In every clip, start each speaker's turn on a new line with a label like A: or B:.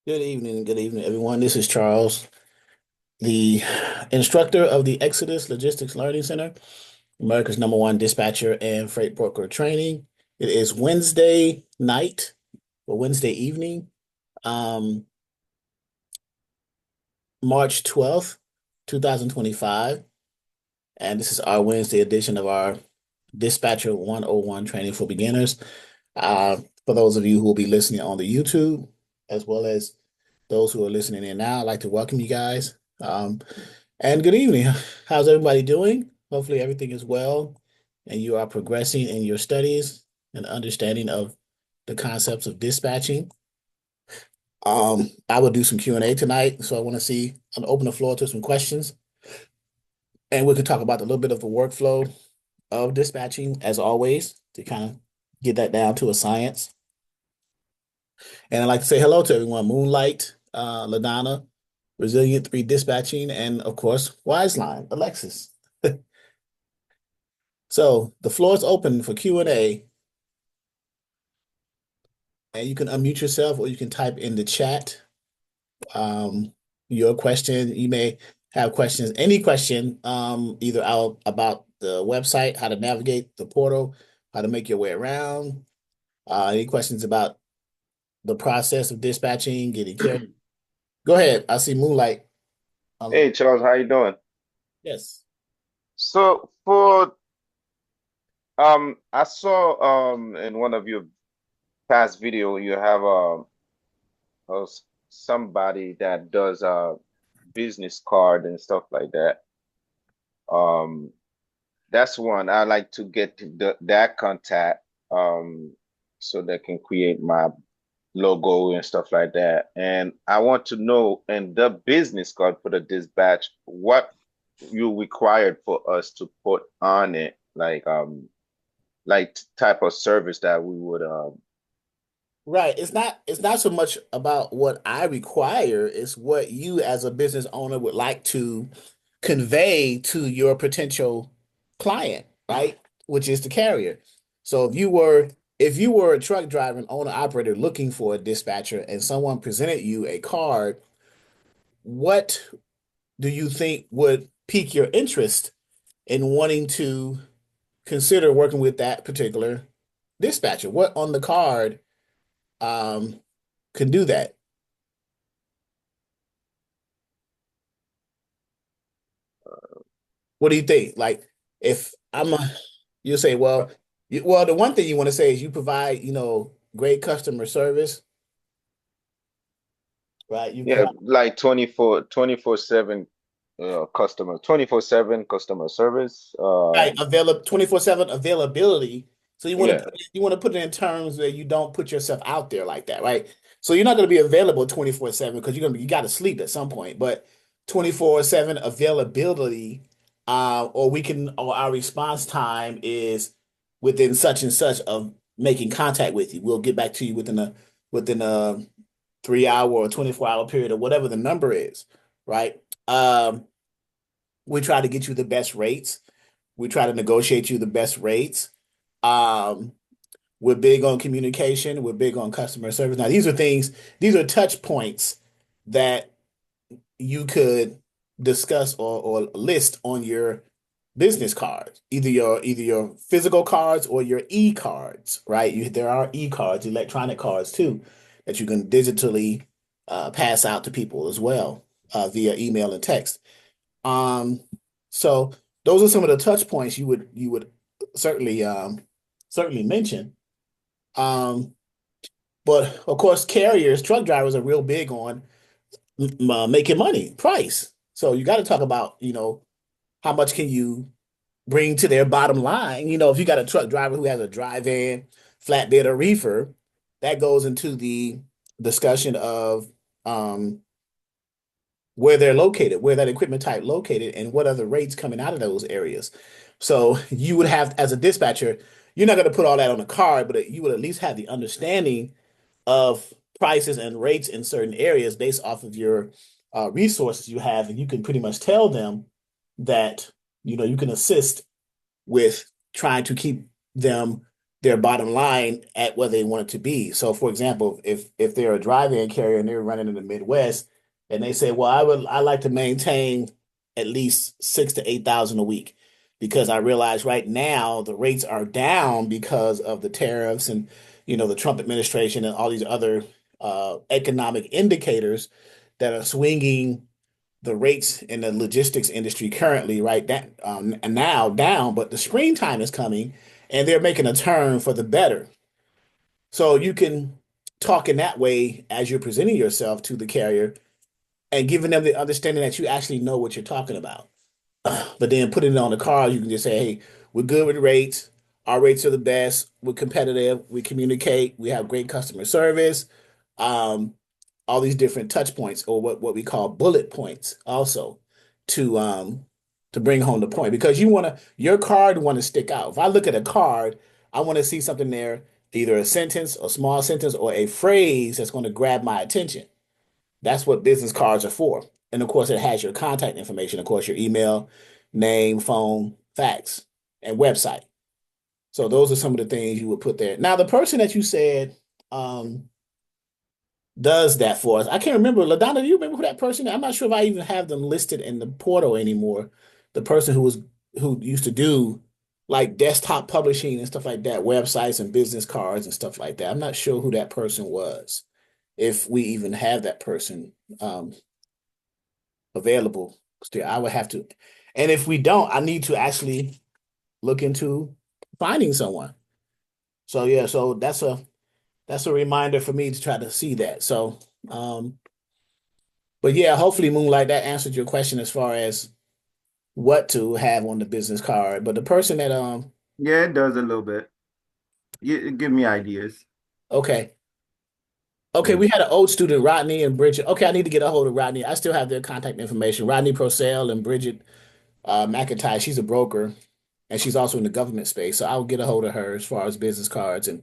A: Good evening, everyone. This is Charles, the instructor of the Exodus Logistics Learning Center, America's #1 dispatcher and freight broker training. It is Wednesday night or Wednesday evening, um, March 12th, 2025. And this is our Wednesday edition of our Dispatcher 101 training for beginners. For those of you who will be listening on the YouTube, as well as those who are listening in now, I'd like to welcome you guys. And good evening. How's everybody doing? Hopefully everything is well and you are progressing in your studies and understanding of the concepts of dispatching. I will do some Q&A tonight, so I want to see and open the floor to some questions, and we can talk about a little bit of the workflow of dispatching as always to kind of get that down to a science. And I'd like to say hello to everyone: Moonlight, LaDonna, Resilient 3 Dispatching, and of course, Wiseline, Alexis. So the floor is open for Q&A, and you can unmute yourself or you can type in the chat your question. You may have questions, any question, either out about the website, how to navigate the portal, how to make your way around, any questions about the process of dispatching, getting care. Go ahead. I see Moonlight.
B: Hey Charles, how you doing?
A: Yes.
B: So for I saw in one of your past video you have somebody that does business card and stuff like that. Um that's one I like to get that contact so they can create my logo and stuff like that. And I want to know in the business card for the dispatch what you required for us to put on it, like type of service that we would
A: Right. It's not so much about what I require, it's what you as a business owner would like to convey to your potential client, right? Which is the carrier. So if you were a truck driver and owner operator looking for a dispatcher and someone presented you a card, what do you think would pique your interest in wanting to consider working with that particular dispatcher? What on the card um can do that? What do you think? Like, if you say,
B: uh,
A: well, the one thing you want to say is you provide, great customer service, right? You
B: yeah,
A: provide
B: like 24/7 customer service.
A: right, 24/7 availability. So
B: Yeah.
A: you want to put it in terms where you don't put yourself out there like that, right? So you're not going to be available 24/7 because you got to sleep at some point, but 24/7 availability, or our response time is within such and such of making contact with you. We'll get back to you within a 3 hour or 24-hour period or whatever the number is, right? Um, we try to get you the best rates. We try to negotiate you the best rates. Um, we're big on communication. We're big on customer service. Now, these are touch points that you could discuss or list on your business cards, either your physical cards or your e-cards, right? There are e-cards, electronic cards too, that you can digitally pass out to people as well via email and text. Um, so those are some of the touch points you would certainly certainly mention. Um, but of course, carriers, truck drivers are real big on making money, price. So you got to talk about, how much can you bring to their bottom line. If you got a truck driver who has a dry van, flatbed, or reefer, that goes into the discussion of where they're located, where that equipment type located, and what are the rates coming out of those areas. So you would have, as a dispatcher, you're not going to put all that on a card, but you would at least have the understanding of prices and rates in certain areas based off of your resources you have, and you can pretty much tell them that you can assist with trying to keep them their bottom line at where they want it to be. So, for example, if they're a drive-in carrier and they're running in the Midwest, and they say, "Well, I like to maintain at least 6 to 8 thousand a week because I realize right now the rates are down because of the tariffs and the Trump administration and all these other economic indicators that are swinging the rates in the logistics industry currently, right? That and now down, but the springtime is coming, and they're making a turn for the better. So you can talk in that way as you're presenting yourself to the carrier and giving them the understanding that you actually know what you're talking about. But then putting it on the card, you can just say, "Hey, we're good with rates. Our rates are the best. We're competitive. We communicate. We have great customer service." Um, all these different touch points, or what we call bullet points, also to um to bring home the point, because your card want to stick out. If I look at a card, I want to see something there, either a sentence, a small sentence, or a phrase that's going to grab my attention. That's what business cards are for. And of course, it has your contact information, of course, your email, name, phone, fax, and website. So those are some of the things you would put there. Now, the person that you said does that for us, I can't remember. LaDonna, do you remember who that person is? I'm not sure if I even have them listed in the portal anymore. The person who used to do like desktop publishing and stuff like that, websites and business cards and stuff like that. I'm not sure who that person was, if we even have that person available still. I would have to. And if we don't, I need to actually look into finding someone. So yeah, so that's a reminder for me to try to see that. So but yeah, hopefully Moonlight, that answered your question as far as what to have on the business card. But the person that
C: Yeah, it does a little bit. It give me ideas.
A: okay. Okay,
C: Yeah.
A: we had an old student, Rodney and Bridget. Okay, I need to get a hold of Rodney. I still have their contact information. Rodney Purcell and Bridget McIntyre. She's a broker and she's also in the government space. So I'll get a hold of her as far as business cards and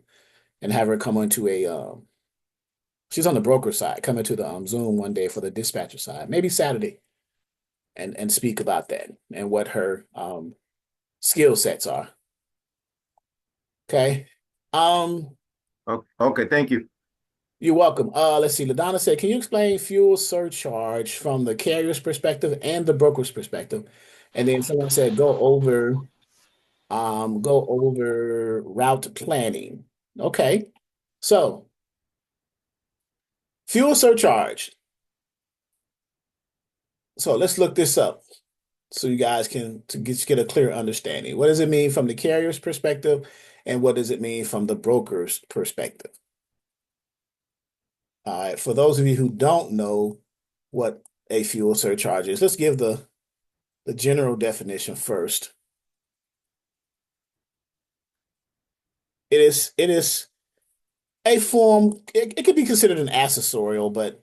A: have her come onto a she's on the broker side, come into the Zoom one day for the dispatcher side, maybe Saturday, and speak about that and what her skill sets are. Okay. Um,
C: Okay, thank you.
A: you're welcome. Let's see. LaDonna said, can you explain fuel surcharge from the carrier's perspective and the broker's perspective? And then someone said, go over route planning. Okay. So fuel surcharge. So let's look this up so you guys can to get a clear understanding. What does it mean from the carrier's perspective, and what does it mean from the broker's perspective? All right, for those of you who don't know what a fuel surcharge is, let's give the general definition first. It is a form, it could be considered an accessorial, but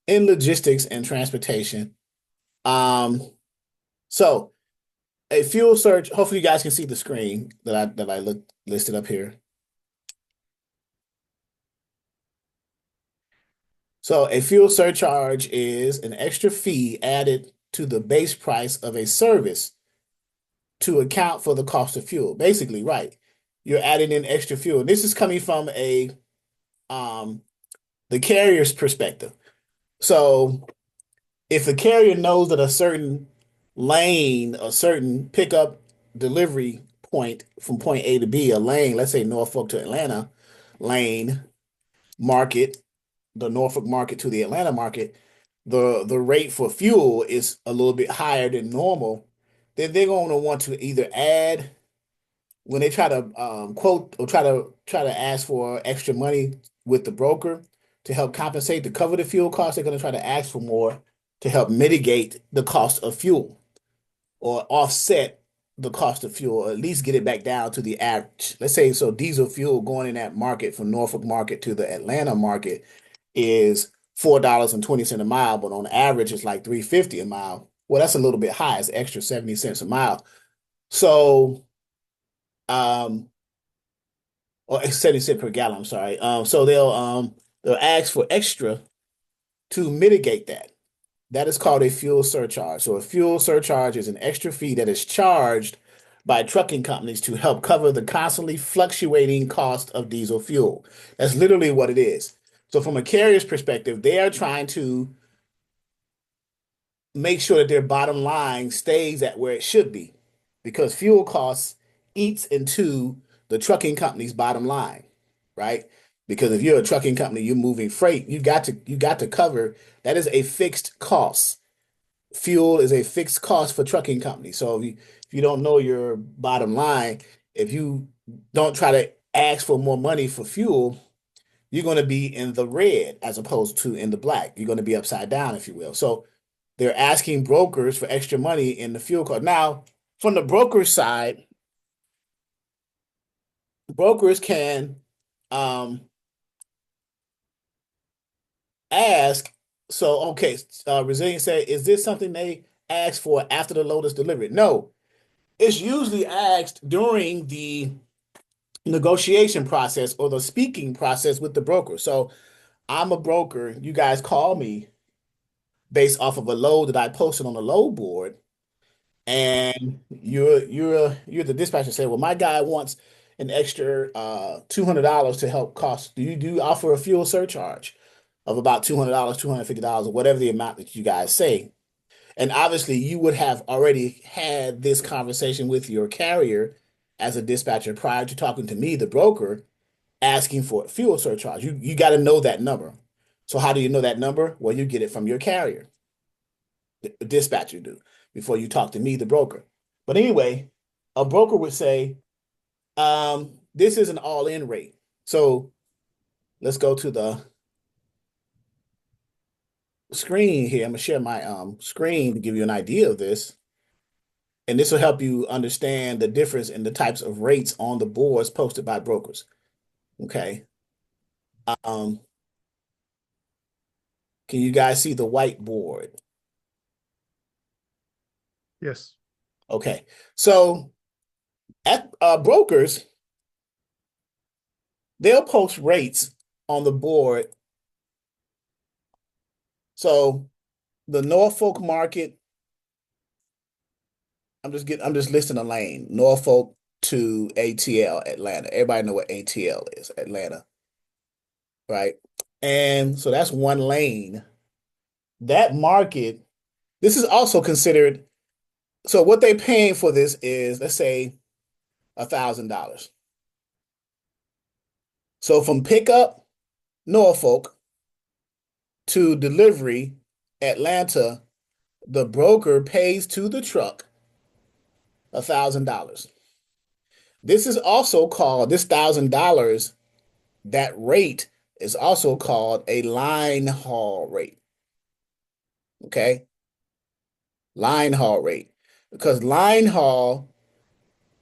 A: in logistics and transportation. Um, so a fuel surge, hopefully you guys can see the screen that I listed up here. So a fuel surcharge is an extra fee added to the base price of a service to account for the cost of fuel. Basically, right. You're adding in extra fuel. This is coming from a um the carrier's perspective. So if the carrier knows that a certain lane, a certain pickup delivery point from point A to B, a lane, let's say Norfolk to Atlanta lane market, the Norfolk market to the Atlanta market, the rate for fuel is a little bit higher than normal, then they're going to want to either add when they try to quote or try to ask for extra money with the broker to help compensate to cover the fuel costs. They're going to try to ask for more to help mitigate the cost of fuel or offset the cost of fuel, or at least get it back down to the average. Let's say so diesel fuel going in that market from Norfolk market to the Atlanta market is $4.20 a mile, but on average it's like 3.50 a mile. Well, that's a little bit high. It's extra 70 cents a mile. So um or 70 cents per gallon, I'm sorry. So they'll ask for extra to mitigate that. That is called a fuel surcharge. So a fuel surcharge is an extra fee that is charged by trucking companies to help cover the constantly fluctuating cost of diesel fuel. That's literally what it is. So from a carrier's perspective, they are trying to make sure that their bottom line stays at where it should be because fuel costs eats into the trucking company's bottom line, right? Because if you're a trucking company, you're moving freight, you got to cover that is a fixed cost. Fuel is a fixed cost for trucking companies. So if you don't know your bottom line, if you don't try to ask for more money for fuel, you're going to be in the red as opposed to in the black. You're going to be upside down, if you will. So they're asking brokers for extra money in the fuel cost. Now, from the broker side, brokers can um, ask. So, okay, Resilient said, is this something they ask for after the load is delivered? No, it's usually asked during the negotiation process or the speaking process with the broker. So, I'm a broker. You guys call me based off of a load that I posted on the load board. And you're the dispatcher say, well, my guy wants an extra $200 to help cost. Do you offer a fuel surcharge of about $200, $250, or whatever the amount that you guys say? And obviously, you would have already had this conversation with your carrier as a dispatcher prior to talking to me, the broker, asking for a fuel surcharge. You got to know that number. So how do you know that number? Well, you get it from your carrier, the dispatcher do, before you talk to me, the broker. But anyway, a broker would say, this is an all-in rate. So let's go to the screen here. I'm gonna share my screen to give you an idea of this. And this will help you understand the difference in the types of rates on the boards posted by brokers. Okay. Um, can you guys see the whiteboard?
D: Yes.
A: Okay. So at brokers, they'll post rates on the board. So the Norfolk market, I'm just listing a lane. Norfolk to ATL, Atlanta. Everybody know what ATL is, Atlanta, right? And so that's one lane. That market, this is also considered. So what they're paying for this is, let's say, $1,000. So from pickup Norfolk to delivery Atlanta, the broker pays to the truck $1,000. This is also called, this $1,000, that rate is also called a line haul rate. Okay? Line haul rate. Because line haul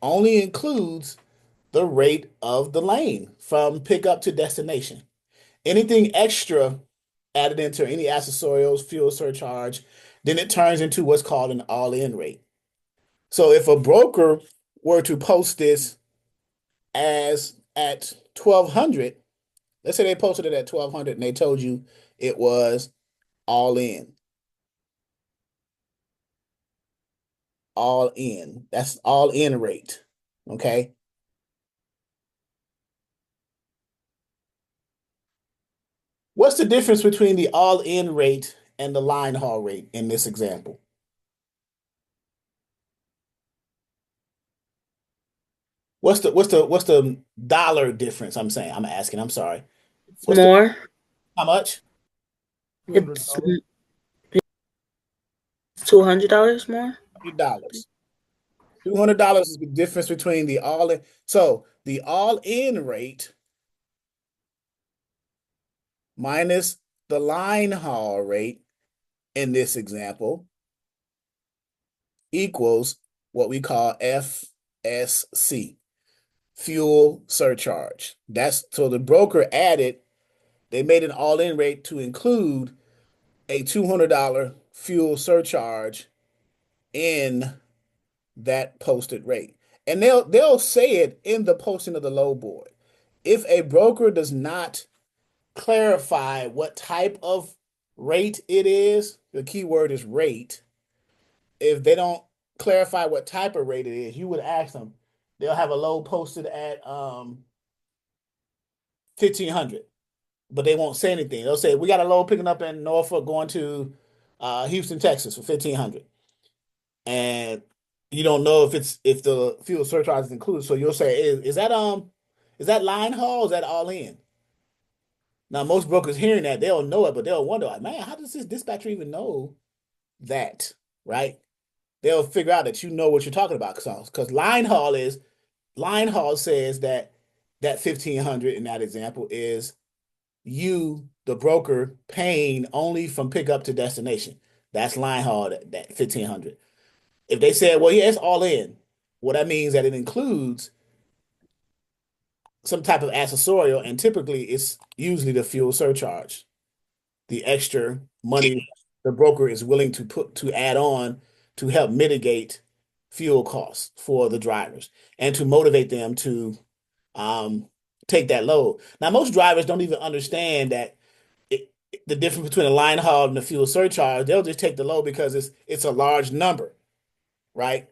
A: only includes the rate of the lane from pickup to destination. Anything extra added into any accessorials, fuel surcharge, then it turns into what's called an all-in rate. So if a broker were to post this as at 1,200, let's say they posted it at 1,200 and they told you it was all in. All in. That's all in rate. Okay. What's the difference between the all in rate and the line haul rate in this example? What's the dollar difference? I'm asking. I'm sorry. What's the
E: More.
A: how much?
E: It's
D: $200.
E: $200 more.
A: $100. $200 is the difference between the all in. So the all in rate minus the line haul rate in this example equals what we call FSC, fuel surcharge. That's so the broker added, they made an all-in rate to include a $200 fuel surcharge in that posted rate. And they'll say it in the posting of the load board. If a broker does not clarify what type of rate it is, the key word is rate. If they don't clarify what type of rate it is, you would ask them. They'll have a load posted at 1,500, but they won't say anything. They'll say, we got a load picking up in Norfolk going to Houston, Texas for 1,500. And you don't know if the fuel surcharge is included. So you'll say, is that line haul? Or is that all in? Now most brokers hearing that, they'll know it, but they'll wonder, like, man, how does this dispatcher even know that? Right? They'll figure out that you know what you're talking about. Because line haul says that 1,500 in that example is you, the broker, paying only from pickup to destination. That's line haul, that 1,500. If they said, well, yeah, it's all in, well, that means that it includes some type of accessorial, and typically it's usually the fuel surcharge, the extra money the broker is willing to add on to help mitigate fuel costs for the drivers and to motivate them to um, take that load. Now, most drivers don't even understand that the difference between a line haul and the fuel surcharge. They'll just take the load because it's a large number, right?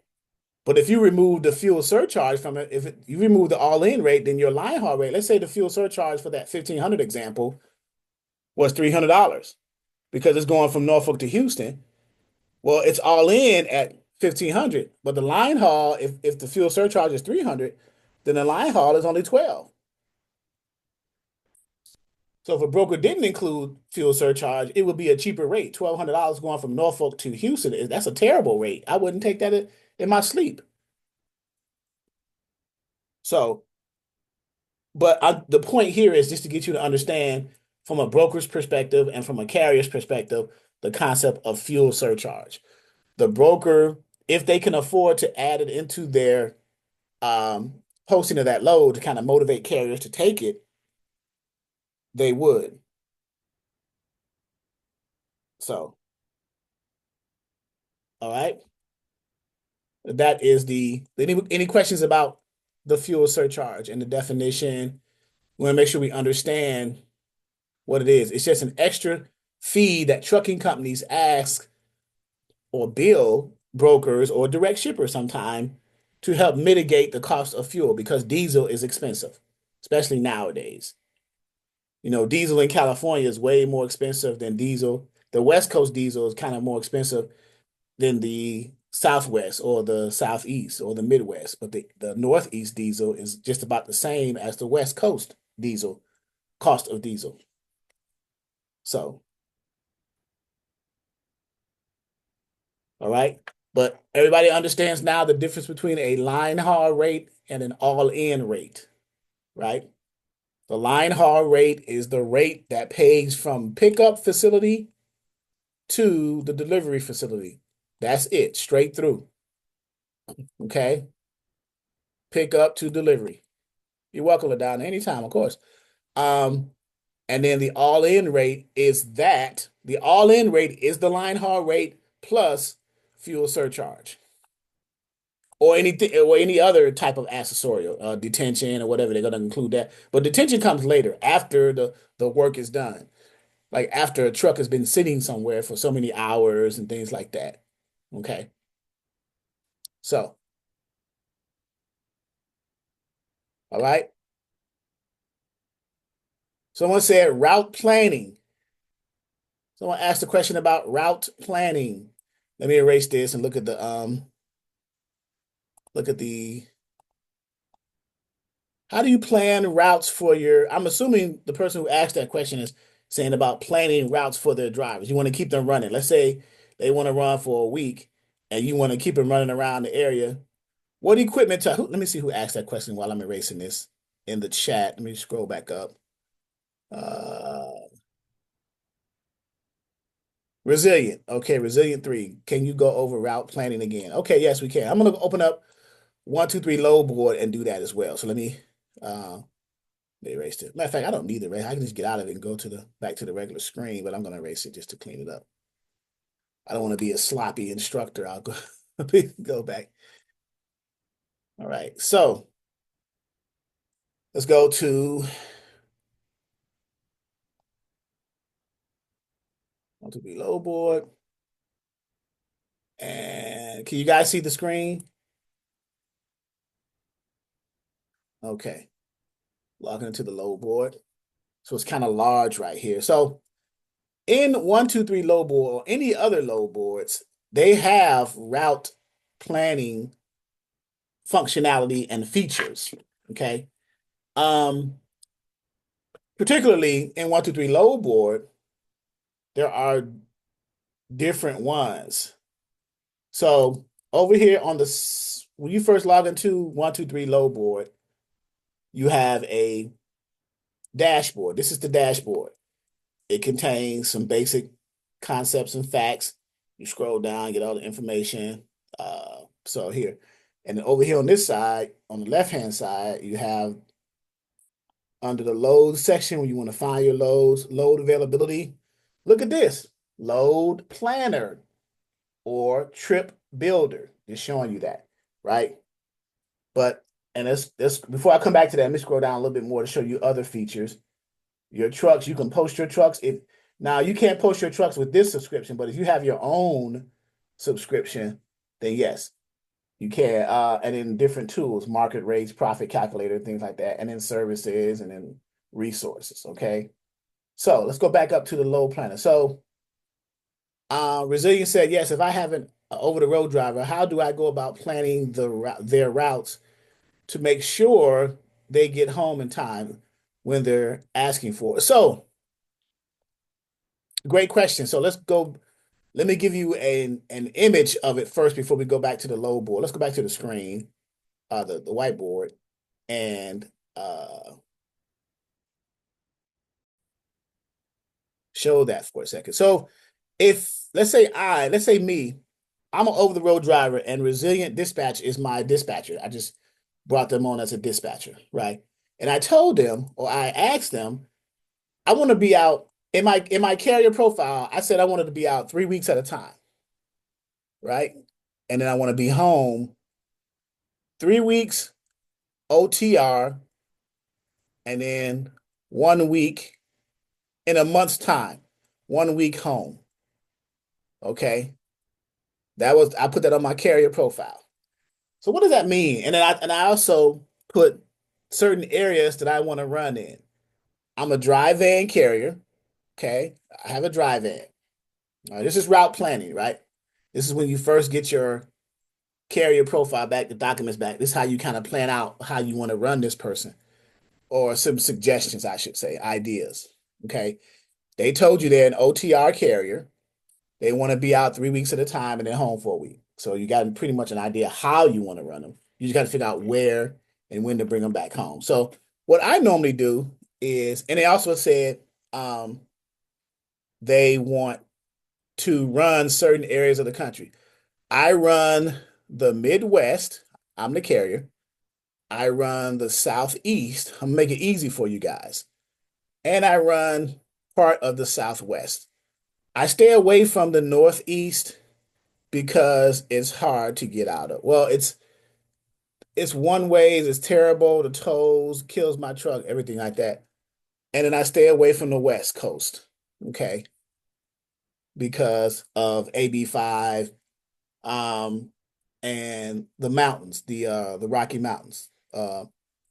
A: But if you remove the fuel surcharge from it, you remove the all-in rate, then your line haul rate, let's say the fuel surcharge for that 1,500 example was $300 because it's going from Norfolk to Houston. Well, it's all in at 1,500, but the line haul, if the fuel surcharge is 300, then the line haul is only 12. So if a broker didn't include fuel surcharge, it would be a cheaper rate. $1,200 going from Norfolk to Houston. That's a terrible rate. I wouldn't take that in my sleep. So, but the point here is just to get you to understand from a broker's perspective and from a carrier's perspective, the concept of fuel surcharge. The broker, if they can afford to add it into their posting of that load to kind of motivate carriers to take it, they would. So, all right. That is any questions about the fuel surcharge and the definition? We want to make sure we understand what it is. It's just an extra fee that trucking companies ask or bill brokers or direct shippers sometime to help mitigate the cost of fuel because diesel is expensive, especially nowadays. You know, diesel in California is way more expensive than diesel. The West Coast diesel is kind of more expensive than the Southwest or the Southeast or the Midwest, but the Northeast diesel is just about the same as the West Coast diesel, cost of diesel. So, all right. But everybody understands now the difference between a line haul rate and an all-in rate, right? The line haul rate is the rate that pays from pickup facility to the delivery facility. That's it, straight through. Okay? Pickup to delivery. You're welcome, LaDonna, anytime, of course. And then the all-in rate is the all-in rate is the line haul rate plus fuel surcharge. Or anything, or any other type of accessorial, detention or whatever, they're gonna include that. But detention comes later, after the work is done. Like after a truck has been sitting somewhere for so many hours and things like that. Okay. So, all right. Someone said route planning. Someone asked a question about route planning. Let me erase this and look at the how do you plan routes for I'm assuming the person who asked that question is saying about planning routes for their drivers. You want to keep them running. Let's say they want to run for a week and you want to keep them running around the area. What equipment let me see who asked that question while I'm erasing this in the chat. Let me scroll back up. Resilient. Okay, Resilient 3. Can you go over route planning again? Okay, yes, we can. I'm gonna open up 123 load board and do that as well. So let me erase it. Matter of fact, I don't need the erase. I can just get out of it and go back to the regular screen, but I'm gonna erase it just to clean it up. I don't want to be a sloppy instructor. I'll go back. All right, so let's go to 123 load board. And And can you guys see the screen? Okay. Logging into the load board. So it's kind of large right here. So in 123 load board or any other load boards, they have route planning functionality and features. Okay. Particularly in 123 load board, there are different ones. So over here on when you first log into 123 load board, you have a dashboard. This is the dashboard. It contains some basic concepts and facts. You scroll down, get all the information. So here, and then over here on this side, on the left-hand side, you have under the load section when you want to find your loads, load availability. Look at this, load planner or trip builder. Just showing you that, right? But, and this before I come back to that, let me scroll down a little bit more to show you other features. Your trucks, you can post your trucks. Now you can't post your trucks with this subscription, but if you have your own subscription, then yes, you can. And then different tools, market rates, profit calculator, things like that, and then services and then resources. Okay. So let's go back up to the load planner. So Resilient said, yes, if I have an over-the-road driver, how do I go about planning their routes to make sure they get home in time when they're asking for it? So great question. So let's go. Let me give you an image of it first before we go back to the load board. Let's go back to the screen, the whiteboard, and show that for a second. So let's say me, I'm an over-the-road driver and Resilient Dispatch is my dispatcher. I just brought them on as a dispatcher, right? And I told them, or I asked them, I want to be out in my carrier profile. I said I wanted to be out 3 weeks at a time, right? And then I want to be home 3 weeks OTR, and then 1 week in a month's time, 1 week home. Okay. I put that on my carrier profile. So what does that mean? And then I also put certain areas that I want to run in. I'm a dry van carrier. Okay. I have a dry van. All right, this is route planning, right? This is when you first get your carrier profile back, the documents back. This is how you kind of plan out how you want to run this person, or some suggestions, I should say, ideas. Okay. They told you they're an OTR carrier. They want to be out 3 weeks at a time and then home for a week. So you got pretty much an idea how you want to run them. You just got to figure out where and when to bring them back home. So what I normally do is, and they also said they want to run certain areas of the country. I run the Midwest. I'm the carrier. I run the Southeast. I'm gonna make it easy for you guys. And I run part of the Southwest. I stay away from the Northeast because it's hard to get out of. Well, it's one way, it's terrible, the tolls, kills my truck, everything like that. And then I stay away from the West Coast, okay, because of AB5, and the mountains, the Rocky Mountains.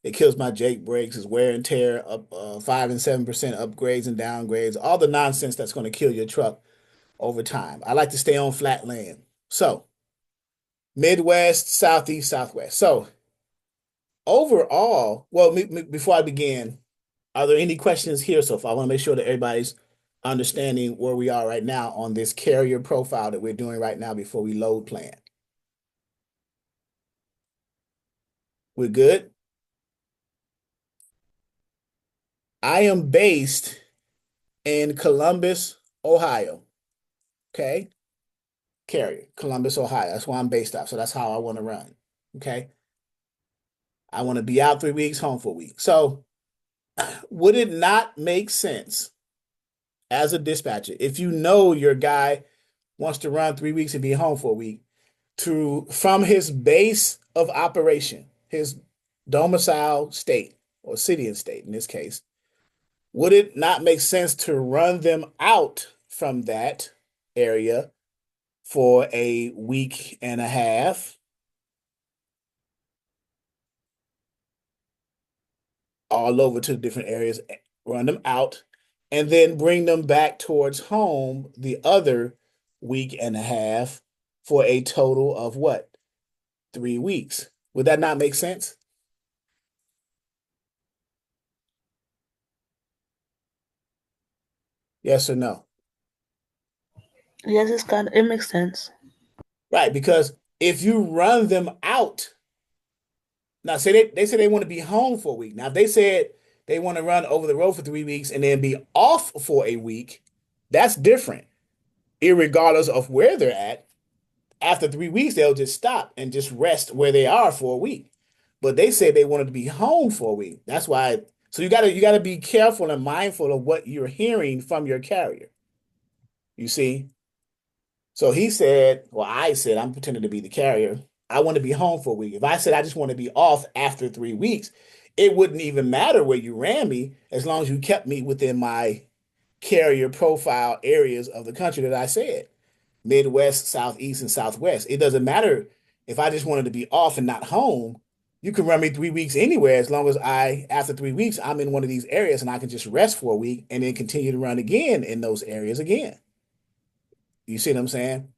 A: It kills my Jake brakes, it's wear and tear, up 5 and 7% upgrades and downgrades, all the nonsense that's going to kill your truck over time. I like to stay on flat land. So Midwest, Southeast, Southwest. So overall, well, before I begin, are there any questions here so far? I want to make sure that everybody's understanding where we are right now on this carrier profile that we're doing right now before we load plan. We're good? I am based in Columbus, Ohio. Okay? Carrier, Columbus, Ohio. That's where I'm based out. So that's how I want to run. Okay? I want to be out 3 weeks, home for a week. So would it not make sense as a dispatcher, if you know your guy wants to run 3 weeks and be home for a week, from his base of operation, his domicile state or city and state in this case, would it not make sense to run them out from that area for a week and a half, all over to different areas, run them out, and then bring them back towards home the other week and a half for a total of what? 3 weeks. Would that not make sense? Yes or no?
E: Yes, it makes sense.
A: Right, because if you run them out, now say they say they want to be home for a week. Now, if they said they want to run over the road for 3 weeks and then be off for a week, that's different, irregardless of where they're at. After 3 weeks, they'll just stop and just rest where they are for a week. But they said they wanted to be home for a week. That's why. So you gotta be careful and mindful of what you're hearing from your carrier. You see? So he said, well, I said, I'm pretending to be the carrier. I want to be home for a week. If I said I just want to be off after 3 weeks, it wouldn't even matter where you ran me as long as you kept me within my carrier profile areas of the country that I said. Midwest, Southeast, and Southwest. It doesn't matter if I just wanted to be off and not home. You can run me 3 weeks anywhere as long as after 3 weeks, I'm in one of these areas and I can just rest for a week and then continue to run again in those areas again. You see what I'm saying?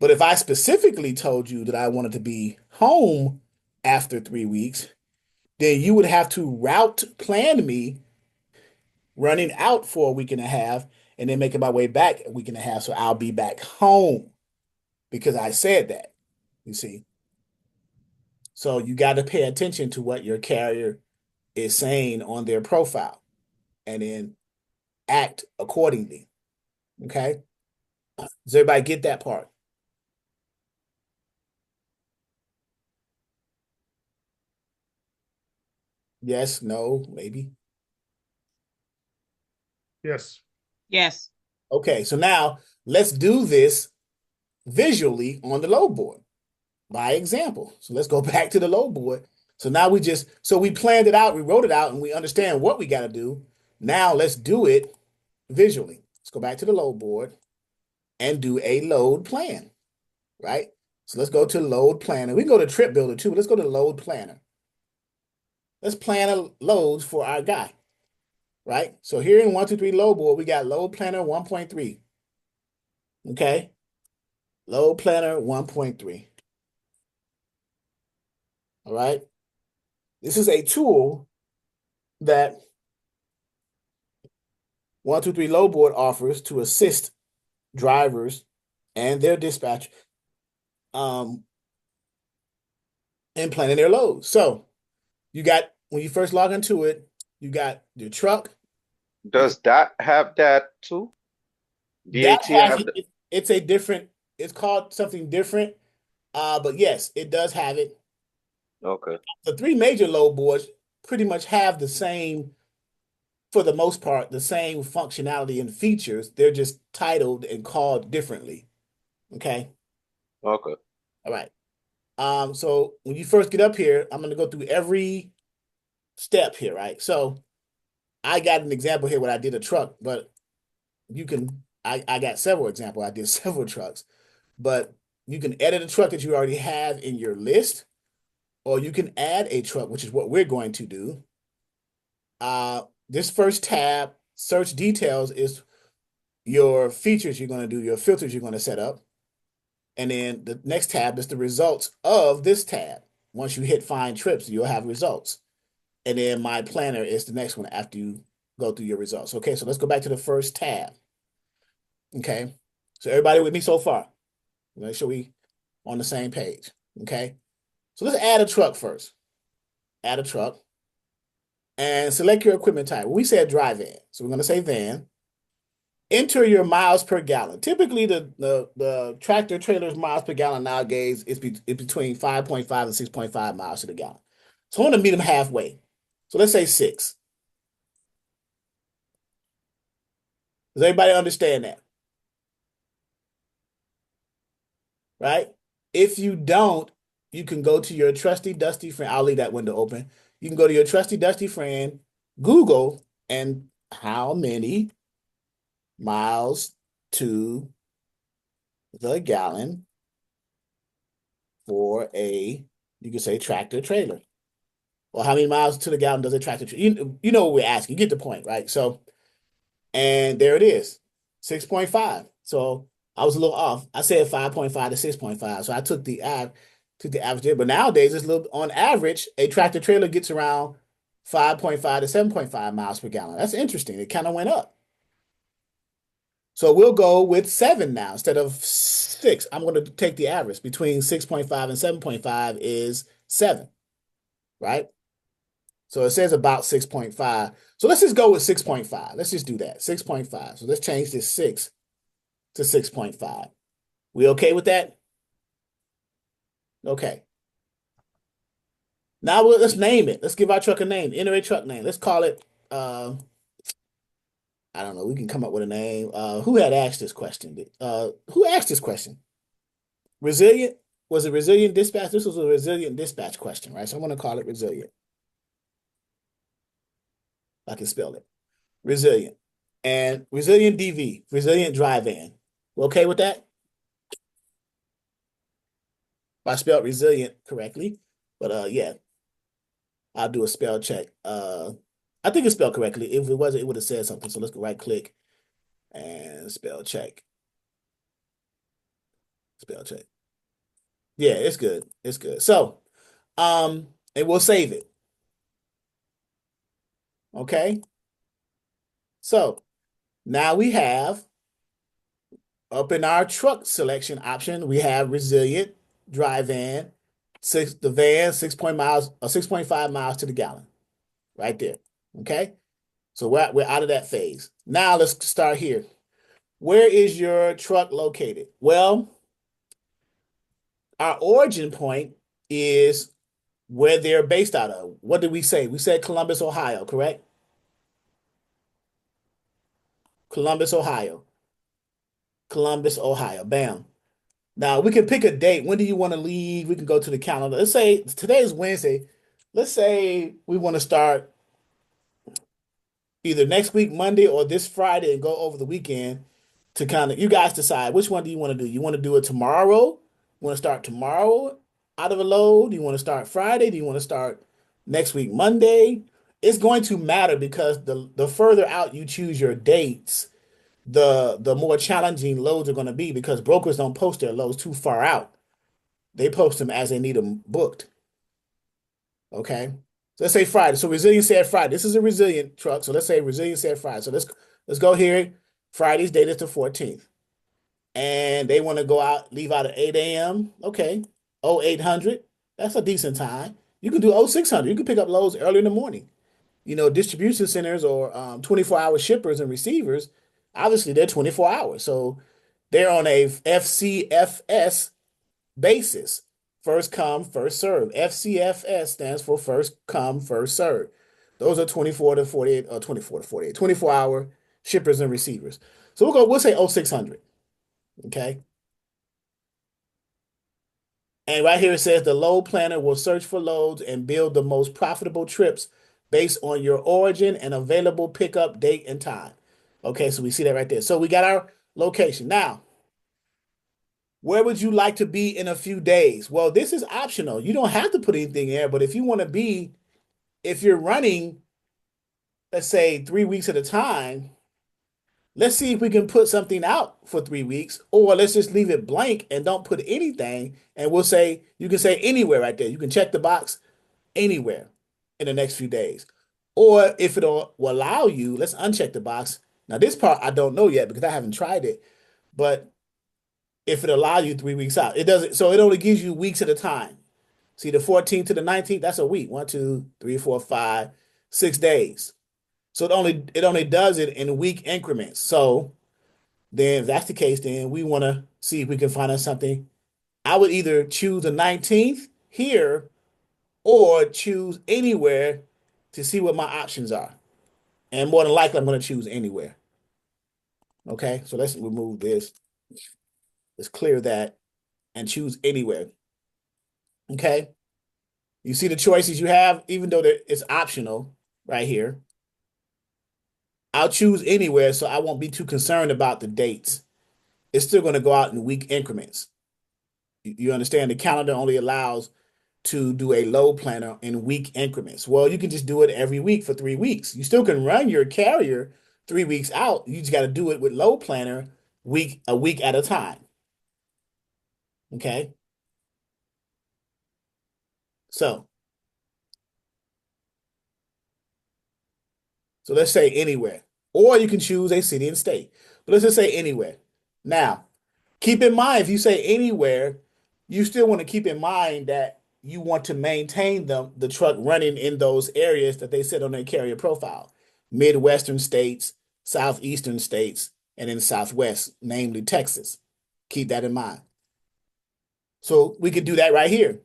A: But if I specifically told you that I wanted to be home after 3 weeks, then you would have to route plan me running out for a week and a half and then making my way back a week and a half. So I'll be back home because I said that, you see. So you got to pay attention to what your carrier is saying on their profile and then act accordingly. Okay? Does everybody get that part? Yes, no, maybe.
D: Yes.
F: Yes.
A: Okay, so now let's do this visually on the load board by example. So let's go back to the load board. So now we planned it out, we wrote it out, and we understand what we got to do. Now let's do it visually. Let's go back to the load board and do a load plan, right? So let's go to load planner. We can go to trip builder too, but let's go to load planner. Let's plan a loads for our guy, right? So here in 123 load board, we got load planner 1.3. Okay. Load planner 1.3. All right. This is a tool that 123 load board offers to assist drivers and their dispatch in planning their loads. So you got, when you first log into it, you got your truck.
B: Does that have that too?
A: That
B: DAT
A: has
B: have the,
A: it's a different, it's called something different. But yes, it does have it.
B: okay.
A: The three major load boards pretty much have the same, for the most part, the same functionality and features. They're just titled and called differently. Okay.
B: Okay.
A: All right. So when you first get up here, I'm going to go through every step here, right? So I got an example here where I did a truck, but I got several examples. I did several trucks, but you can edit a truck that you already have in your list, or you can add a truck, which is what we're going to do. This first tab, search details, is your features you're going to do, your filters you're going to set up. And then the next tab is the results of this tab. Once you hit find trips, you'll have results. And then my planner is the next one after you go through your results. Okay, so let's go back to the first tab. Okay, so everybody with me so far? Make sure we on the same page. Okay, so let's add a truck first. Add a truck and select your equipment type. We said dry van, so we're going to say van. Enter your miles per gallon. Typically, the tractor trailer's miles per gallon nowadays is between 5.5 and 6.5 miles to the gallon. So I want to meet them halfway. So let's say 6. Does everybody understand that? Right? If you don't, you can go to your trusty, dusty friend. I'll leave that window open. You can go to your trusty, dusty friend, Google, and how many miles to the gallon for a, you could say, tractor trailer. Well, how many miles to the gallon does a tractor trailer? You know what we're asking. You get the point, right? So, and there it is, 6.5. So I was a little off. I said 5.5 to 6.5. So I took the average there. But nowadays, it's a little on average, a tractor trailer gets around 5.5 to 7.5 miles per gallon. That's interesting. It kind of went up. So we'll go with 7 now instead of 6. I'm going to take the average between 6.5 and 7.5 is 7, right? So it says about 6.5. So let's just go with 6.5. Let's just do that. 6.5. So let's change this 6 to 6.5. We okay with that? Okay. Now let's name it. Let's give our truck a name. Enter a truck name. Let's call it, I don't know. We can come up with a name. Who had asked this question? Who asked this question? Resilient? Was it resilient dispatch? This was a resilient dispatch question, right? So I'm going to call it resilient. I can spell it. Resilient. And resilient DV, resilient dry van. We okay with that? If I spelled resilient correctly. But yeah, I'll do a spell check. I think it's spelled correctly. If it wasn't, it would have said something. So let's go right click and spell check. Spell check. Yeah, it's good. It's good. So, and we'll save it. Okay. So now we have up in our truck selection option, we have resilient dry van, the van 6.5 miles to the gallon, right there. Okay. So we're out of that phase. Now let's start here. Where is your truck located? Well, our origin point is where they're based out of. What did we say? We said Columbus, Ohio, correct? Columbus, Ohio. Columbus, Ohio. Bam. Now we can pick a date. When do you want to leave? We can go to the calendar. Let's say today is Wednesday. Let's say we want to start either next week, Monday, or this Friday and go over the weekend to kind of, you guys decide which one do you want to do? You want to do it tomorrow? You want to start tomorrow out of a load? Do you want to start Friday? Do you want to start next week, Monday? It's going to matter because the further out you choose your dates, the more challenging loads are going to be because brokers don't post their loads too far out. They post them as they need them booked. Okay. So let's say Friday. So Resilient said Friday. This is a resilient truck. So let's say Resilient said Friday. So let's go here. Friday's date is the 14th. And they want to go out, leave out at 8 a.m. Okay. 0800. That's a decent time. You can do 0600. You can pick up loads early in the morning. You know, distribution centers or 24-hour shippers and receivers, obviously they're 24 hours. So they're on a FCFS basis. First come, first serve. FCFS stands for first come, first serve. Those are 24 to 48, or 24 to 48, 24-hour shippers and receivers. So we'll say 0600. Okay. And right here it says the load planner will search for loads and build the most profitable trips based on your origin and available pickup date and time. Okay, so we see that right there. So we got our location. Now, where would you like to be in a few days? Well, this is optional. You don't have to put anything there, but if you want to be, if you're running, let's say 3 weeks at a time, let's see if we can put something out for 3 weeks, or let's just leave it blank and don't put anything. And we'll say, you can say anywhere right there. You can check the box anywhere in the next few days. Or if it'll allow you, let's uncheck the box. Now, this part I don't know yet because I haven't tried it, but if it allows you 3 weeks out, it doesn't. So it only gives you weeks at a time. See, the 14th to the 19th, that's a week. 1, 2, 3, 4, 5, 6 days. So it only does it in week increments. So then if that's the case, then we want to see if we can find us something. I would either choose the 19th here or choose anywhere to see what my options are. And more than likely, I'm going to choose anywhere. Okay, so let's remove this. Let's clear that and choose anywhere. Okay, you see the choices you have, even though it's optional right here. I'll choose anywhere, so I won't be too concerned about the dates. it's still going to go out in week increments. You understand? The calendar only allows to do a load planner in week increments. Well, you can just do it every week for 3 weeks. You still can run your carrier 3 weeks out. You just got to do it with load planner a week at a time. Okay. So let's say anywhere, or you can choose a city and state. But let's just say anywhere. Now, keep in mind, if you say anywhere, you still want to keep in mind that you want to maintain the truck running in those areas that they set on their carrier profile. Midwestern states, southeastern states, and in Southwest, namely Texas. Keep that in mind. So we could do that right here,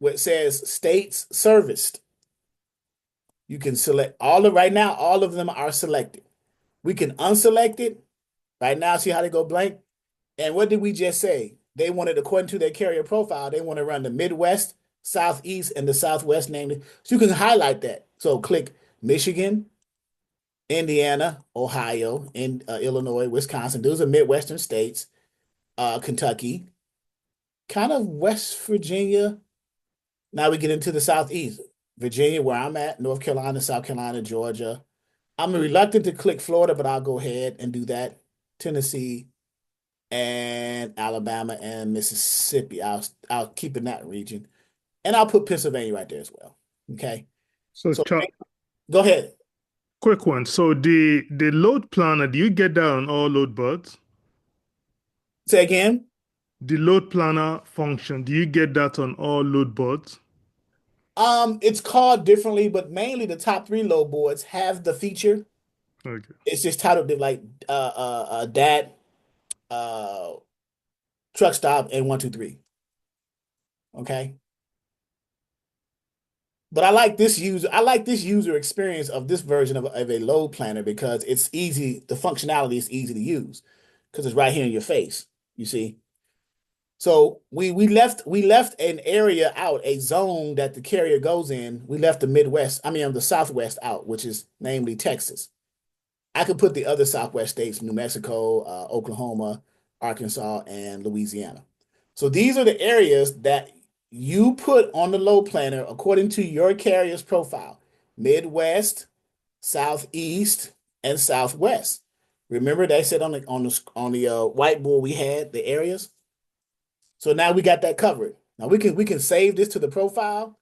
A: where it says states serviced. You can select right now, all of them are selected. We can unselect it. Right now, see how they go blank? And what did we just say? They wanted, according to their carrier profile, they want to run the Midwest, Southeast, and the Southwest namely. So you can highlight that. So click Michigan, Indiana, Ohio, and Illinois, Wisconsin. Those are Midwestern states. Kentucky, kind of West Virginia. Now we get into the Southeast. Virginia, where I'm at, North Carolina, South Carolina, Georgia. I'm reluctant to click Florida, but I'll go ahead and do that. Tennessee and Alabama and Mississippi. I'll keep in that region. And I'll put Pennsylvania right there as well. Okay.
D: So,
A: So go ahead.
D: quick one. So the load planner, do you get that on all load boards?
A: Say again.
D: The load planner function, do you get that on all load boards?
A: It's called differently, but mainly the top 3 load boards have the feature.
D: Okay.
A: It's just titled like DAT, Truck Stop, and 123. Okay. But I like this user experience of this version of a load planner because it's easy. The functionality is easy to use because it's right here in your face. You see. So we left an area out, a zone that the carrier goes in. We left the Southwest out, which is namely Texas. I could put the other Southwest states, New Mexico, Oklahoma, Arkansas, and Louisiana. So these are the areas that you put on the load planner according to your carrier's profile: Midwest, Southeast, and Southwest. Remember they said on the whiteboard we had the areas. So now we got that covered. Now we can save this to the profile,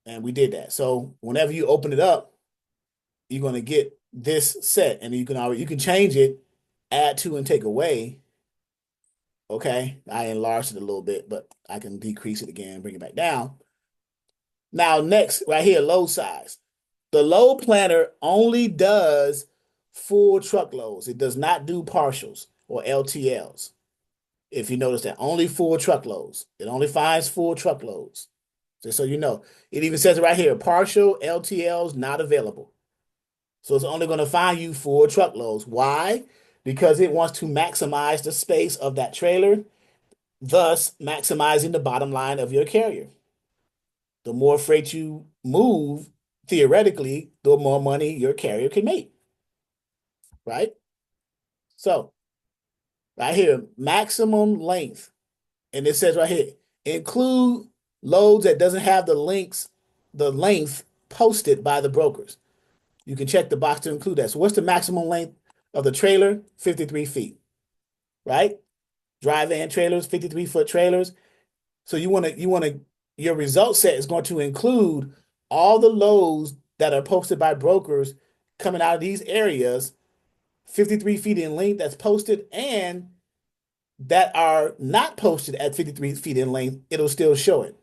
A: and we did that. So whenever you open it up, you're going to get this set, and you can change it, add to and take away. Okay, I enlarged it a little bit, but I can decrease it again, bring it back down. Now next, right here, load size. The load planner only does full truckloads. It does not do partials or LTLs. If you notice that, only full truckloads. It only finds full truckloads. Just so you know. It even says right here, partial LTLs not available. So it's only going to find you full truckloads. Why? Because it wants to maximize the space of that trailer, thus maximizing the bottom line of your carrier. The more freight you move, theoretically, the more money your carrier can make. Right? So, right here, maximum length. And it says right here, include loads that doesn't have the length posted by the brokers. You can check the box to include that. So what's the maximum length of the trailer? 53 feet, right? Dry van trailers, 53-foot trailers. So your result set is going to include all the loads that are posted by brokers coming out of these areas, 53 feet in length that's posted, and that are not posted at 53 feet in length, it'll still show it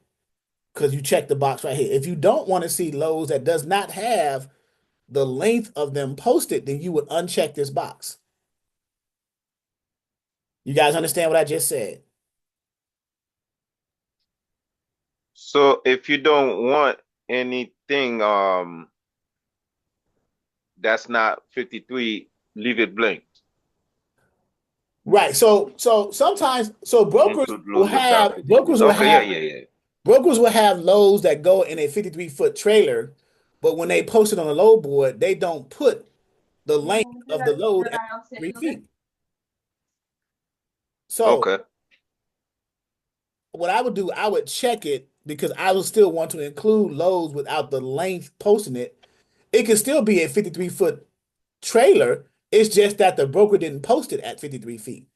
A: because you check the box right here. If you don't want to see loads that does not have the length of them posted, then you would uncheck this box. You guys understand what I just said?
B: So if you don't want anything that's not 53, leave it blank.
A: Right. So sometimes brokers will have
B: Yeah.
A: brokers will have loads that go in a 53-foot trailer, but when they post it on the load board, they don't put the length of the load at 3 feet. So
B: Okay.
A: what I would do, I would check it because I would still want to include loads without the length posting it. It could still be a 53-foot trailer. It's just that the broker didn't post it at 53 feet.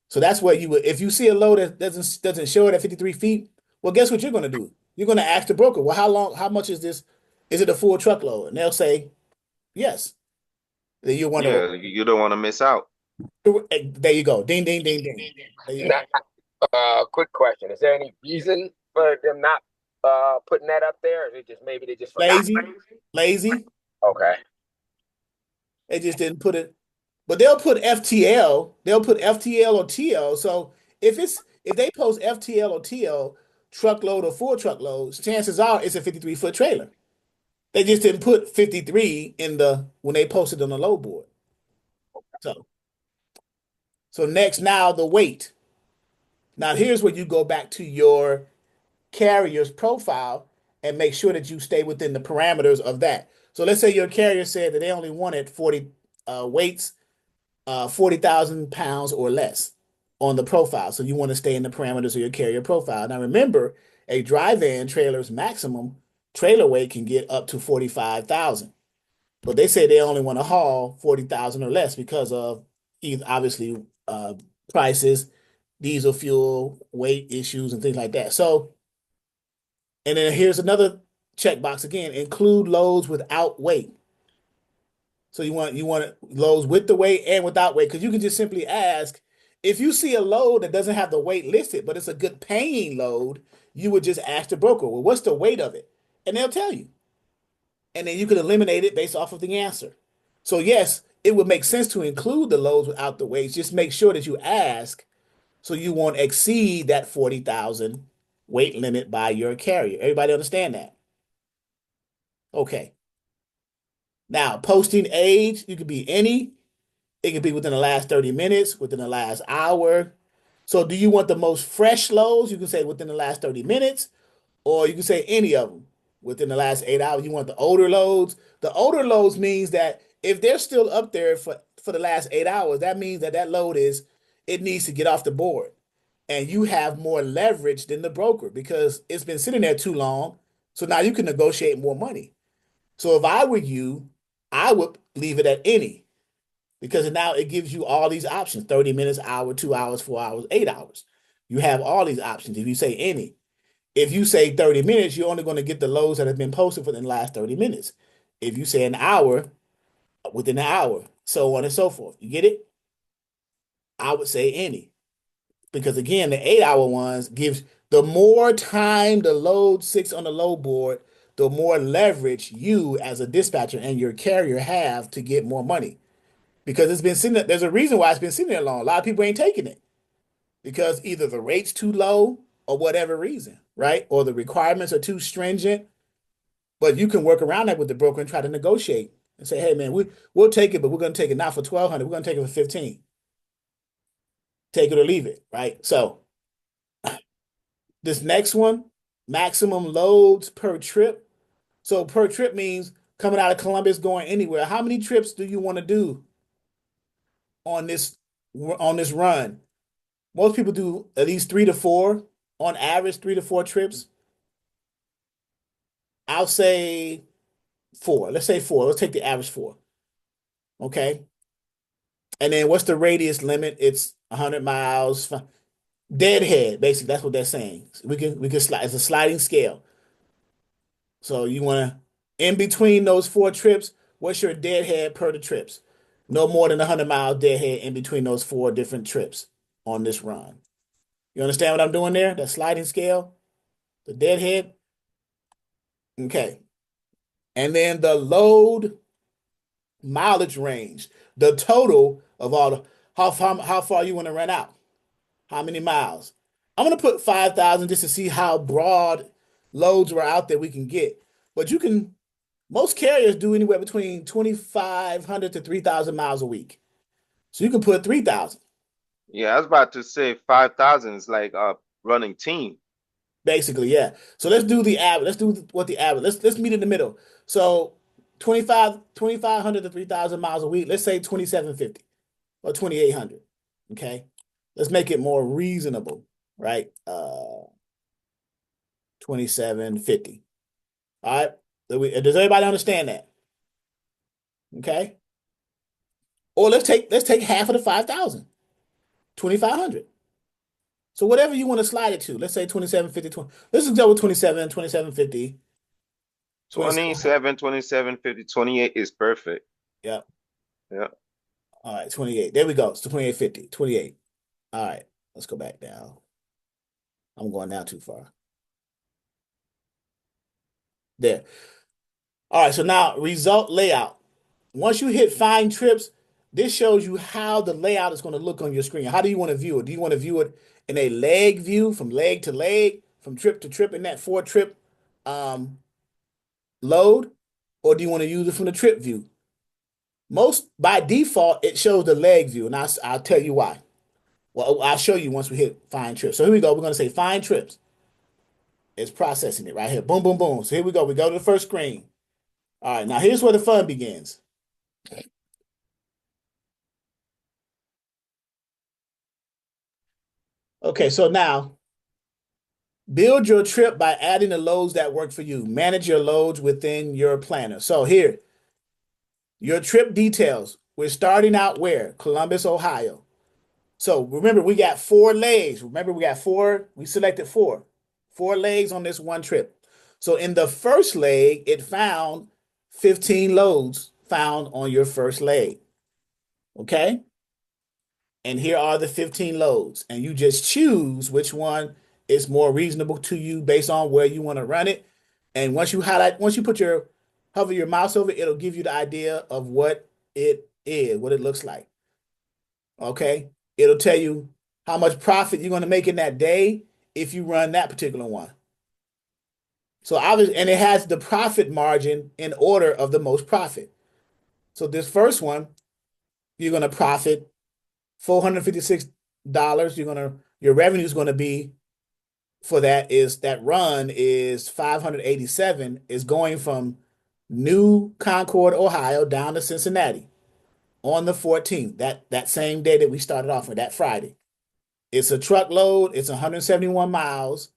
A: So that's what you would, if you see a load that doesn't show it at 53 feet, well, guess what you're going to do? You're going to ask the broker, well, how much is this? Is it a full truckload? And they'll say, yes. Then you wonder,
B: Yeah, you don't want to miss out.
A: there you go. Ding, ding, ding, ding. There you go.
F: Quick question. Is there any reason for them not putting that up there? Or is it just maybe they just forgot?
A: Lazy.
F: Okay.
A: They just didn't put it. But they'll put FTL. They'll put FTL or TL. So if they post FTL or TL, truckload or full truckloads, chances are it's a 53-foot trailer. They just didn't put 53 when they posted on the load board. So next, now the weight. Now here's where you go back to your carrier's profile and make sure that you stay within the parameters of that. So let's say your carrier said that they only wanted 40 weights, 40,000 pounds or less on the profile. So you want to stay in the parameters of your carrier profile. Now remember, a dry van trailer's maximum trailer weight can get up to 45,000. But they say they only want to haul 40,000 or less because of obviously prices, diesel fuel, weight issues, and things like that. So, and then here's another checkbox again: include loads without weight. So you want loads with the weight and without weight, because you can just simply ask if you see a load that doesn't have the weight listed, but it's a good paying load. You would just ask the broker, well, what's the weight of it? And they'll tell you. And then you can eliminate it based off of the answer. So yes, it would make sense to include the loads without the weights. Just make sure that you ask so you won't exceed that 40,000 weight limit by your carrier. Everybody understand that? Okay. Now, posting age, you could be any. It could be within the last 30 minutes, within the last hour. So do you want the most fresh loads? You can say within the last 30 minutes, or you can say any of them within the last 8 hours. You want the older loads. The older loads means that if they're still up there for the last 8 hours, that means that load it needs to get off the board. And you have more leverage than the broker because it's been sitting there too long. So now you can negotiate more money. So if I were you, I would leave it at any, because now it gives you all these options: 30 minutes, hour, 2 hours, 4 hours, 8 hours. You have all these options if you say any. If you say 30 minutes, you're only going to get the loads that have been posted for the last 30 minutes. If you say an hour, within an hour, so on and so forth. You get it? I would say any. Because again, the 8-hour ones gives the more time the load sits on the load board, the more leverage you as a dispatcher and your carrier have to get more money. Because it's been sitting there, there's a reason why it's been sitting there long. A lot of people ain't taking it because either the rate's too low or whatever reason, right? Or the requirements are too stringent. But you can work around that with the broker and try to negotiate and say, hey man, we'll take it, but we're going to take it not for 1,200, we're going to take it for 15. Take it or leave it, right? So this next one, maximum loads per trip. So per trip means coming out of Columbus, going anywhere. How many trips do you want to do on this run? Most people do at least 3 to 4, on average, 3 to 4 trips. I'll say 4. Let's say 4. Let's take the average 4. Okay. And then what's the radius limit? It's 100 miles. Deadhead, basically, that's what they're saying. We can slide. It's a sliding scale. So you want to, in between those 4 trips, what's your deadhead per the trips? No more than 100-mile deadhead in between those 4 different trips on this run. You understand what I'm doing there? That sliding scale, the deadhead. Okay. And then the load mileage range, the total of all the, how far you want to run out. How many miles? I'm going to put 5,000 just to see how broad loads are out there we can get. But most carriers do anywhere between 2,500 to 3,000 miles a week. So you can put 3,000.
B: Yeah, I was about to say 5,000 is like a running team.
A: Basically, yeah. So let's do the average. Let's do what the average. Let's meet in the middle. So 2,500 to 3,000 miles a week. Let's say 2,750 or 2,800. Okay. Let's make it more reasonable, right? 2,750. All right. Does everybody understand that? Okay. Or let's take half of the 5,000, 2,500. So whatever you want to slide it to, let's say 2,750. Let's just go with 27, 2,750.
B: 27, 27, 50, 28 is perfect.
A: Yeah.
B: Yeah.
A: All right, 28. There we go. It's 2850. 28. All right. Let's go back down. I'm going down too far. There. All right, so now result layout. Once you hit find trips, this shows you how the layout is going to look on your screen. How do you want to view it? Do you want to view it in a leg view, from leg to leg, from trip to trip in that 4-trip load? Or do you want to use it from the trip view? Most, by default, it shows the leg view, and I'll tell you why. Well, I'll show you once we hit find trips. So here we go. We're going to say find trips. It's processing it right here. Boom, boom, boom. So here we go. We go to the first screen. All right, now here's where the fun begins. Okay, so now build your trip by adding the loads that work for you. Manage your loads within your planner. So here, your trip details. We're starting out where? Columbus, Ohio. So remember, we got 4 legs. Remember, we got 4. We selected 4. 4 legs on this one trip. So in the first leg, it found 15 loads found on your first leg. Okay? And here are the 15 loads. And you just choose which one is more reasonable to you based on where you want to run it. And once you hover your mouse over it, it'll give you the idea of what it is, what it looks like. Okay? It'll tell you how much profit you're going to make in that day if you run that particular one. So obviously, and it has the profit margin in order of the most profit. So this first one, you're going to profit $456. Your revenue is going to be for that run is 587, is going from New Concord, Ohio down to Cincinnati on the 14th, that same day that we started off with, that Friday. It's a truckload. It's 171 miles.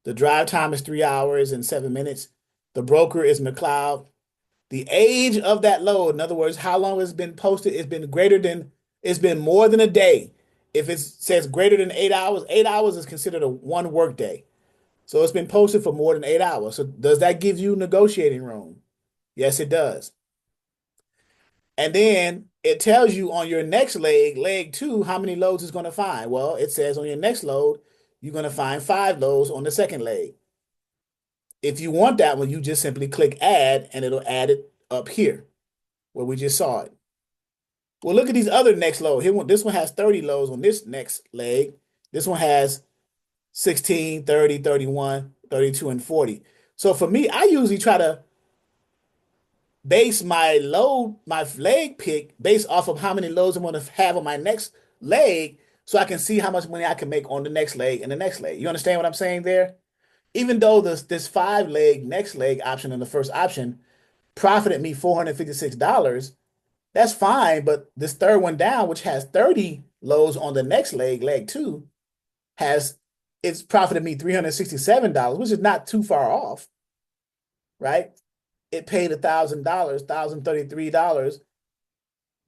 A: The drive time is 3 hours and 7 minutes. The broker is McLeod. The age of that load, in other words, how long it's been posted, it's been more than a day. If it says greater than 8 hours, 8 hours is considered a one work day. So it's been posted for more than 8 hours. So does that give you negotiating room? Yes, it does. And then it tells you on your next leg 2, how many loads it's going to find. Well, it says on your next load, you're going to find 5 loads on the second leg. If you want that one, you just simply click add and it'll add it up here where we just saw it. Well, look at these other next load. This one has 30 loads on this next leg. This one has 16, 30, 31, 32, and 40. So for me, I usually try to base my leg pick based off of how many loads I'm going to have on my next leg so I can see how much money I can make on the next leg and the next leg. You understand what I'm saying there? Even though this 5-leg next leg option and the first option profited me $456, that's fine. But this third one down, which has 30 loads on the next leg 2, it's profited me $367, which is not too far off, right? It paid $1,000, $1,033,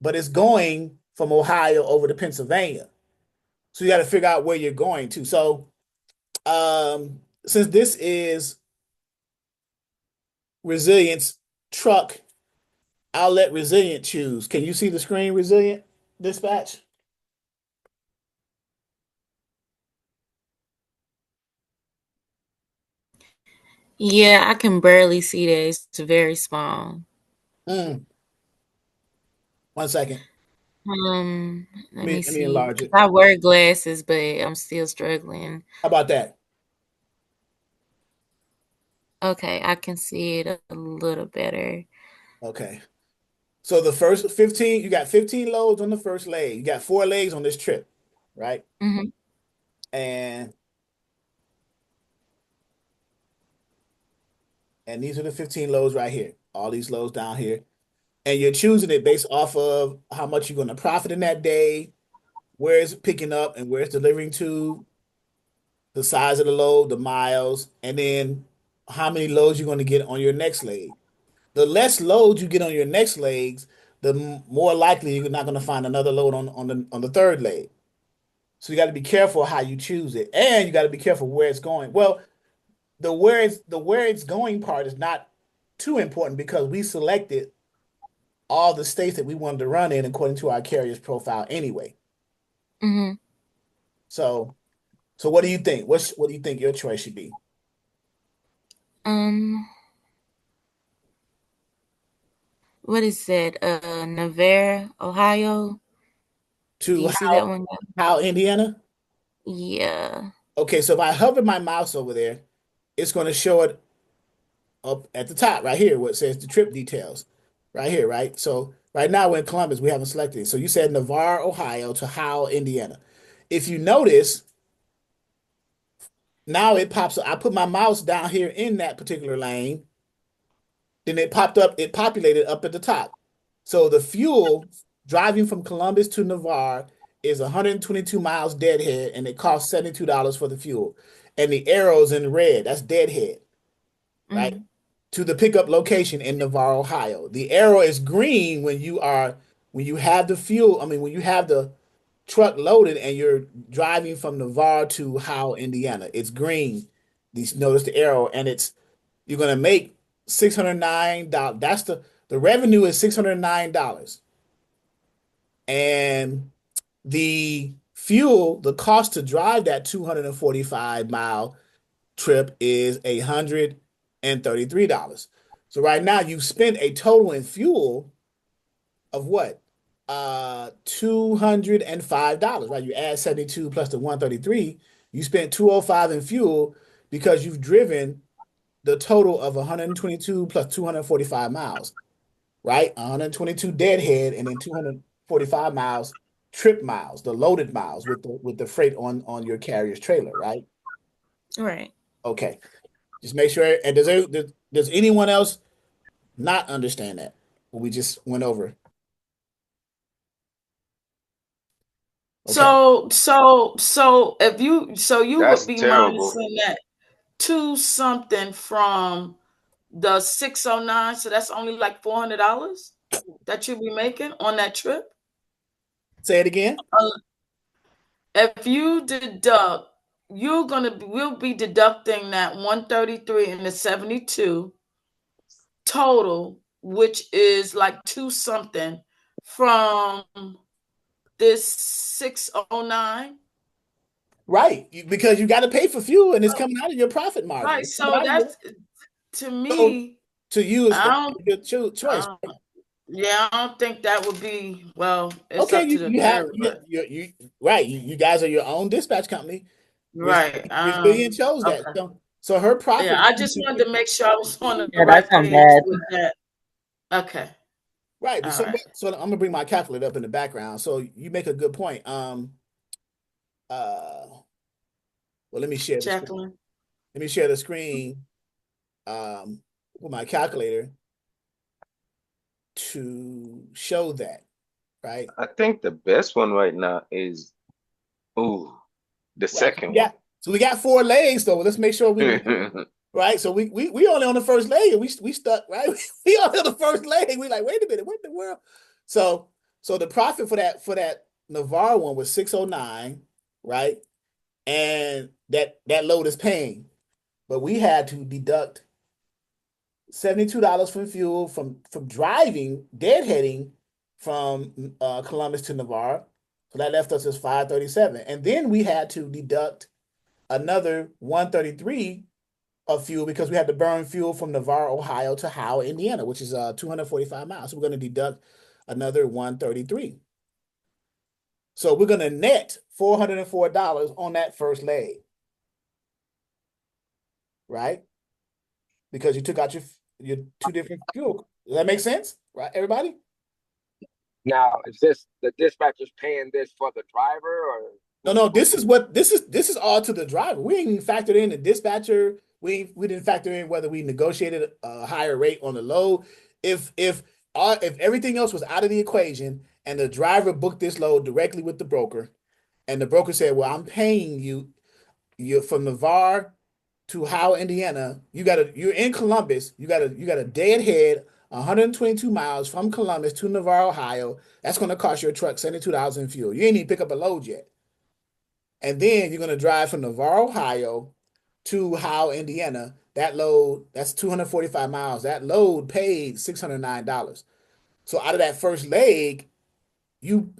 A: but it's going from Ohio over to Pennsylvania. So you got to figure out where you're going to. So since this is Resilience truck, I'll let Resilient choose. Can you see the screen, Resilient Dispatch?
G: Yeah, I can barely see that. It's very small.
A: 1 second.
G: Let me
A: Let me
G: see.
A: enlarge it.
G: I wear glasses, but I'm still struggling.
A: How about that?
G: Okay, I can see it a little better.
A: Okay. So the first 15, you got 15 loads on the first leg. You got 4 legs on this trip, right?
G: Mm-hmm.
A: And these are the 15 loads right here. all these loads down here, and you're choosing it based off of how much you're going to profit in that day, where it's picking up and where it's delivering to, the size of the load, the miles, and then how many loads you're going to get on your next leg. The less loads you get on your next legs, the more likely you're not going to find another load on the third leg. So you got to be careful how you choose it, and you got to be careful where it's going. Well, the where it's going part is not too important because we selected all the states that we wanted to run in according to our carrier's profile anyway.
G: Mm-hmm.
A: So what do you think? What do you think your choice should be?
G: What is it? Navarre, Ohio. Do
A: To
G: you see that one?
A: how Indiana?
G: Yeah.
A: Okay, so if I hover my mouse over there, it's going to show it up at the top right here where it says the trip details. Right here, right? So right now we're in Columbus, we haven't selected it. So you said Navarre, Ohio to Howell, Indiana. If you notice, now it pops up. I put my mouse down here in that particular lane, then it populated up at the top. So the fuel driving from Columbus to Navarre is 122 miles deadhead, and it costs $72 for the fuel. And the arrows in red, that's deadhead, right?
G: Mm-hmm.
A: To the pickup location in Navarre, Ohio. The arrow is green when you have the fuel, when you have the truck loaded and you're driving from Navarre to Howell, Indiana. It's green. Notice the arrow, and you're gonna make $609. That's the revenue is $609. And the fuel, the cost to drive that 245-mile trip is $133. So right now you've spent a total in fuel of what? $205, right? You add 72 plus the 133, you spent 205 in fuel because you've driven the total of 122 plus 245 miles, right? 122 deadhead and then 245 miles trip miles, the loaded miles with the freight on your carrier's trailer, right?
G: Right.
A: Okay. Just make sure. And does anyone else not understand that? What we just went over. Okay.
H: So if you
B: That's
H: would be
B: terrible.
H: minusing that 2 something from the 609, so that's only like $400 that you'll be making on that trip.
A: Say it again.
H: If you deduct, we'll be deducting that 133 and the 72 total, which is like 2 something from this 609.
A: Right. Because you got to pay for fuel and it's coming out of your profit margin.
H: Right. So that's, to me,
A: to you is
H: I
A: your choice.
H: yeah, I don't think that would be, well, it's
A: Okay,
H: up to the
A: you have
H: carrier, but
A: you right. You guys are your own dispatch company.
H: right.
A: Ms. Vivian chose that.
H: Okay.
A: So her profit.
H: Yeah, I just wanted to make sure I was on the
E: Yeah,
H: right
E: that's not
H: page
E: bad.
H: with that. Okay.
A: Right.
H: All
A: So
H: right.
A: so I'm gonna bring my calculator up in the background. So you make a good point. Well, let me share the screen.
H: Jacqueline.
A: Let me share the screen with my calculator to show that, right?
B: I think the best one right now is the
A: Right.
B: second one.
A: So we got 4 legs though. Let's make sure we right. So we only on the first leg and we stuck, right? We only on the first leg. We like, wait a minute, what in the world? So the profit for that Navarre one was 609, right? And that load is paying. But we had to deduct $72 from fuel from driving, deadheading from Columbus to Navarre. So that left us as $537. And then we had to deduct another $133 of fuel because we had to burn fuel from Navarre, Ohio to Howell, Indiana, which is 245 miles. So we're going to deduct another $133. So we're going to net $404 on that first leg, right? Because you took out your 2 different fuel. Does that make sense? Right, everybody?
F: Now, is this the dispatcher's paying this for the driver or?
A: No, this is all to the driver. We ain't even factored in the dispatcher. We didn't factor in whether we negotiated a higher rate on the load. If everything else was out of the equation and the driver booked this load directly with the broker, and the broker said, "Well, I'm paying you from Navarre to Howell, Indiana. You're in Columbus. You got a day ahead, 122 miles from Columbus to Navarre, Ohio. That's going to cost your truck $72 in fuel. You ain't even pick up a load yet. And then you're going to drive from Navarre, Ohio to Howell, Indiana. That load, that's 245 miles. That load paid $609. So out of that first leg, you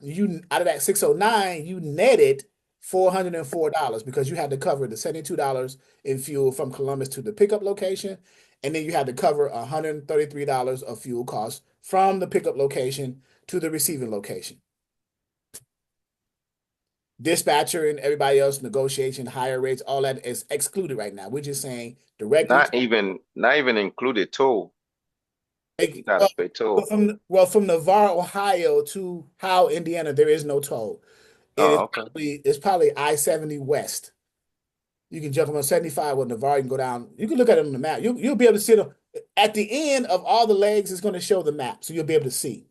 A: out of that 609, you netted $404 because you had to cover the $72 in fuel from Columbus to the pickup location, and then you had to cover $133 of fuel costs from the pickup location to the receiving location. Dispatcher and everybody else, negotiation, higher rates, all that is excluded right now. We're just saying directly.
B: Not even included toll. You gotta pay toll.
A: From Navarre, Ohio to Howell, Indiana, there is no toll. It's probably I-70 West. You can jump on 75 with Navarre. You can go down. You can look at it on the map. You'll be able to see them. At the end of all the legs, it's going to show the map, so you'll be able to see.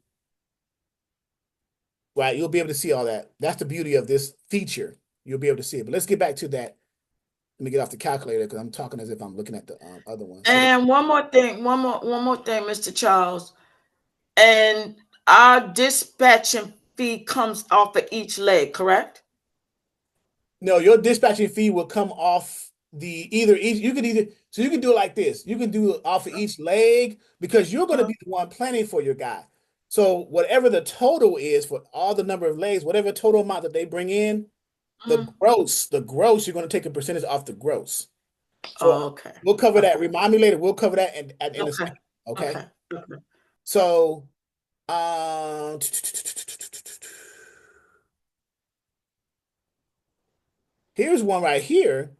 A: Right? You'll be able to see all that. That's the beauty of this feature. You'll be able to see it. But let's get back to that. Let me get off the calculator because I'm talking as if I'm looking at the other one.
H: And one more thing, Mr. Charles. And our dispatching fee comes off of each leg, correct?
A: No, your dispatching fee will come off you can do it like this. You can do it off of each leg because you're going to be the one planning for your guy. So whatever the total is for all the number of legs, whatever total amount that they bring in, the gross, you're going to take a percentage off the gross. So
H: okay.
A: We'll cover that. Remind me later. We'll cover that in a second. Okay. So, here's one right here,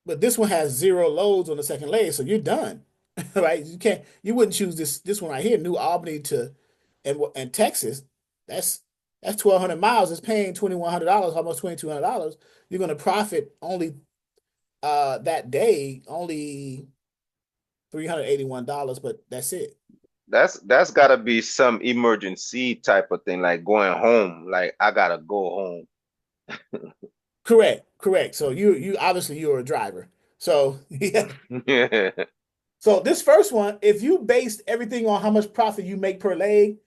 A: but this one has 0 loads on the second leg, so you're done, right? You wouldn't choose this one right here, New Albany and Texas. That's 1,200 miles. It's paying $2,100, almost $2,200. You're going to profit only that day only $381, but that's it.
B: That's gotta be some emergency type of thing, like going home. Like I gotta go home.
A: Correct. So you obviously you're a driver. So yeah.
B: Yeah.
A: So this first one, if you based everything on how much profit you make per leg,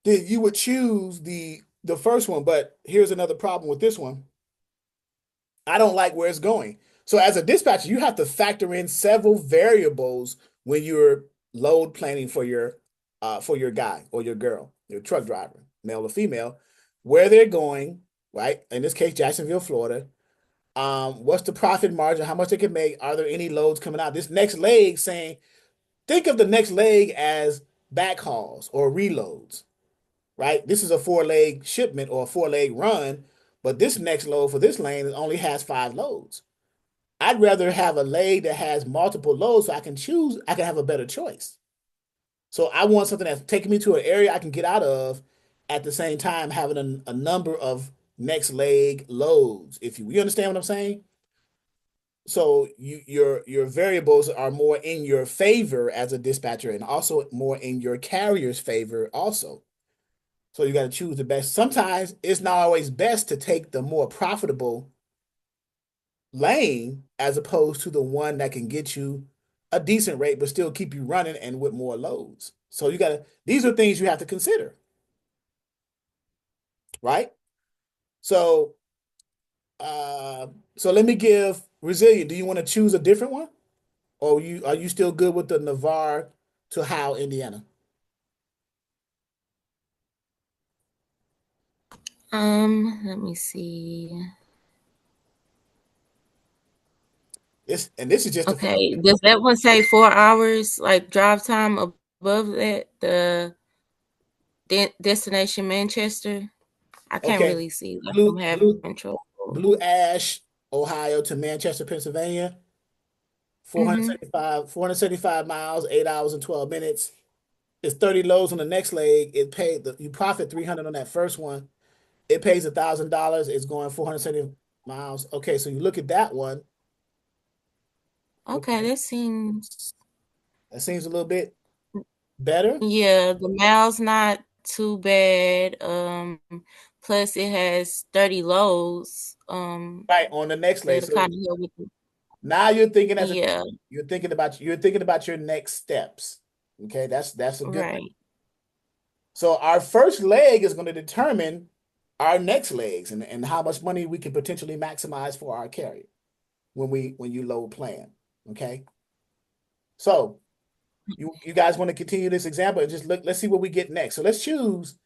A: then you would choose the first one. But here's another problem with this one. I don't like where it's going. So as a dispatcher, you have to factor in several variables when you're load planning for your guy or your girl, your truck driver, male or female, where they're going, right? In this case, Jacksonville, Florida. What's the profit margin? How much they can make? Are there any loads coming out? This next leg saying, think of the next leg as backhauls or reloads, right? This is a 4-leg shipment or a 4-leg run, but this next load for this lane only has 5 loads. I'd rather have a leg that has multiple loads so I can have a better choice. So I want something that's taking me to an area I can get out of at the same time having a number of next leg loads. If you understand what I'm saying? So your variables are more in your favor as a dispatcher and also more in your carrier's favor also. So you got to choose the best. Sometimes it's not always best to take the more profitable lane as opposed to the one that can get you a decent rate but still keep you running and with more loads. So these are things you have to consider. Right? So let me give Resilient. Do you want to choose a different one? Or are you still good with the Navarre to Howell, Indiana?
G: Let me see.
A: This is just
G: okay. Does that one say 4 hours like drive time above that? The destination Manchester? I can't really see. Like I'm having control.
A: Blue Ash, Ohio to Manchester, Pennsylvania. 475 miles, 8 hours and 12 minutes. It's 30 loads on the next leg. You profit $300 on that first one. It pays $1,000. It's going 470 miles. Okay, so you look at that one.
G: Okay, that seems,
A: That seems a little bit better.
G: yeah, the miles not too bad. Plus it has 30 loads.
A: Right, on the next leg.
G: That'll
A: So
G: kind of help with the,
A: now you're thinking
G: yeah,
A: you're thinking about your next steps. Okay, that's a good thing.
G: right.
A: So our first leg is going to determine our next legs and how much money we can potentially maximize for our carrier when you load plan. Okay. So you guys want to continue this example and just let's see what we get next. So let's choose.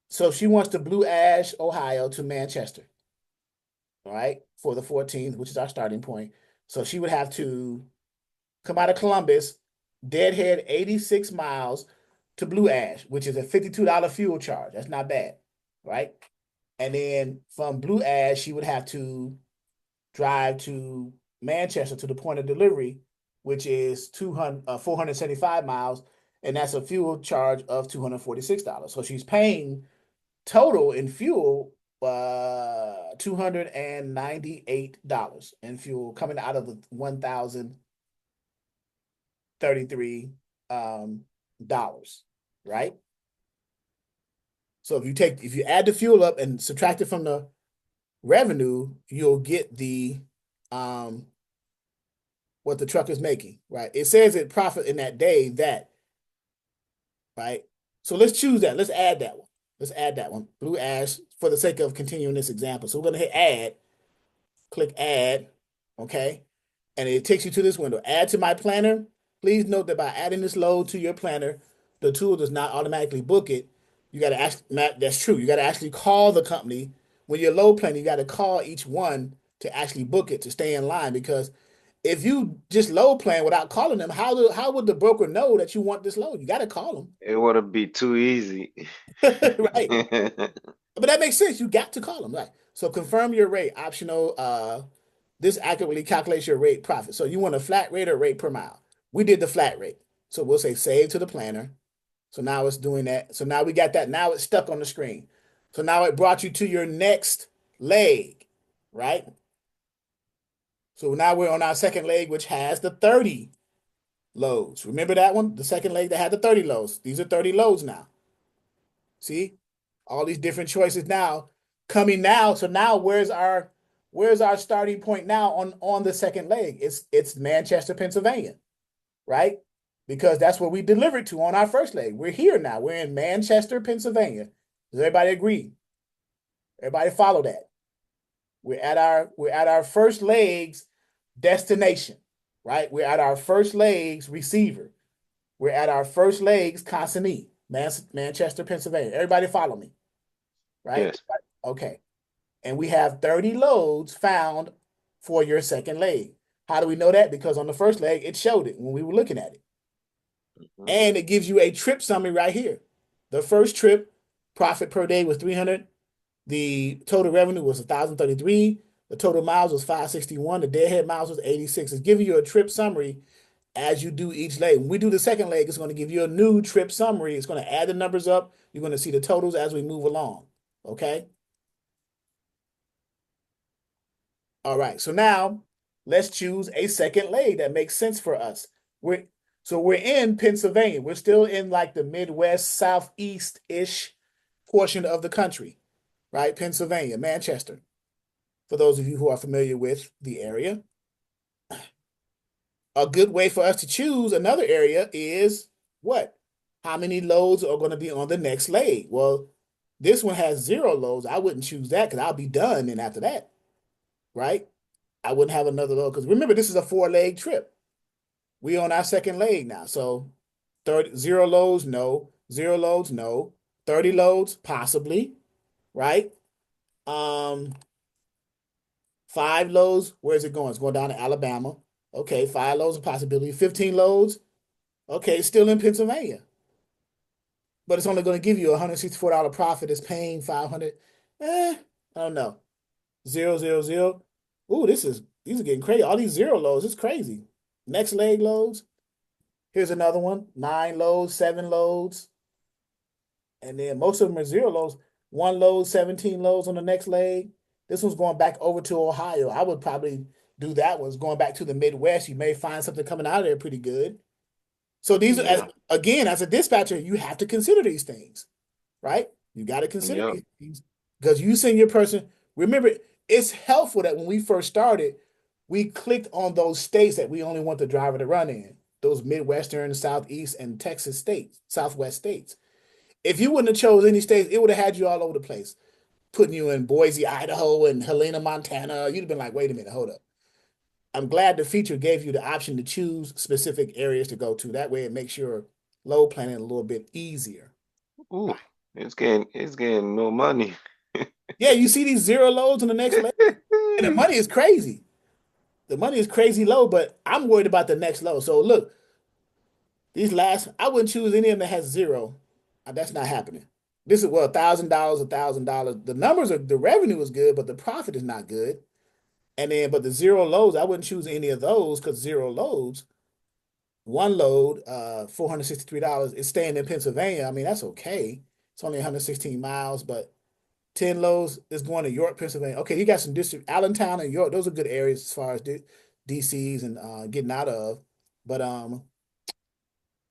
A: So she wants to Blue Ash, Ohio to Manchester. All right, for the 14th, which is our starting point. So she would have to come out of Columbus, deadhead 86 miles to Blue Ash, which is a $52 fuel charge. That's not bad, right? And then from Blue Ash, she would have to drive to Manchester to the point of delivery, which is 475 miles, and that's a fuel charge of $246. So she's paying total in fuel $298 in fuel coming out of the 1,033 dollars, right? So if you add the fuel up and subtract it from the revenue, you'll get the what the truck is making, right? It says it profit in that day that, right? So let's choose that. Let's add that one. Let's add that one. Blue Ash for the sake of continuing this example. So we're going to hit add, click add, okay? And it takes you to this window. Add to my planner. Please note that by adding this load to your planner, the tool does not automatically book it. You got to actually, that's true. You got to actually call the company. When you're load planning, you got to call each one to actually book it to stay in line, because if you just load plan without calling them, how would the broker know that you want this load? You got to call them.
B: It would be too easy.
A: Right. But that makes sense. You got to call them, right? So confirm your rate. Optional. This accurately calculates your rate profit. So you want a flat rate or rate per mile? We did the flat rate. So we'll say save to the planner. So now it's doing that. So now we got that. Now it's stuck on the screen. So now it brought you to your next leg, right? So now we're on our second leg, which has the 30 loads. Remember that one? The second leg that had the 30 loads. These are 30 loads now. See? All these different choices now coming now. So now where's our starting point now on the second leg? It's Manchester, Pennsylvania, right? Because that's where we delivered to on our first leg. We're here now. We're in Manchester, Pennsylvania. Does everybody agree? Everybody follow that? We're at our first leg's destination, right? We're at our first leg's receiver. We're at our first leg's consignee, Manchester, Pennsylvania. Everybody follow me, right?
B: Yes.
A: Okay. And we have 30 loads found for your second leg. How do we know that? Because on the first leg, it showed it when we were looking at it. And it gives you a trip summary right here. The first trip, profit per day was 300. The total revenue was 1,033. The total miles was 561. The deadhead miles was 86. It's giving you a trip summary as you do each leg. When we do the second leg, it's going to give you a new trip summary. It's going to add the numbers up. You're going to see the totals as we move along. Okay? All right. So now let's choose a second leg that makes sense for us. We're in Pennsylvania. We're still in like the Midwest, Southeast-ish portion of the country, right? Pennsylvania, Manchester. For those of you who are familiar with the area. A good way for us to choose another area is what? How many loads are going to be on the next leg? Well, this one has 0 loads. I wouldn't choose that because I'll be done and after that, right? I wouldn't have another load because remember, this is a 4-leg trip. We're on our second leg now. So 0 loads, no. 0 loads, no. 30 loads, possibly, right? 5 loads, where's it going? It's going down to Alabama. Okay, 5 loads, a possibility. 15 loads, okay, still in Pennsylvania. But it's only going to give you a $164 profit. It's paying 500. I don't know. 0, 0, 0. Ooh, these are getting crazy. All these 0 loads, it's crazy. Next leg loads. Here's another one. 9 loads, 7 loads. And then most of them are 0 loads. 1 load, 17 loads on the next leg. This one's going back over to Ohio. I would probably do that one. Going back to the Midwest, you may find something coming out of there pretty good. So these are,
B: Yeah.
A: again, as a dispatcher, you have to consider these things, right? You got to consider
B: Yep.
A: these things because you send your person. Remember, it's helpful that when we first started, we clicked on those states that we only want the driver to run in, those Midwestern, Southeast, and Texas states, Southwest states. If you wouldn't have chose any states, it would have had you all over the place, putting you in Boise, Idaho, and Helena, Montana. You'd have been like, wait a minute, hold up. I'm glad the feature gave you the option to choose specific areas to go to. That way it makes your load planning a little bit easier.
B: Ooh, it's getting no money.
A: Yeah, you see these zero loads on the next leg, and the money is crazy. The money is crazy low, but I'm worried about the next low. So look, these last, I wouldn't choose any of them that has zero. That's not happening. This is well, $1,000, $1,000. The numbers are the revenue is good, but the profit is not good. And then, but the zero loads, I wouldn't choose any of those because zero loads, one load, $463 is staying in Pennsylvania. I mean, that's okay. It's only 116 miles, but 10 loads is going to York, Pennsylvania. Okay, you got some district, Allentown and York. Those are good areas as far as DCs and getting out of. But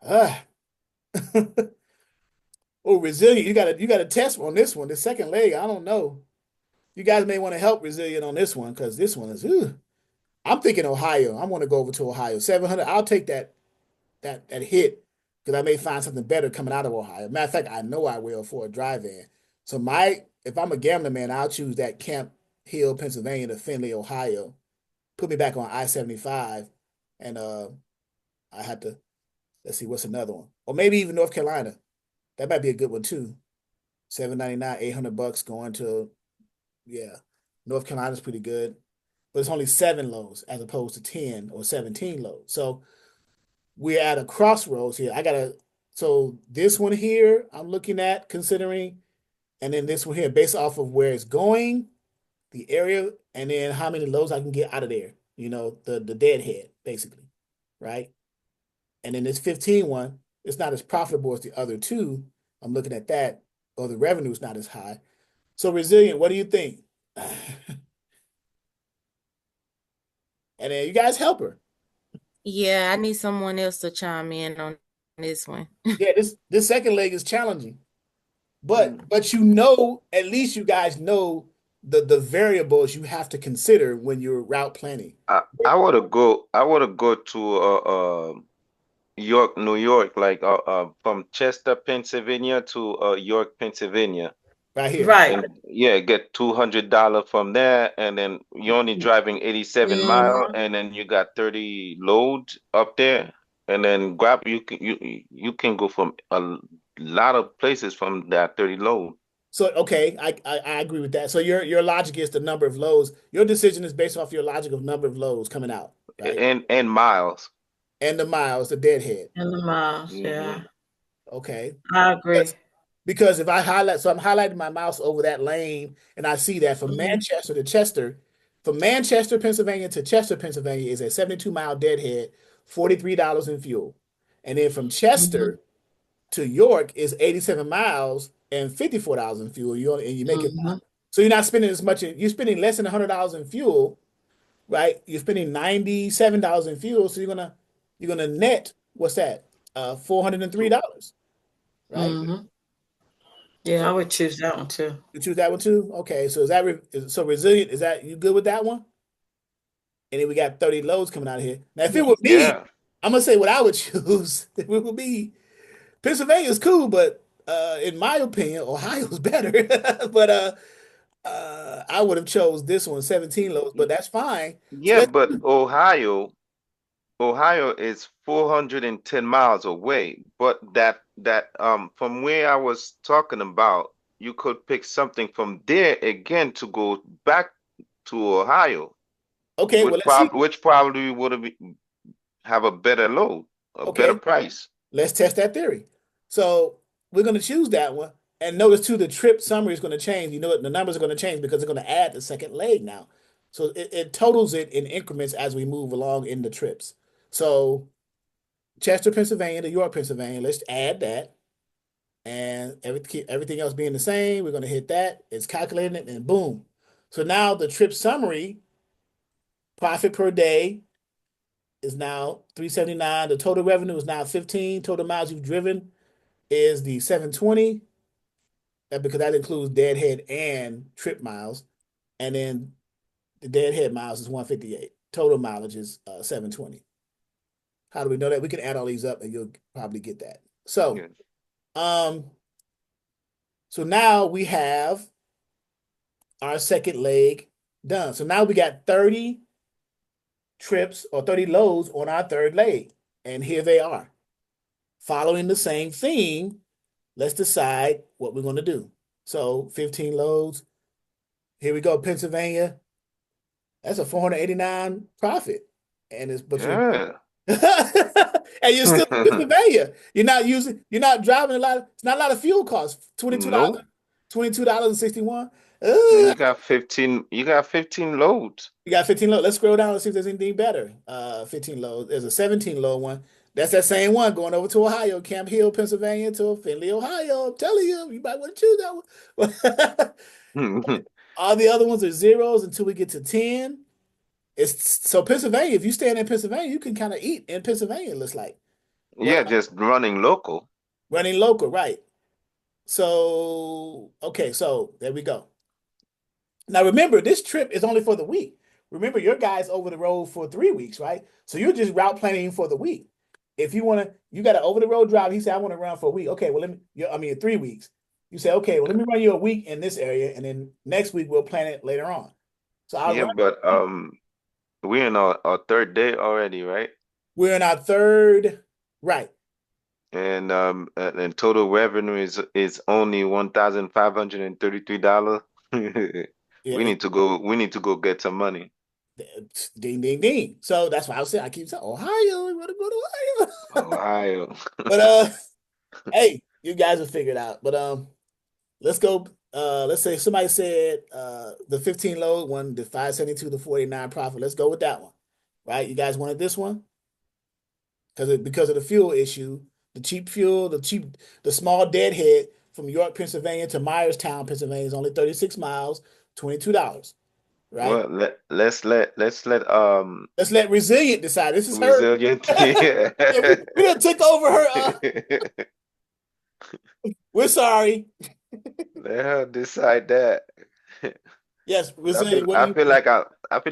A: uh, oh, resilient. You got to test on this one. The second leg, I don't know. You guys may want to help resilient on this one because this one is. I'm thinking Ohio. I want to go over to Ohio. 700. I'll take that hit because I may find something better coming out of Ohio. Matter of fact, I know I will for a drive-in. So if I'm a gambler man, I'll choose that Camp Hill, Pennsylvania to Findlay, Ohio. Put me back on I-75, and I had to let's see what's another one, or maybe even North Carolina. That might be a good one too. $799, $800 going to yeah. North Carolina's pretty good, but it's only 7 lows as opposed to 10 or 17 lows. So we're at a crossroads here. So this one here, I'm looking at considering, and then this one here, based off of where it's going, the area, and then how many loads I can get out of there. The deadhead, basically, right? And then this 15 one, it's not as profitable as the other two. I'm looking at that, or the revenue is not as high. So resilient, what do you think? And then you guys help her.
G: Yeah, I need someone else to chime in on this one.
A: Yeah, this second leg is challenging. But
B: Mm.
A: at least you guys know the variables you have to consider when you're route planning.
B: I would have go to York, New York, like from Chester, Pennsylvania to York, Pennsylvania.
A: Right here.
H: Right.
B: And yeah, get $200 from there, and then you're only driving 87 mile, and then you got 30 load up there, and then grab you can go from a lot of places from that 30 load.
A: So okay, I agree with that. So your logic is the number of loads. Your decision is based off your logic of number of loads coming out, right?
B: And miles.
A: And the miles, the deadhead.
H: In the miles,
B: Mhm.
H: yeah.
A: Okay.
H: I agree.
A: Because if I highlight, so I'm highlighting my mouse over that lane, and I see that from Manchester to Chester, from Manchester, Pennsylvania to Chester, Pennsylvania is a 72-mile deadhead, $43 in fuel. And then from Chester to York is 87 miles and $54 in fuel. You make it, so you're not spending as much. You're spending less than $100 in fuel, right? You're spending $97 in fuel, so you're gonna net what's that? $403, right?
H: Yeah, I
A: So
H: would choose that one too.
A: you choose that one too. Okay, so so resilient? Is that you good with that one? And then we got 30 loads coming out of here. Now, if it were me,
B: Yeah.
A: I'm gonna say what I would choose. If it would be Pennsylvania's cool, but in my opinion, Ohio's better. But I would have chose this one, 17 loads, but that's fine. So
B: Yeah, but Ohio is 410 miles away, but that from where I was talking about, you could pick something from there again to go back to Ohio,
A: okay, well let's see.
B: which probably have a better load, a better
A: Okay,
B: price.
A: let's test that theory. So we're gonna choose that one. And notice too, the trip summary is going to change. You know what? The numbers are going to change because they're going to add the second leg now. So it totals it in increments as we move along in the trips. So Chester, Pennsylvania to York, Pennsylvania, let's add that. And everything else being the same, we're going to hit that. It's calculating it and boom. So now the trip summary Profit per day is now 379. The total revenue is now 15. Total miles you've driven is the 720. Because that includes deadhead and trip miles. And then the deadhead miles is 158. Total mileage is 720. How do we know that? We can add all these up and you'll probably get that. So, so now we have our second leg done. So now we got 30 trips or 30 loads on our third leg. And here they are. Following the same theme, let's decide what we're going to do. So 15 loads. Here we go, Pennsylvania. That's a 489 profit. And it's
B: Yeah.
A: and you're still in Pennsylvania. You're not driving a lot. It's not a lot of fuel costs. $22,
B: Nope.
A: $22.61.
B: And you got 15 loads.
A: You got 15 loads. Let's scroll down and see if there's anything better. 15 loads. There's a 17 load one. That's that same one going over to Ohio, Camp Hill, Pennsylvania to Findlay, Ohio. I'm telling you might want to choose that one. All the other ones are zeros until we get to 10. So Pennsylvania, if you stand in Pennsylvania, you can kind of eat in Pennsylvania, it looks like.
B: Yeah, just running local.
A: Running local, right. So, okay, so there we go. Now remember, this trip is only for the week. Remember, your guy's over the road for 3 weeks, right? So you're just route planning for the week. If you want to, you got an over the road drive. He said, I want to run for a week. Okay, well, 3 weeks. You say, okay, well, let me run you a week in this area, and then next week we'll plan it later on. So
B: but we're in our third day already, right?
A: We're in our third, right?
B: And total revenue is only $1,533. We need to go get some money.
A: Ding, ding, ding. So that's why I keep saying Ohio. We want to go to Ohio.
B: Ohio.
A: But hey, you guys will figure it out. But let's go. Let's say somebody said the 15 load one, the 572 to 49 profit. Let's go with that one. Right? You guys wanted this one? Because of the fuel issue, the cheap fuel, the small deadhead from York, Pennsylvania to Myerstown, Pennsylvania is only 36 miles, $22. Right?
B: Well, let's let
A: Resilient decide. This is
B: Resilient.
A: her.
B: Yeah.
A: We done took over her. We're sorry.
B: Let her decide that.
A: Yes, Resilient.
B: I feel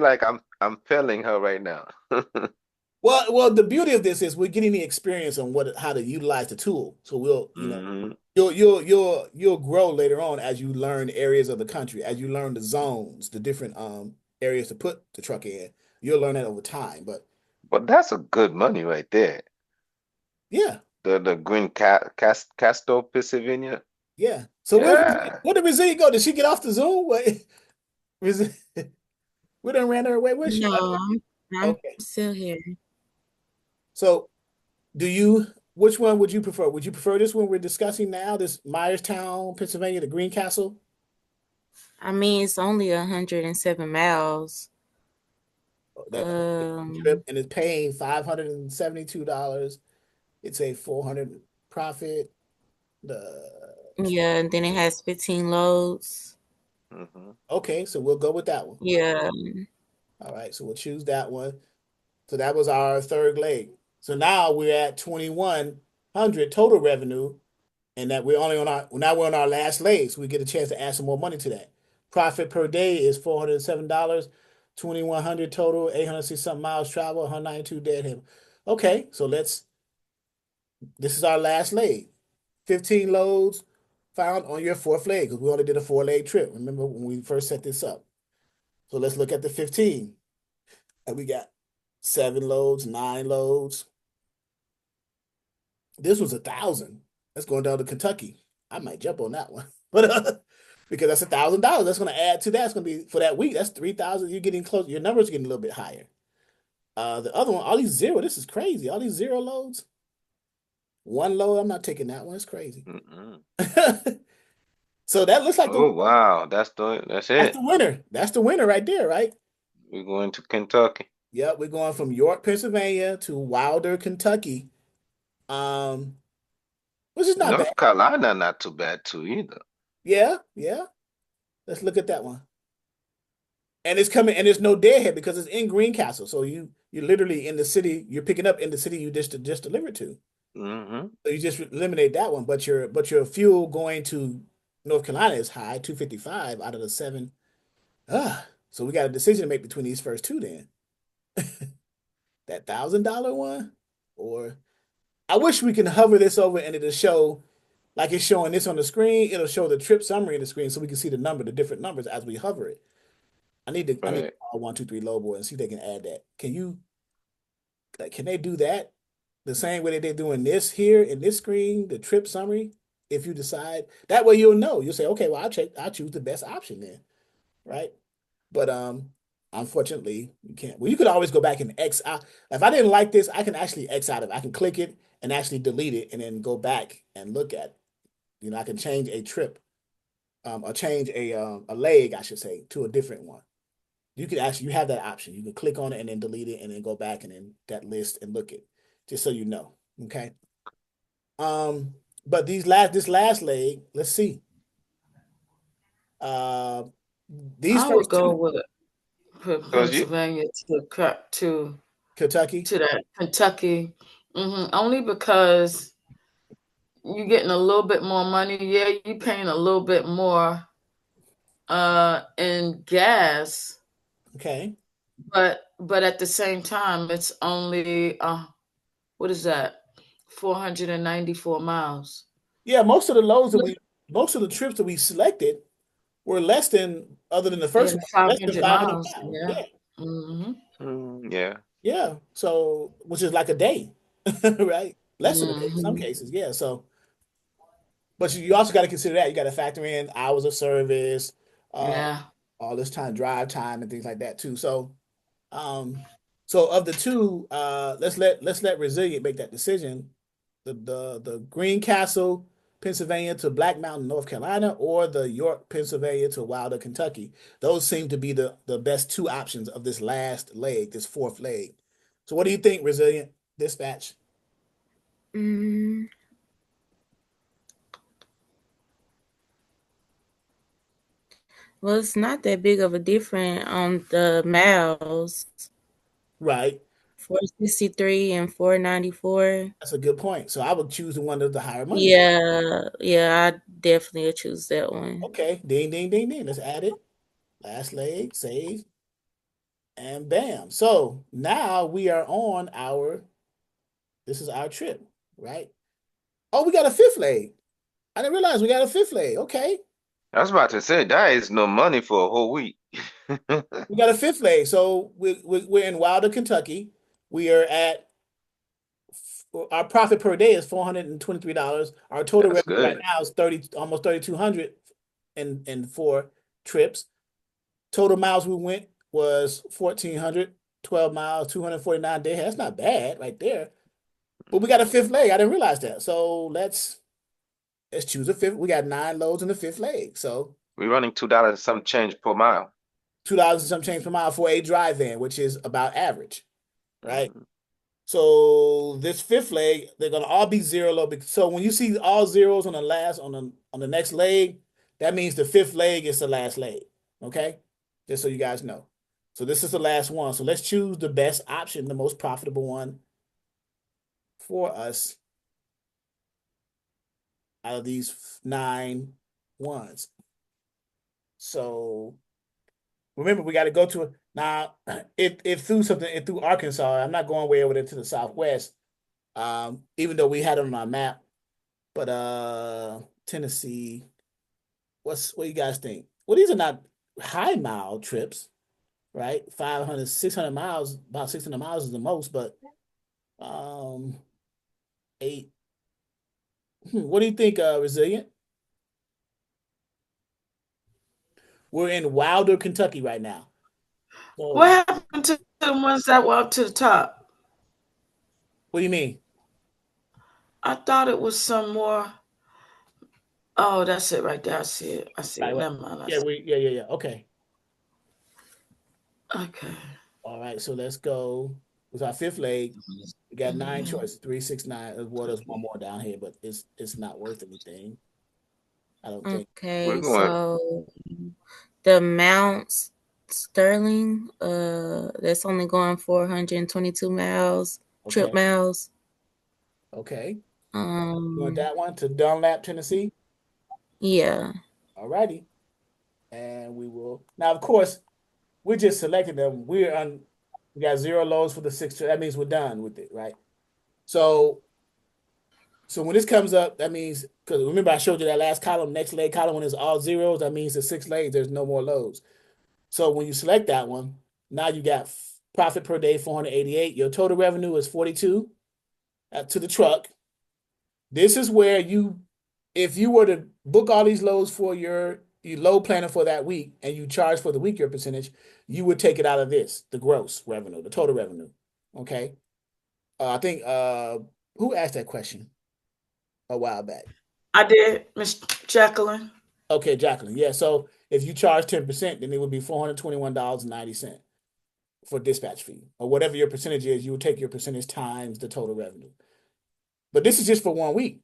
B: like I'm failing her right now.
A: Well, the beauty of this is we're getting the experience on how to utilize the tool. So we'll, you'll grow later on as you learn areas of the country, as you learn the zones, the different areas to put the truck in. You'll learn that over time. But
B: that's a good money right there.
A: Yeah.
B: The Green Castle, Pennsylvania.
A: Yeah. So where did Resilient go? Did she get off the Zoom? We done ran her away. Where's she?
G: No, I'm still here.
A: So which one would you prefer? Would you prefer this one we're discussing now, this Myerstown, Pennsylvania, the Green Castle?
G: I mean, it's only 107 miles.
A: And it's paying $572. It's a 400 profit.
G: Yeah, and then it has 15 loads.
A: Okay, so we'll go with that one.
G: Yeah.
A: All right, so we'll choose that one. So that was our third leg. So now we're at 2,100 total revenue, and that we're on our last leg, so we get a chance to add some more money to that. Profit per day is $407, 2,100 total, 860 something miles travel, 192 deadhead. Okay, so this is our last leg. 15 loads found on your fourth leg, because we only did a 4-leg trip. Remember when we first set this up? So let's look at the 15. And we got 7 loads, 9 loads. This was 1,000. That's going down to Kentucky. I might jump on that one. But because that's $1,000. That's going to add to that. It's going to be for that week. That's 3,000. You're getting close. Your numbers are getting a little bit higher. The other one, all these zero. This is crazy. All these 0 loads. 1 load. I'm not taking that one. It's crazy. So that looks like
B: wow, that's it.
A: That's the winner. That's the winner right there, right?
B: We're going to Kentucky.
A: Yep, we're going from York, Pennsylvania to Wilder, Kentucky. Which is not bad.
B: North Carolina, not too bad too either.
A: Yeah. Let's look at that one. And it's coming, and there's no deadhead because it's in Greencastle. So you're literally in the city. You're picking up in the city you just delivered to.
B: Mm-hmm.
A: So you just eliminate that one. But your fuel going to North Carolina is high, 255 out of the 7. So we got a decision to make between these first two then. That $1,000 one, or I wish we can hover this over and it'll show like it's showing this on the screen. It'll show the trip summary in the screen so we can see the different numbers as we hover it. I need to
B: Right.
A: call 123 Lobo and see if they can add that. Can they do that the same way that they're doing this here in this screen, the trip summary? If you decide that way, you'll know. You'll say, okay, well, I'll choose the best option then, right? But unfortunately, you can't. Well, you could always go back and X out. If I didn't like this, I can actually X out of it. I can click it and actually delete it and then go back and look at it. You know, I can change a trip, or change a leg, I should say, to a different one. You have that option. You can click on it and then delete it and then go back and then that list and look at, just so you know. Okay. But this last leg, let's see. These
H: I would
A: first
H: go
A: two,
H: with Pennsylvania to
A: Kentucky.
H: that Kentucky, only because you're getting a little bit more money. Yeah, you're paying a little bit more in gas,
A: Okay.
H: but at the same time, it's only what is that? 494 miles.
A: Yeah, most of the trips that we selected were less than, other than the
H: Yeah,
A: first one, less than
H: 500
A: 500
H: miles.
A: miles.
H: Yeah.
A: Yeah.
B: Yeah.
A: Yeah. So, which is like a day, right? Less than a day in some
H: Mhm.
A: cases. Yeah. So, but you also got to consider that. You got to factor in hours of service, uh,
H: Yeah.
A: all this time, drive time, and things like that too. Um, so of the two, let's let Resilient make that decision. The Greencastle, Pennsylvania to Black Mountain, North Carolina, or the York, Pennsylvania to Wilder, Kentucky. Those seem to be the best two options of this last leg, this fourth leg. So what do you think, Resilient Dispatch?
G: Mm, well, it's not that big of a difference on the miles.
A: Right.
G: 463 and 494.
A: That's a good point. So I would choose the one with the higher money.
G: Yeah, I definitely would choose that one.
A: Okay. Ding, ding, ding, ding. Let's add it. Last leg, save, and bam. So now we are on this is our trip, right? Oh, we got a fifth leg. I didn't realize we got a fifth leg. Okay.
B: I was about to say that is no money for a whole week.
A: We got a fifth leg. So we're in Wilder, Kentucky. We are at, our profit per day is $423. Our total
B: That's
A: revenue right
B: good.
A: now is almost 3,200 in 4 trips. Total miles we went was 1,400, 12 miles, 249 days. That's not bad right there. But we got a fifth leg. I didn't realize that. So let's choose a fifth. We got 9 loads in the fifth leg. So
B: We're running $2 and some change per mile.
A: $2 and some change per mile for a drive van, which is about average, right?
B: Mhm.
A: So this fifth leg, they're gonna all be zero load. So when you see all zeros on the next leg, that means the fifth leg is the last leg. Okay, just so you guys know. So this is the last one. So let's choose the best option, the most profitable one for us out of these 9 ones. So remember, we got to go to now. It through Arkansas. I'm not going way over there to the southwest. Even though we had it on our map, but Tennessee. What you guys think? Well, these are not high mile trips, right? 500, 600 miles, about 600 miles is the most, but um, 8. What do you think, Resilient? We're in Wilder, Kentucky right now. So,
H: What happened to the ones that were up to the top?
A: what do you mean?
H: I thought it was some more. Oh, that's it right there. I see it.
A: Right,
H: Never mind.
A: yeah. Okay.
H: Okay.
A: All right, so let's go with our fifth leg. We got 9 choices, 3, 6, 9. Well, there's one more down here, but it's not worth anything. I don't think.
B: We're
G: Okay,
B: going.
G: so the amounts Sterling. That's only going 422 miles, trip
A: Okay.
G: miles.
A: Okay. You want that one to Dunlap, Tennessee?
G: Yeah.
A: All righty. And we will now, of course, we're just selecting them. We got 0 loads for the 6. That means we're done with it, right? So when this comes up, that means, because remember I showed you that last column, next leg column, when it's all zeros, that means the 6 legs, there's no more loads. So when you select that one, now you got profit per day 488. Your total revenue is 42 to the truck. This is where if you were to book all these loads for your load planner for that week and you charge for the week your percentage, you would take it out of this, the gross revenue, the total revenue. Okay. I think who asked that question a while back?
H: I did, Miss Jacqueline.
A: Okay, Jacqueline. Yeah. So if you charge 10%, then it would be $421.90 for dispatch fee, or whatever your percentage is. You would take your percentage times the total revenue. But this is just for 1 week.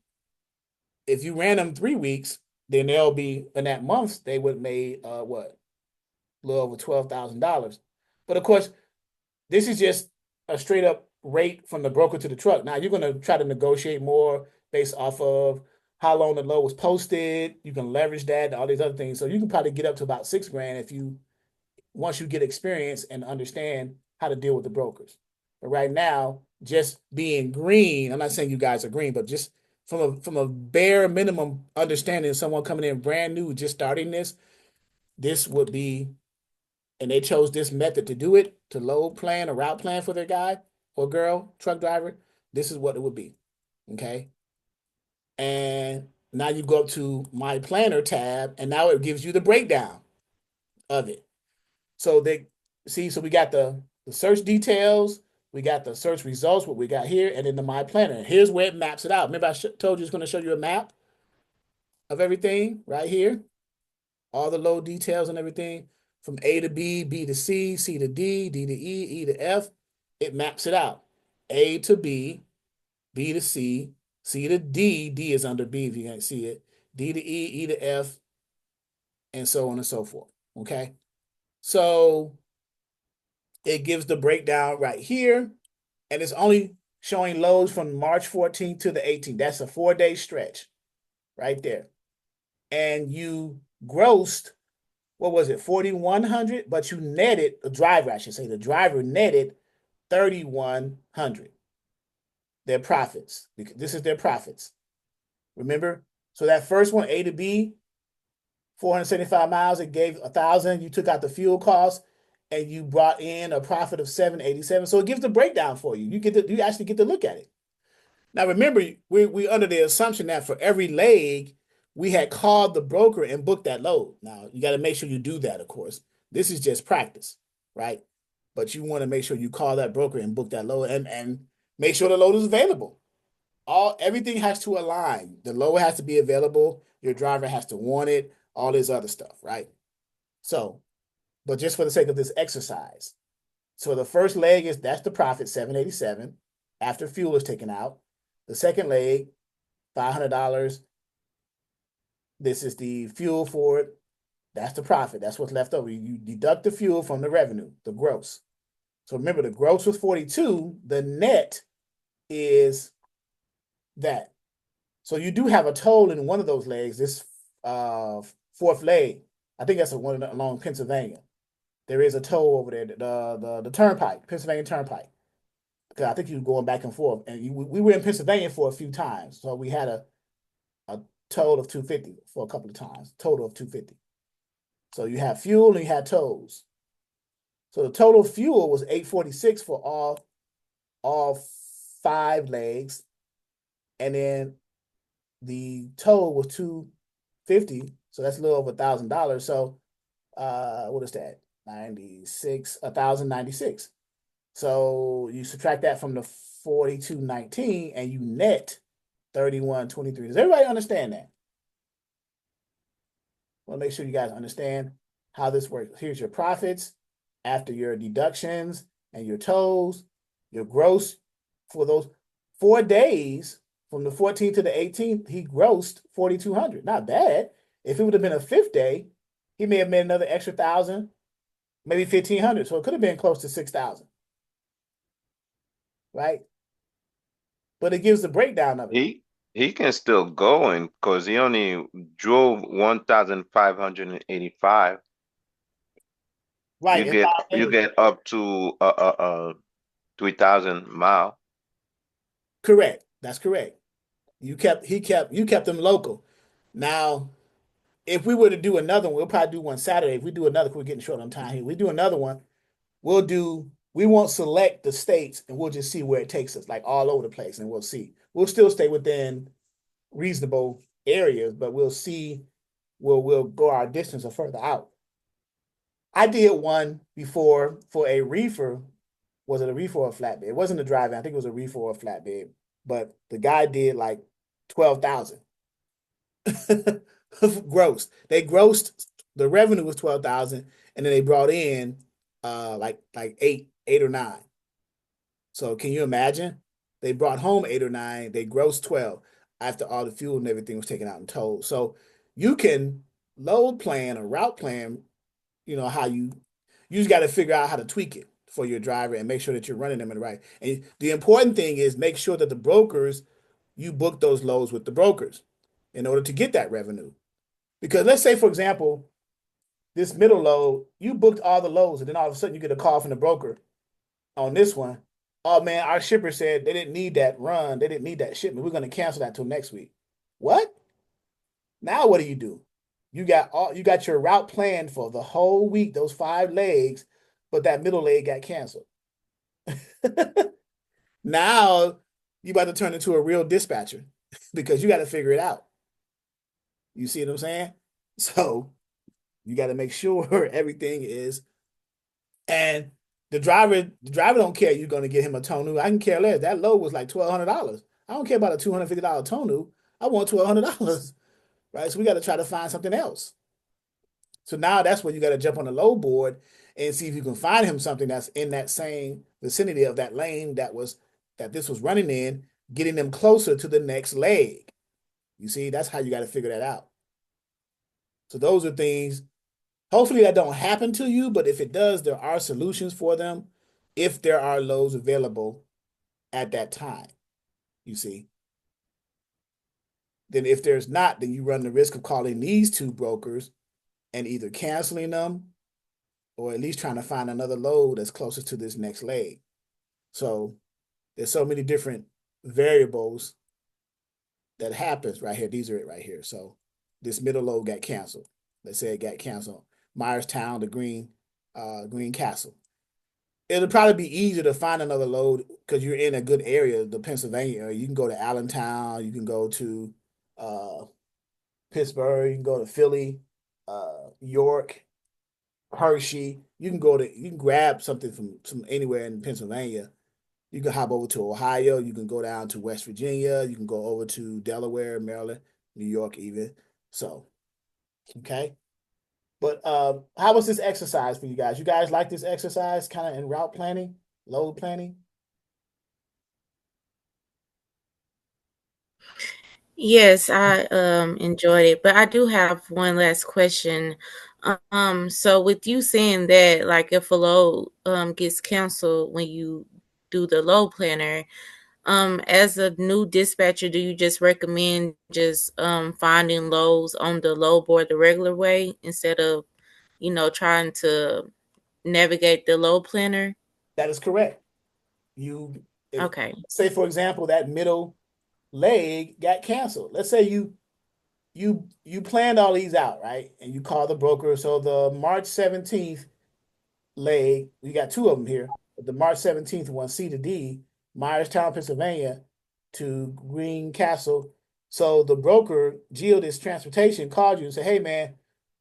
A: If you ran them 3 weeks, then they'll be in that month they would have made what, a little over $12,000. But of course, this is just a straight up rate from the broker to the truck. Now you're going to try to negotiate more based off of how long the load was posted. You can leverage that and all these other things. So you can probably get up to about $6,000 once you get experience and understand how to deal with the brokers. But right now, just being green, I'm not saying you guys are green, but just from a bare minimum understanding of someone coming in brand new, just starting this would be, and they chose this method to do it, to load plan or route plan for their guy or girl, truck driver, this is what it would be. Okay. And now you go up to my planner tab, and now it gives you the breakdown of it. So so we got the search details, we got the search results, what we got here, and then the My Planner. Here's where it maps it out. Remember I told you it's going to show you a map of everything right here, all the load details and everything from A to B, B to C, C to D, D to E, E to F. It maps it out. A to B, B to C, C to D, D is under B if you can't see it, D to E, E to F, and so on and so forth. Okay, so it gives the breakdown right here, and it's only showing loads from March 14th to the 18th. That's a 4-day stretch right there. And you grossed, what was it, 4,100, but you netted, the driver, I should say, the driver netted 3,100. Their profits. This is their profits. Remember? So that first one, A to B, 475 miles, it gave 1,000. You took out the fuel cost, and you brought in a profit of 787. So it gives the breakdown for you. You actually get to look at it. Now remember, we under the assumption that for every leg, we had called the broker and booked that load. Now you got to make sure you do that, of course. This is just practice, right? But you want to make sure you call that broker and book that load and make sure the load is available. Everything has to align. The load has to be available. Your driver has to want it, all this other stuff, right? So, but just for the sake of this exercise. So the first leg that's the profit, 787, after fuel is taken out. The second leg, $500. This is the fuel for it. That's the profit. That's what's left over. You deduct the fuel from the revenue, the gross. So remember, the gross was 42. The net is that. So you do have a toll in one of those legs, this fourth leg. I think that's the one along Pennsylvania. There is a toll over there, the turnpike, Pennsylvania Turnpike. Because I think you were going back and forth. And we were in Pennsylvania for a few times. So we had a toll of $250 for a couple of times, total of $250. So you have fuel and you had tolls. So the total fuel was $846 for all 5 legs. And then the toll was $250. So that's a little over $1,000. So what is that? 96, 1,096. So you subtract that from the 4219 and you net 3123. Does everybody understand that? I want to make sure you guys understand how this works. Here's your profits after your deductions and your tolls, your gross for those 4 days from the 14th to the 18th. He grossed 4,200. Not bad. If it would have been a 5th day, he may have made another extra 1,000. maybe 1,500. So it could have been close to 6,000, right? But it gives the breakdown of it.
B: He can still go in because he only drove 1,585.
A: Right.
B: You
A: In 5
B: you
A: days.
B: get up to 3,000 mile.
A: Correct. That's correct. You kept them local. Now, if we were to do another one, we'll probably do one Saturday. If we do another, we're getting short on time here. We do another one, we won't select the states and we'll just see where it takes us, like all over the place, and we'll see. We'll still stay within reasonable areas, but we'll see, we'll go our distance or further out. I did one before for a reefer. Was it a reefer or a flatbed? It wasn't a drive-in. I think it was a reefer or a flatbed. But the guy did like 12,000 gross. They grossed, the revenue was 12,000, and then they brought in like eight or nine. So can you imagine? They brought home 8 or 9. They grossed 12 after all the fuel and everything was taken out and told. So you can load plan or route plan, how you just got to figure out how to tweak it for your driver and make sure that you're running them in the right. And the important thing is make sure that the brokers, you book those loads with the brokers in order to get that revenue. Because let's say, for example, this middle load, you booked all the loads, and then all of a sudden you get a call from the broker on this one. Oh man, our shipper said they didn't need that run. They didn't need that shipment. We're going to cancel that till next week. What? Now what do? You got your route planned for the whole week, those 5 legs, but that middle leg got canceled. Now you about to turn into a real dispatcher because you got to figure it out. You see what I'm saying? So you got to make sure everything is, and the driver don't care you're going to get him a tonneau. I can care less. That load was like $1,200. I don't care about a $250 tonneau. I want $1,200, right? So we got to try to find something else. So now that's where you got to jump on the load board and see if you can find him something that's in that same vicinity of that lane that this was running in, getting them closer to the next leg. You see, that's how you got to figure that out. So those are things, hopefully that don't happen to you, but if it does, there are solutions for them if there are loads available at that time, you see. Then if there's not, then you run the risk of calling these 2 brokers and either canceling them or at least trying to find another load that's closest to this next leg. So there's so many different variables that happens right here. These are it right here. So this middle load got canceled. Let's say it got canceled. Myerstown to Green Castle. It'll probably be easier to find another load because you're in a good area, the Pennsylvania area. You can go to Allentown. You can go to Pittsburgh. You can go to Philly, York, Hershey. You can grab something from anywhere in Pennsylvania. You can hop over to Ohio. You can go down to West Virginia. You can go over to Delaware, Maryland, New York even. So, okay. But how was this exercise for you guys? You guys like this exercise kind of in route planning, load planning?
G: Yes, I enjoyed it, but I do have one last question. So with you saying that, like if a load gets canceled when you do the load planner, as a new dispatcher, do you just recommend just finding loads on the load board the regular way instead of, trying to navigate the load planner?
A: That is correct.
G: Okay.
A: Say for example that middle leg got canceled. Let's say you planned all these out, right? And you call the broker. So the March 17th leg, we got 2 of them here. The March 17th one, C to D, Myerstown, Pennsylvania to Green Castle. So the broker, Geodis Transportation, called you and said, hey man,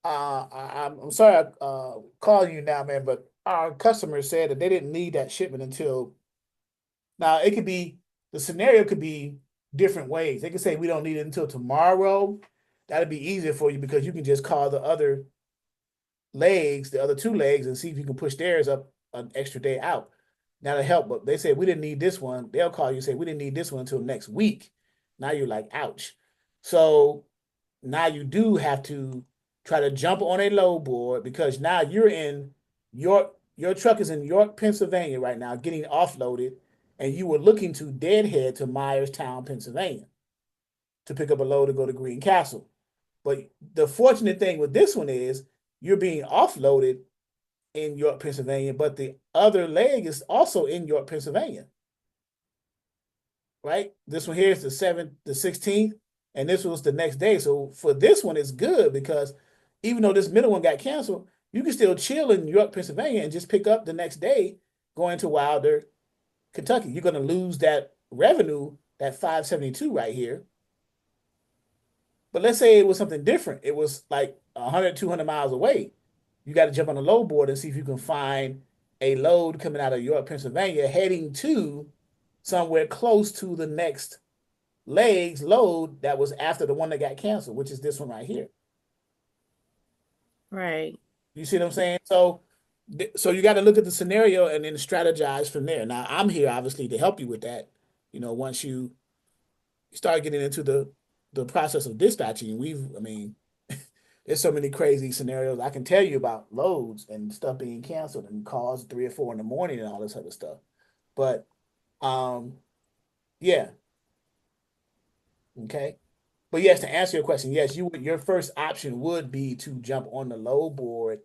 A: I'm sorry I called you now, man, but our customer said that they didn't need that shipment until, now it could be, the scenario could be different ways. They could say we don't need it until tomorrow. That'd be easier for you because you can just call the other 2 legs, and see if you can push theirs up an extra day out. That'll help. But they say we didn't need this one. They'll call you and say we didn't need this one until next week. Now you're like, ouch. So now you do have to try to jump on a load board because now you're in your truck is in York, Pennsylvania right now, getting offloaded, and you were looking to deadhead to Myerstown, Pennsylvania, to pick up a load to go to Greencastle. But the fortunate thing with this one is you're being offloaded in York, Pennsylvania, but the other leg is also in York, Pennsylvania. Right? This one here is the 7th, the 16th, and this was the next day. So for this one, it's good because even though this middle one got canceled, you can still chill in York, Pennsylvania, and just pick up the next day going to Wilder, Kentucky. You're going to lose that revenue, that 572 right here. But let's say it was something different. It was like 100, 200 miles away. You got to jump on a load board and see if you can find a load coming out of York, Pennsylvania, heading to somewhere close to the next leg's load that was after the one that got canceled, which is this one right here.
G: Right.
A: You see what I'm saying? So you got to look at the scenario and then strategize from there. Now, I'm here obviously to help you with that. You know, once you start getting into the process of dispatching, I mean, there's so many crazy scenarios. I can tell you about loads and stuff being canceled and calls 3 or 4 in the morning and all this other stuff. But yeah. Okay. But yes, to answer your question, yes, your first option would be to jump on the load board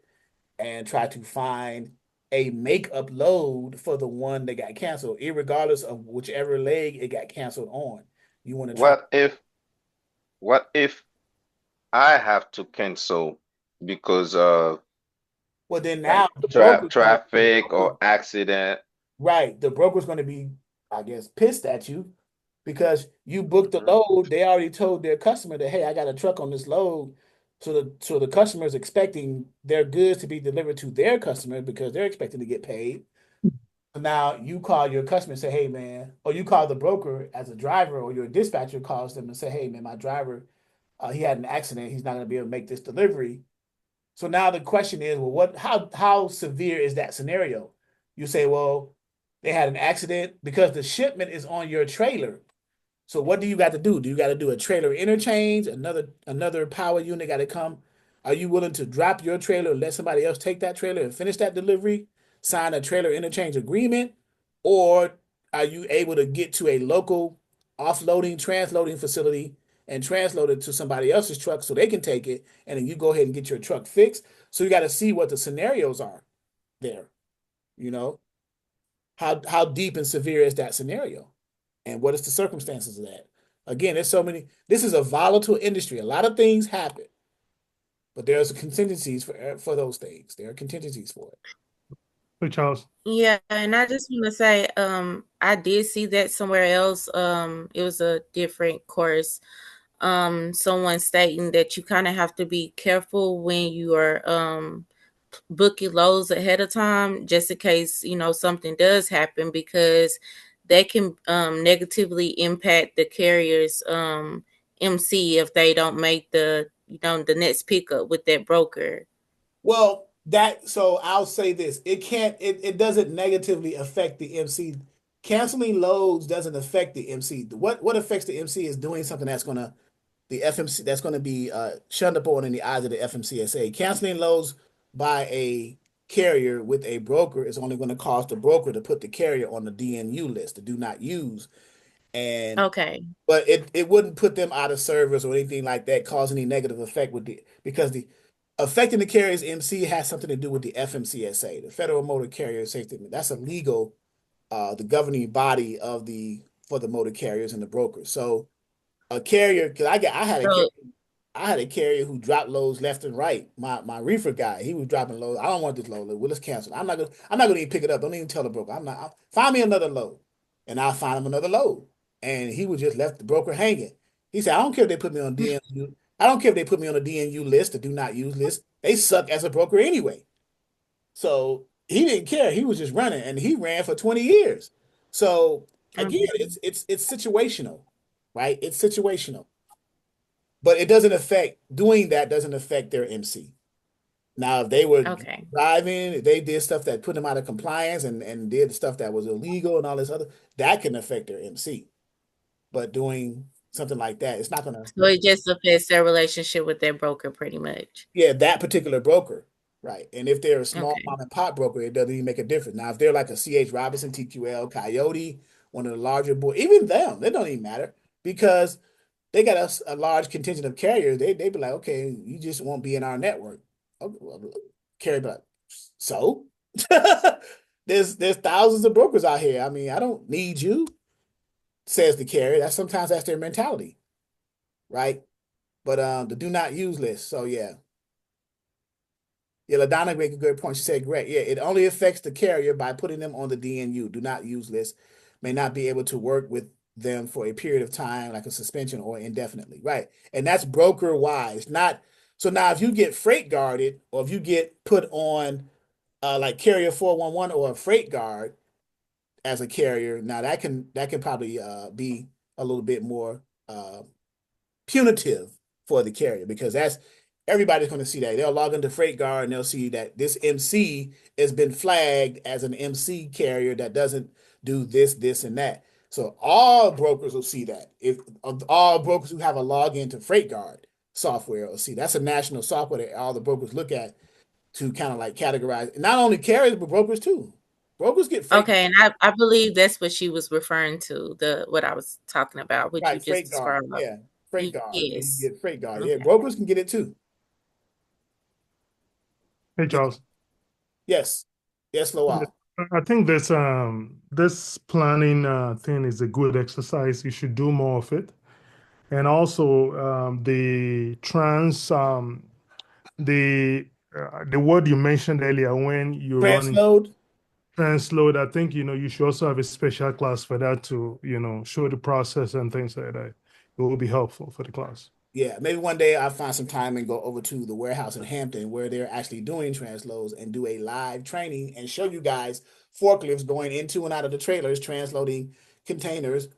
A: and try to find a makeup load for the one that got canceled, irregardless of whichever leg it got canceled on. You want to try.
B: What if I have to cancel because of
A: Well, then
B: like
A: now the broker,
B: traffic or accident?
A: right? The broker's going to be, I guess, pissed at you because you booked the
B: Mhm.
A: load. They already told their customer that, hey, I got a truck on this load. So the customer is expecting their goods to be delivered to their customer because they're expecting to get paid. So now you call your customer and say, hey, man, or you call the broker as a driver, or your dispatcher calls them and say, hey, man, my driver, he had an accident. He's not going to be able to make this delivery. So now the question is, well, how severe is that scenario? You say, well, they had an accident because the shipment is on your trailer. So what do you got to do? Do you got to do a trailer interchange? Another power unit got to come? Are you willing to drop your trailer and let somebody else take that trailer and finish that delivery, sign a trailer interchange agreement? Or are you able to get to a local offloading, transloading facility and transload it to somebody else's truck so they can take it, and then you go ahead and get your truck fixed? So you got to see what the scenarios are there. You know, how deep and severe is that scenario? And what is the circumstances of that? Again, there's so many. This is a volatile industry. A lot of things happen, but there's contingencies for those things. There are contingencies for it.
D: So Charles.
G: Yeah, and I just want to say, I did see that somewhere else. It was a different course. Someone stating that you kind of have to be careful when you are booking loads ahead of time, just in case something does happen, because that can negatively impact the carrier's MC if they don't make the next pickup with that broker.
A: Well, so I'll say this. It doesn't negatively affect the MC. Canceling loads doesn't affect the MC. What affects the MC is doing something that's gonna the FMC that's gonna be shunned upon in the eyes of the FMCSA. Canceling loads by a carrier with a broker is only going to cause the broker to put the carrier on the DNU list, the do not use. And
G: Okay.
A: but it wouldn't put them out of service or anything like that, cause any negative effect because the affecting the carrier's MC has something to do with the FMCSA, the Federal Motor Carrier Safety. That's a legal, the governing body for the motor carriers and the brokers. So a carrier, because
G: So
A: I had a carrier who dropped loads left and right. My reefer guy, he was dropping loads. I don't want this load. Well, let's cancel. I'm not gonna even pick it up. Don't even tell the broker. Find me another load, and I'll find him another load. And he was just left the broker hanging. He said, I don't care if they put me on DNU. I don't care if they put me on a DNU list, the do not use list. They suck as a broker anyway. So he didn't care. He was just running, and he ran for 20 years. So again, it's situational, right? It's situational. But it doesn't affect doing that doesn't affect their MC. Now, if they were driving, if they did stuff that put them out of compliance and did stuff that was illegal and all this other, that can affect their MC. But doing something like that, it's not gonna.
G: So it just affects their relationship with their broker, pretty much.
A: Yeah, that particular broker, right? And if they're a small
G: Okay.
A: mom and pop broker, it doesn't even make a difference. Now, if they're like a C.H. Robinson, TQL, Coyote, one of the larger boys, even them, they don't even matter because they got a large contingent of carriers. They be like, okay, you just won't be in our network. Okay, well, carrier be like, so there's thousands of brokers out here. I mean, I don't need you, says the carrier. That's their mentality, right? But the do not use list. So yeah. Yeah, LaDonna make a good point. She said, great. Yeah, it only affects the carrier by putting them on the DNU. Do not use list. May not be able to work with them for a period of time, like a suspension or indefinitely. Right. And that's broker wise. Not so now if you get freight guarded or if you get put on like carrier 411 or a freight guard as a carrier, now that can probably be a little bit more punitive for the carrier because that's everybody's going to see that. They'll log into Freight Guard and they'll see that this MC has been flagged as an MC carrier that doesn't do this, this, and that. So all brokers will see that. If all brokers who have a login to Freight Guard software will see that's a national software that all the brokers look at to kind of like categorize not only carriers but brokers too. Brokers get Freight
G: Okay, and I believe that's what she was referring to, the what I was talking about, what you
A: right,
G: just
A: Freight Guard.
G: described.
A: Yeah, Freight Guard. You
G: Yes.
A: get Freight Guard. Yeah,
G: Okay.
A: brokers can get it too.
D: Hey, Charles.
A: Yes. Yes, Lowell.
D: I think this planning thing is a good exercise. You should do more of it. And also the word you mentioned earlier when you run into
A: Transload.
D: transload, I think you should also have a special class for that to show the process and things like that. It will be helpful for the class.
A: Yeah, maybe one day I'll find some time and go over to the warehouse in Hampton where they're actually doing transloads and do a live training and show you guys forklifts going into and out of the trailers, transloading containers,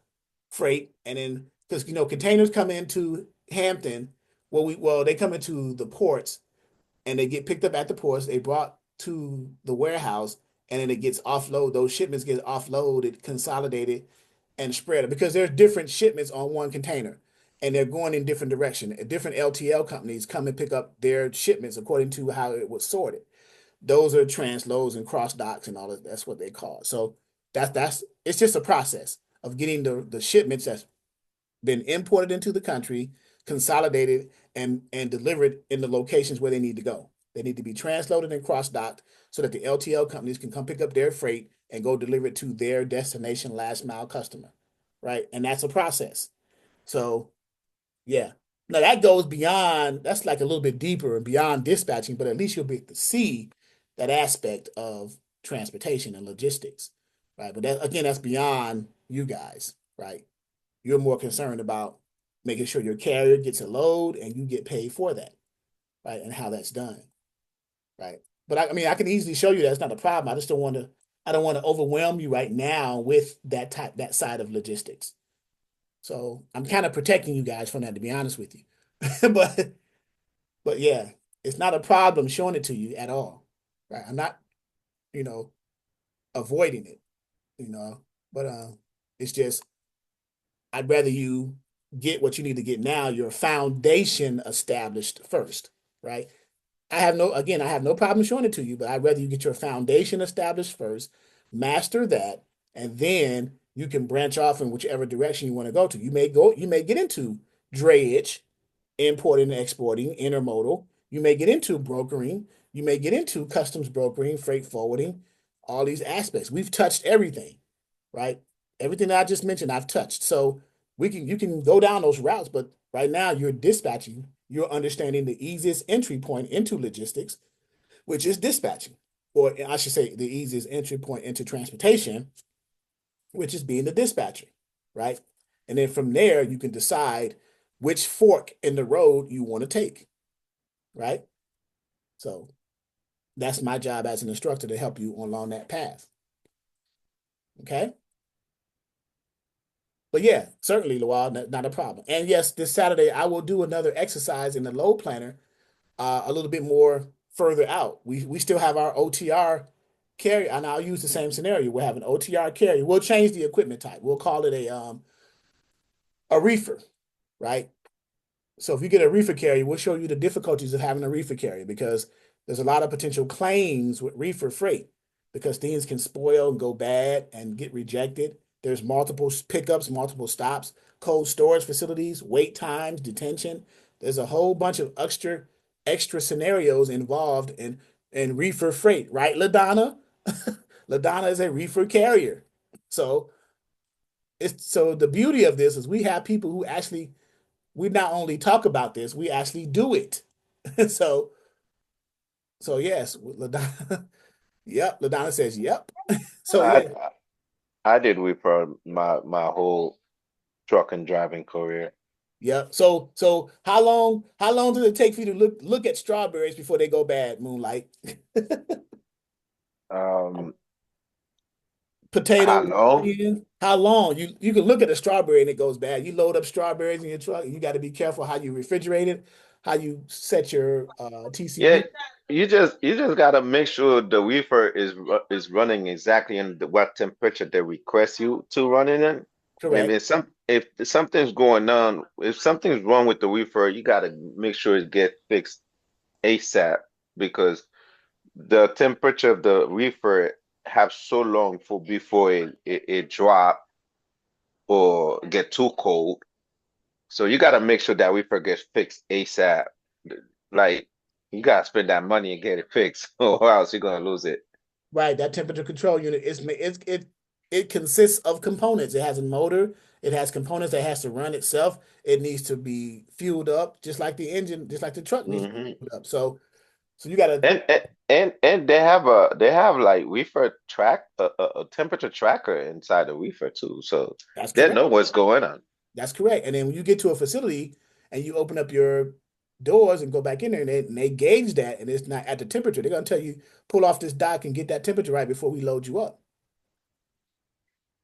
A: freight, and then because containers come into Hampton. Well, they come into the ports and they get picked up at the ports. They brought to the warehouse and then it gets offloaded. Those shipments get offloaded, consolidated, and spread because there's different shipments on one container and they're going in different direction. Different LTL companies come and pick up their shipments according to how it was sorted. Those are transloads and cross docks and all that. That's what they call it. So that's it's just a process of getting the shipments that's been imported into the country, consolidated, and delivered in the locations where they need to go. They need to be transloaded and cross-docked so that the LTL companies can come pick up their freight and go deliver it to their destination last mile customer, right? And that's a process. So, yeah. Now that goes beyond, that's like a little bit deeper and beyond dispatching, but at least you'll be able to see that aspect of transportation and logistics, right? But that, again, that's beyond you guys, right? You're more concerned about making sure your carrier gets a load and you get paid for that, right? And how that's done, right? But I mean, I can easily show you that's not a problem. I don't want to overwhelm you right now with that side of logistics. So I'm kind of protecting you guys from that, to be honest with you. but but yeah, it's not a problem showing it to you at all, right? I'm not, you know, avoiding it, you know, but it's just I'd rather you get what you need to get now, your foundation established first, right? I have no problem showing it to you, but I'd rather you get your foundation established first, master that, and then you can branch off in whichever direction you want to go to. You may get into drayage, importing and exporting, intermodal. You may get into brokering. You may get into customs brokering, freight forwarding, all these aspects. We've touched everything, right? Everything that I just mentioned, I've touched. So you can go down those routes, but right now you're dispatching, you're understanding the easiest entry point into logistics, which is dispatching, or I should say the easiest entry point into transportation, which is being the dispatcher, right? And then from there, you can decide which fork in the road you want to take, right? So that's my job as an instructor to help you along that path. Okay. But yeah, certainly, Lawal, not a problem. And yes, this Saturday I will do another exercise in the load planner, a little bit more further out. We still have our OTR carrier, and I'll use the same scenario. We'll have an OTR carrier. We'll change the equipment type. We'll call it a reefer, right? So if you get a reefer carrier, we'll show you the difficulties of having a reefer carrier because there's a lot of potential claims with reefer freight because things can spoil and go bad and get rejected. There's multiple pickups, multiple stops, cold storage facilities, wait times, detention. There's a whole bunch of extra scenarios involved in reefer freight, right, LaDonna? LaDonna is a reefer carrier. So the beauty of this is we have people who actually we not only talk about this, we actually do it. So yes, LaDonna, yep, LaDonna says yep. So yeah,
B: I did reefer my whole truck and driving career.
A: yep. So how long does it take for you to look at strawberries before they go bad, Moonlight?
B: How
A: Potatoes,
B: long?
A: onions, how long? You can look at a strawberry and it goes bad. You load up strawberries in your truck, and you got to be careful how you refrigerate it, how you set your
B: Yeah,
A: TCU.
B: you just gotta make sure the reefer is running exactly in what temperature they request you to run it in.
A: Correct.
B: If something's going on, if something's wrong with the reefer, you gotta make sure it get fixed ASAP because the temperature of the reefer have so long for before it drop or get too cold. So you gotta make sure that reefer gets fixed ASAP. Like you gotta spend that money and get it fixed, or else you're gonna lose it.
A: Right, that temperature control unit it consists of components. It has a motor, it has components that has to run itself. It needs to be fueled up, just like the engine, just like the truck needs to be
B: Hmm
A: fueled up. So you gotta.
B: And they have like reefer track a temperature tracker inside the reefer too, so
A: That's
B: they
A: correct.
B: know what's going on.
A: That's correct. And then when you get to a facility and you open up your doors and go back in there and they gauge that and it's not at the temperature, they're gonna tell you pull off this dock and get that temperature right before we load you up.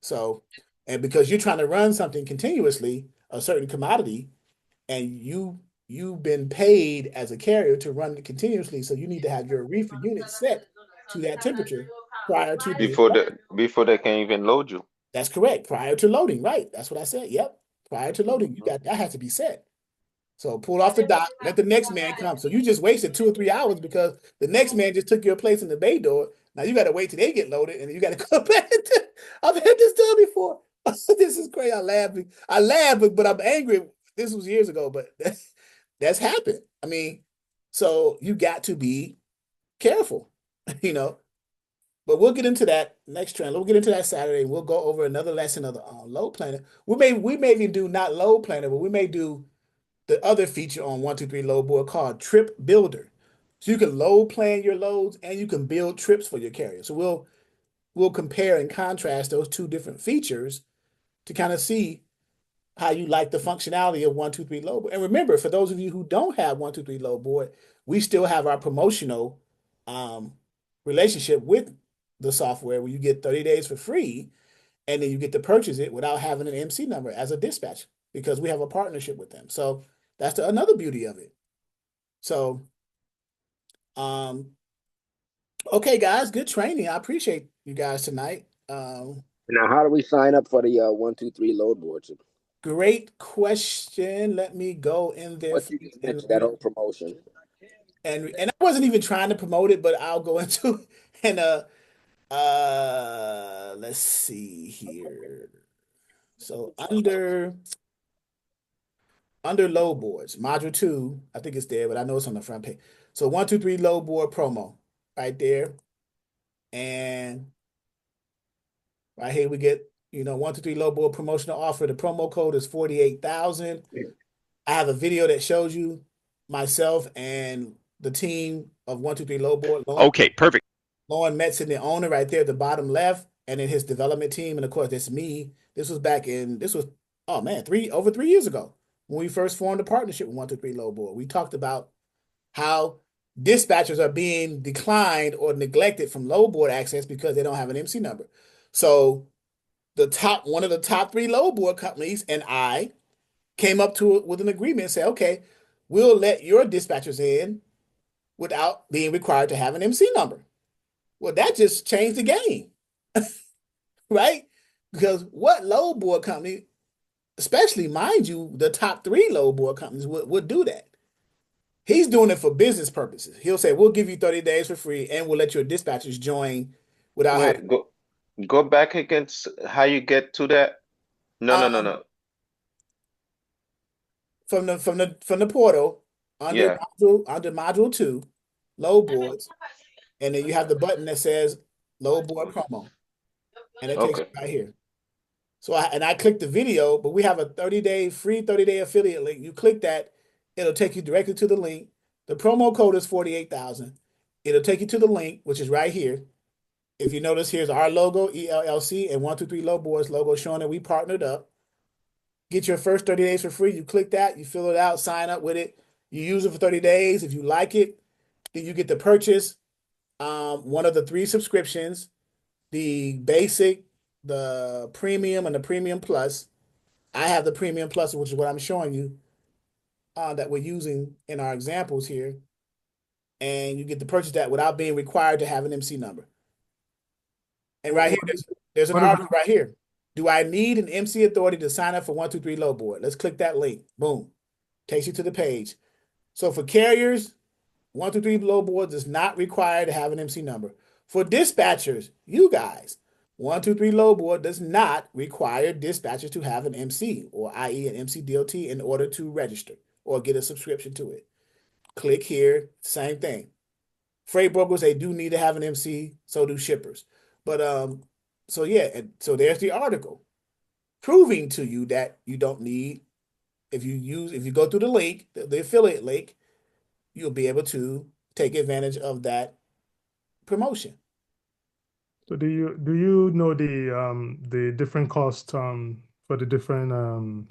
A: So, and because you're trying to run something continuously, a certain commodity, and you've been paid as a carrier to run it continuously, so you need to have your reefer unit set to that temperature prior to being
B: Before they can even load you.
A: That's correct. Prior to loading, right? That's what I said. Yep. Prior to loading, you
B: Mhm.
A: got that has to be set. So pull off the dock, let the next man come. So you just wasted 2 or 3 hours because the next man just took your place in the bay door. Now you got to wait till they get loaded, and then you got to come back. I've had this done before. This is crazy. I laugh. I laugh, but I'm angry. This was years ago, but that's happened. I mean, so you got to be careful, you know. But we'll get into that next trend. We'll get into that Saturday. We'll go over another lesson of the load planner. We may even do not load planner, but we may do the other feature on 123 load board called Trip Builder. So you can load plan your loads and you can build trips for your carrier. So we'll compare and contrast those two different features to kind of see how you like the functionality of 123 load board. And remember, for those of you who don't have 123 load board, we still have our promotional um, relationship with the software where you get 30 days for free and then you get to purchase it without having an MC number as a dispatch because we have a partnership with them. So that's another beauty of it. So, um, okay, guys, good training. I appreciate you guys tonight.
F: Now, how do we sign up for the 123 load boards?
A: Great question. Let me go in there
F: What you just mentioned, that whole promotion.
A: and I wasn't even trying to promote it, but I'll go into and let's see here. So under load boards, module 2, I think it's there, but I know it's on the front page. So 123 load board promo right there. And right here we get, 123 load board promotional offer. The promo code is 48,000. I have a video that shows you myself and the team of 123 load board.
I: Okay, perfect.
A: Lauren Metzen, the owner, right there at the bottom left, and then his development team. And of course, that's me. This was oh man, over 3 years ago when we first formed a partnership with 123 Low Board. We talked about how dispatchers are being declined or neglected from low board access because they don't have an MC number. So one of the top 3 low board companies and I came up with an agreement and said, okay, we'll let your dispatchers in without being required to have an MC number. Well, that just changed the game, right? Because what low board company, especially mind you, the top 3 low board companies would do that. He's doing it for business purposes. He'll say, we'll give you 30 days for free and we'll let your dispatchers join without having
B: Wait, go back against how you get to that. No, no, no,
A: um
B: no.
A: from the portal
B: Yeah.
A: under module 2, load boards, and then you have the button that says load board promo, and it takes you
B: Okay.
A: right here. So I clicked the video, but we have a 30-day free 30-day affiliate link. You click that, it'll take you directly to the link. The promo code is 48,000. It'll take you to the link, which is right here. If you notice, here's our logo, ELLC, and 123 Low Boards logo showing that we partnered up. Get your first 30 days for free. You click that, you fill it out, sign up with it. You use it for 30 days. If you like it, then you get to purchase one of the 3 subscriptions, the basic, the premium, and the premium plus. I have the premium plus, which is what I'm showing you that we're using in our examples here. And you get to purchase that without being required to have an MC number. And right here, there's an
D: What about
A: article right here. Do I need an MC authority to sign up for 123 Low Board? Let's click that link. Boom. Takes you to the page. So for carriers, 123 Low Boards is not required to have an MC number. For dispatchers, you guys, 123 Low Board does not require dispatchers to have an MC, or i.e. an MC DOT, in order to register or get a subscription to it. Click here, same thing. Freight brokers, they do need to have an MC, so do shippers. But so yeah, and so there's the article proving to you that you don't need, if you go through the link, the affiliate link, you'll be able to take advantage of that promotion.
D: So do you know the different costs for the different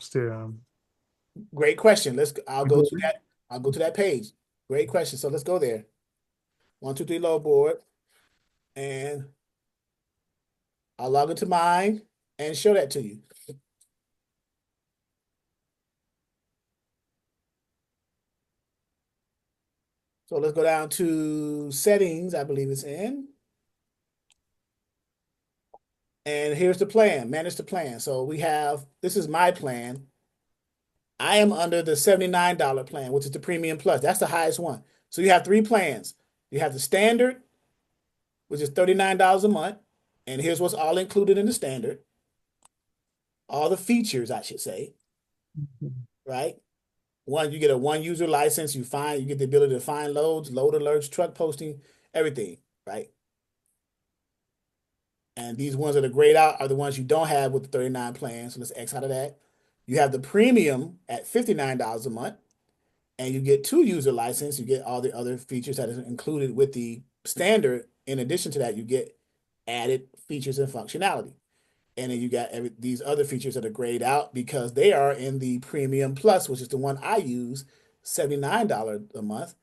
A: Great question. I'll go to that. I'll go to that page. Great question. So let's go there. 123 Low Board, and I'll log into mine and show that to you. So let's go down to settings, I believe it's in. And here's the plan, manage the plan. So we have, this is my plan. I am under the $79 plan, which is the premium plus. That's the highest one. So you have 3 plans. You have the standard, which is $39 a month. And here's what's all included in the standard. All the features, I should say, right? One, you get a 1 user license. You get the ability to find loads, load alerts, truck posting, everything, right? And these ones that are grayed out are the ones you don't have with the 39 plan. So let's X out of that. You have the premium at $59 a month, and you get 2 user license. You get all the other features that is included with the standard. In addition to that, you get added features and functionality. And then you got these other features that are grayed out because they are in the premium plus, which is the one I use, $79 a month.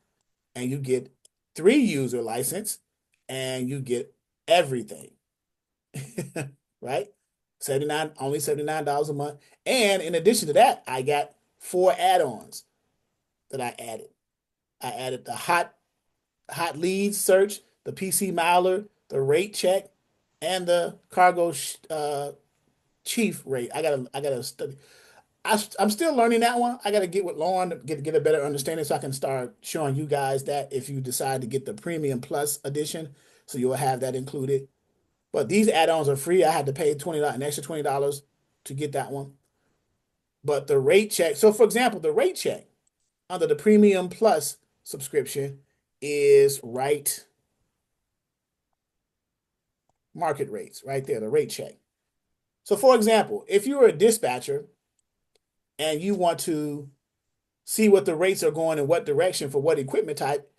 A: And you get 3 user license and you get everything. Right? Only $79 a month. And in addition to that, I got 4 add-ons that I added. I added the hot leads search, the PC miler, the rate check, and the cargo chief rate. I gotta study. I'm still learning that one. I gotta get with Lauren to get a better understanding so I can start showing you guys that if you decide to get the premium plus edition, so you'll have that included. But these add-ons are free. I had to pay an extra $20 to get that one. But the rate check, so for example, the rate check under the premium plus subscription is right market rates right there, the rate check. So for example, if you're a dispatcher and you want to see what the rates are going in what direction for what equipment type,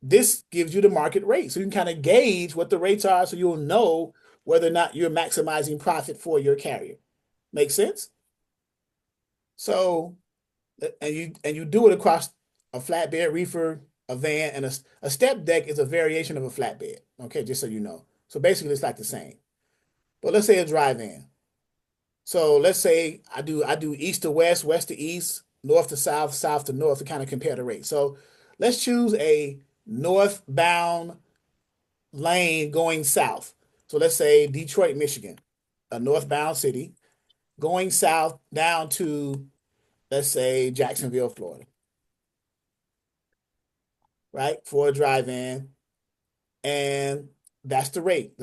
A: this gives you the market rate. So you can kind of gauge what the rates are so you'll know whether or not you're maximizing profit for your carrier. Make sense? So, and you do it across a flatbed, reefer, a van, and a step deck is a variation of a flatbed. Okay, just so you know. So basically it's like the same. But let's say a dry van. So let's say I do east to west, west to east, north to south, south to north to kind of compare the rate. So let's choose a northbound lane going south. So let's say Detroit, Michigan, a northbound city, going south down to, let's say, Jacksonville, Florida. right, for a dry van, and that's the rate.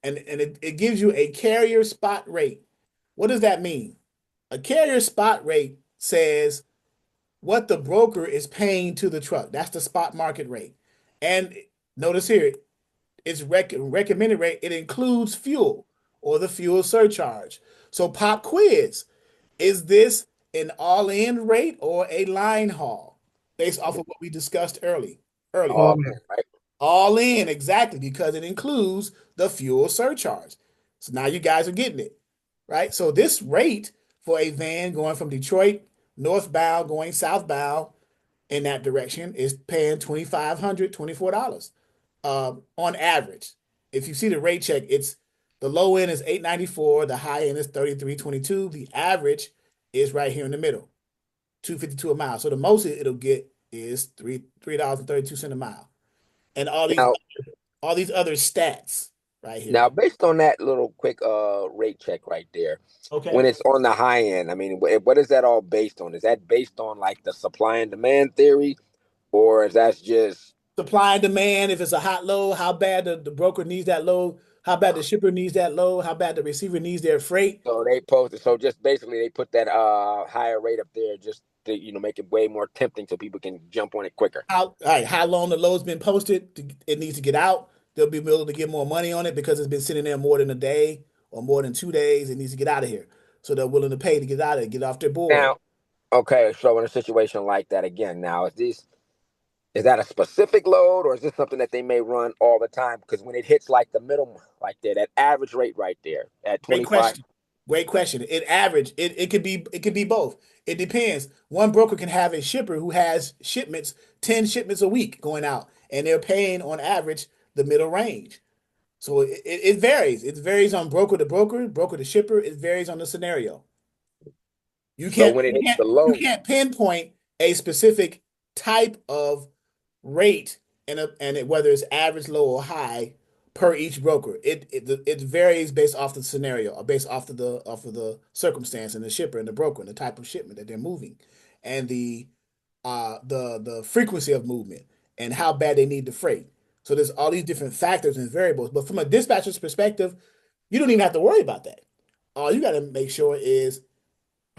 A: And it gives you a carrier spot rate. What does that mean? A carrier spot rate says what the broker is paying to the truck. That's the spot market rate. And notice here, it's recommended rate. It includes fuel or the fuel surcharge. So pop quiz, is this an all-in rate or a line haul based off of what we discussed earlier?
F: All in, right?
A: All in, exactly, because it includes the fuel surcharge. So now you guys are getting it, right? So this rate for a van going from Detroit northbound, going southbound in that direction is paying $2,500, $24 on average. If you see the rate check, it's the low end is $894, the high end is $33.22. The average is right here in the middle, $2.52 a mile. So the most it'll get is $3.32 a mile. And
F: Now,
A: all these other stats right here.
F: now, based on that little quick rate check right there, when
A: Okay.
F: it's on the high end, I mean, what is that all based on? Is that based on like the supply and demand theory, or is that just
A: Supply and demand, if it's a hot load, how bad the broker needs that load, how bad the shipper needs that load, how bad the receiver needs their freight,
F: so they posted? So just basically they put that higher rate up there just to make it way more tempting so people can jump on it quicker.
A: how long the load's been posted, it needs to get out. They'll be able to get more money on it because it's been sitting there more than a day or more than 2 days. It needs to get out of here. So they're willing to pay to get out of it, get off their board.
F: Now, okay, so in a situation like that again, now is that a specific load or is this something that they may run all the time? Because when it hits like the middle, like there, that average rate right there at
A: Great
F: 25.
A: question. Great question. It could be both. It depends. One broker can have a shipper who has 10 shipments a week going out, and they're paying on average the middle range. So it varies. It varies on broker to broker, broker to shipper. It varies on the scenario. You
F: So
A: can't
F: when it
A: you
F: hits
A: can't
F: the
A: you
F: low,
A: can't pinpoint a specific type of rate whether it's average, low, or high per each broker. It varies based off the scenario or based off of the circumstance and the shipper and the broker and the type of shipment that they're moving and the frequency of movement and how bad they need the freight. So there's all these different factors and variables. But from a dispatcher's perspective, you don't even have to worry about that. All you got to make sure is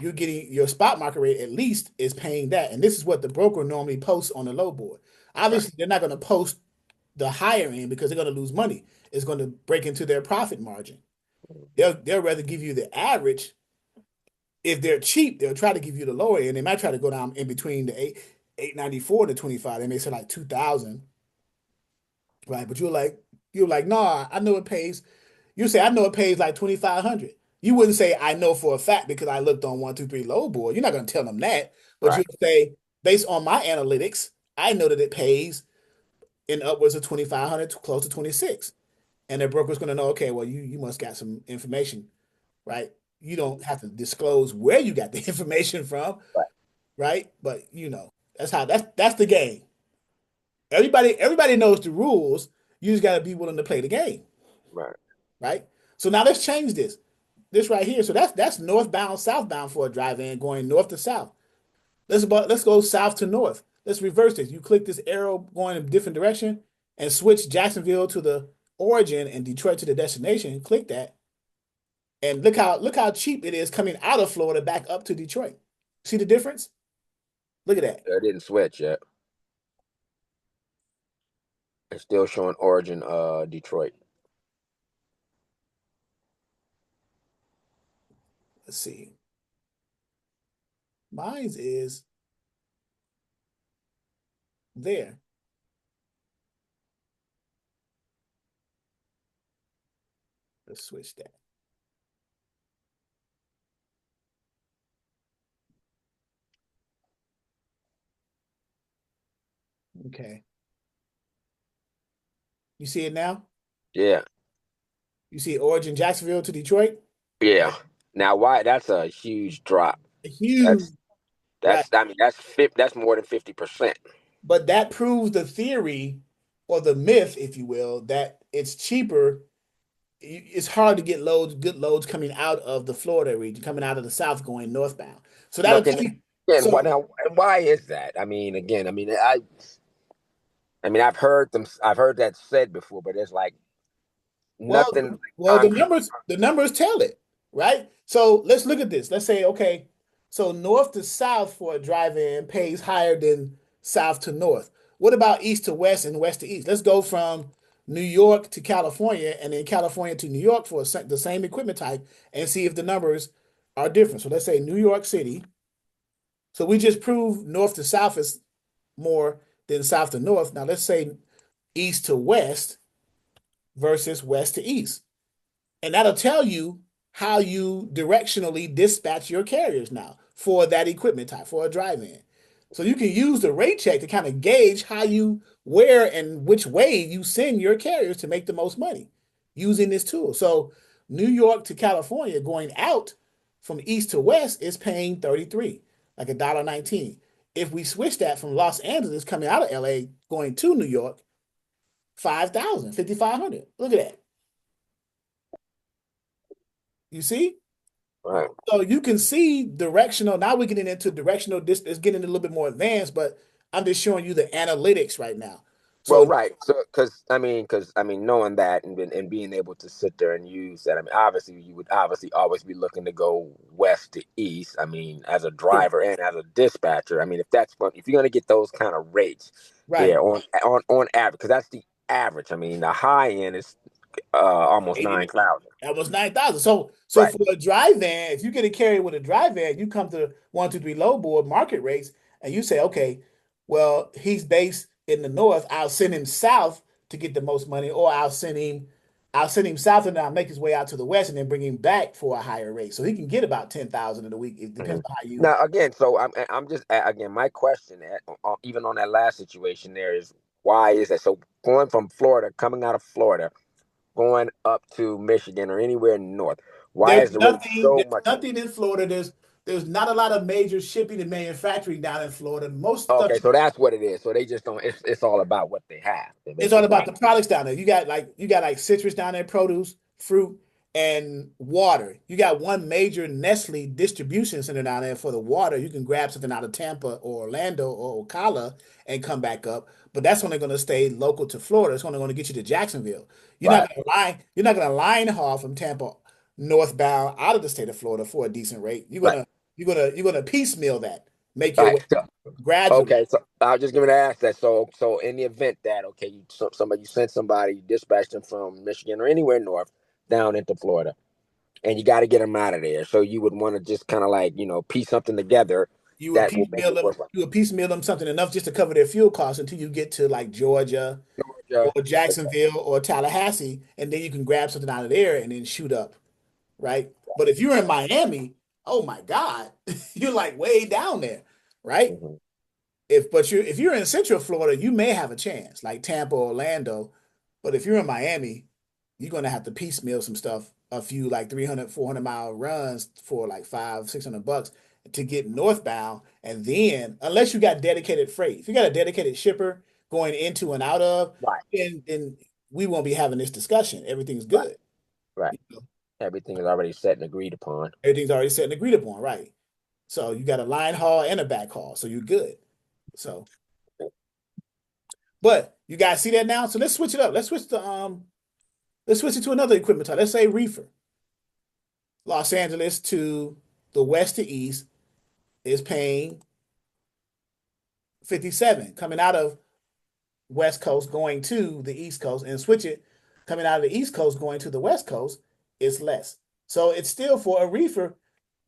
A: you're getting your spot market rate at least is paying that. And this is what the broker normally posts on the low board.
F: right?
A: Obviously, they're not going to post the higher end because they're going to lose money. It's going to break into their profit margin. They'll rather give you the average. If they're cheap, they'll try to give you the lower end. They might try to go down in between the 894 to 25. They may say like 2,000, right? But you're like, nah, I know it pays. You say I know it pays like 2,500. You wouldn't say I know for a fact because I looked on 123 low board. You're not going to tell them that, but
F: Right.
A: you'll say based on my analytics, I know that it pays in upwards of 2,500 to close to 26. And the broker's going to know, okay, well, you must got some information, right? You don't have to disclose where you got the information from,
F: Right.
A: right? But that's the game. Everybody knows the rules. You just got to be willing to play the game,
F: Right.
A: right? So now let's change this right here. So that's northbound, southbound for a drive-in going north to south. Let's go south to north. Let's reverse this. You click this arrow going in a different direction and switch Jacksonville to the origin and Detroit to the destination. Click that, and look how cheap it is coming out of Florida back up to Detroit. See the difference? Look at that.
F: It didn't switch yet. It's still showing origin Detroit.
A: Let's see. Mine is there. Let's switch that. Okay. You see it now?
F: Yeah.
A: You see origin Jacksonville to Detroit?
F: Yeah. Now why that's a huge drop.
A: Huge. Right.
F: I mean that's more than 50%.
A: But that proves the theory or the myth, if you will, that it's cheaper. It's hard to get good loads coming out of the Florida region, coming out of the South, going northbound. So
F: Now
A: that'll tell you.
F: again,
A: So
F: why is that? I mean, again, I I mean, I've heard that said before, but it's like
A: Well,
F: nothing
A: well,
F: concrete.
A: the numbers tell it, right? So let's look at this. Let's say, okay, so north to south for a drive-in pays higher than south to north. What about east to west and west to east? Let's go from New York to California and then California to New York for the same equipment type and see if the numbers are different. So let's say New York City. So we just proved north to south is more than south to north. Now let's say east to west versus west to east. And that'll tell you how you directionally dispatch your carriers now for that equipment type, for a drive-in. So you can use the rate check to kind of gauge where and which way you send your carriers to make the most money using this tool. So New York to California going out from east to west is paying 33, like $1.19. If we switch that from Los Angeles coming out of LA going to New York, 5,000, 5,500. Look at that. You see?
F: Right.
A: So you can see directional. Now we're getting into directional. This is getting a little bit more advanced, but I'm just showing you the analytics right now.
F: Well,
A: So
F: right. So, because knowing that and being able to sit there and use that, I mean, obviously, you would obviously always be looking to go west to east. I mean, as a driver and as a dispatcher, I mean, if you're going to get those kind of rates
A: right,
F: there on average, because that's the average. I mean, the high end is almost
A: 80,
F: 9,000.
A: that was 9,000. So
F: Right.
A: for a drive van, if you get a carrier with a drive van, you come to 123 low board market rates, and you say, okay, well, he's based in the north. I'll send him south to get the most money, or I'll send him south and I'll make his way out to the west and then bring him back for a higher rate. So he can get about 10,000 in a week. It depends
F: Mhm.
A: on how you.
F: Now, again, so I'm just again, my question, even on that last situation, there is why is that? So going from Florida, coming out of Florida, going up to Michigan or anywhere north, why is the rate so
A: There's
F: much?
A: nothing in Florida. There's not a lot of major shipping and manufacturing down in Florida. Most stuff
F: Okay, so that's what it is. So they just don't. It's all about what they have. They
A: it's
F: make
A: all
F: it
A: about
F: right.
A: the products down there. You got like citrus down there, produce, fruit, and water. You got one major Nestle distribution center down there for the water. You can grab something out of Tampa or Orlando or Ocala and come back up. But that's only going to stay local to Florida. It's only going to get you to Jacksonville.
F: Right.
A: You're not going to line haul from Tampa northbound out of the state of Florida for a decent rate.
F: Right.
A: You're gonna piecemeal that. Make your way
F: Right. So,
A: gradually.
F: okay. So I was just going to ask that. So in the event that somebody you sent somebody, you dispatched them from Michigan or anywhere north down into Florida, and you got to get them out of there. So you would want to just kind of like piece something together that will make it worthwhile.
A: You would piecemeal them something enough just to cover their fuel costs until you get to like Georgia
F: Georgia.
A: or Jacksonville or Tallahassee, and then you can grab something out of there and then shoot up, right? But if you're in Miami, oh my God, you're like way down there, right?
F: Mhm.
A: If you're in Central Florida, you may have a chance, like Tampa, Orlando. But if you're in Miami, you're gonna have to piecemeal some stuff, a few like 300, 400 mile runs for like 500, $600 to get northbound. And then, unless you got dedicated freight, if you got a dedicated shipper going into and out of,
F: Right.
A: then we won't be having this discussion. Everything's
F: Right.
A: good.
F: Right.
A: You know,
F: Everything is already set and agreed upon.
A: everything's already set and agreed upon, right? So you got a line haul and a back haul, so you're good. So, but you guys see that now. So let's switch it up. Let's switch it to another equipment type. Let's say reefer. Los Angeles to the west to east is paying 57 coming out of West Coast going to the East Coast, and switch it coming out of the East Coast going to the West Coast, it's less. So it's still for a reefer,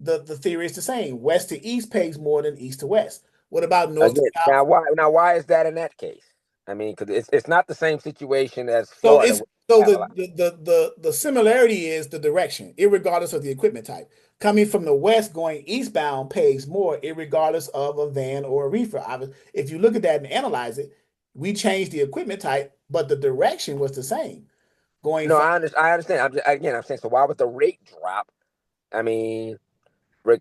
A: the theory is the same. West to East pays more than East to West. What about North to
F: Again,
A: South?
F: now why is that in that case? I mean, because it's not the same situation as
A: So
F: Florida.
A: it's so the similarity is the direction, irregardless of the equipment type. Coming from the west going eastbound pays more, irregardless of a van or a reefer. If you look at that and analyze it, we changed the equipment type, but the direction was the same. Going
F: No,
A: from
F: I understand. I'm saying, so why would the rate drop? I mean, re-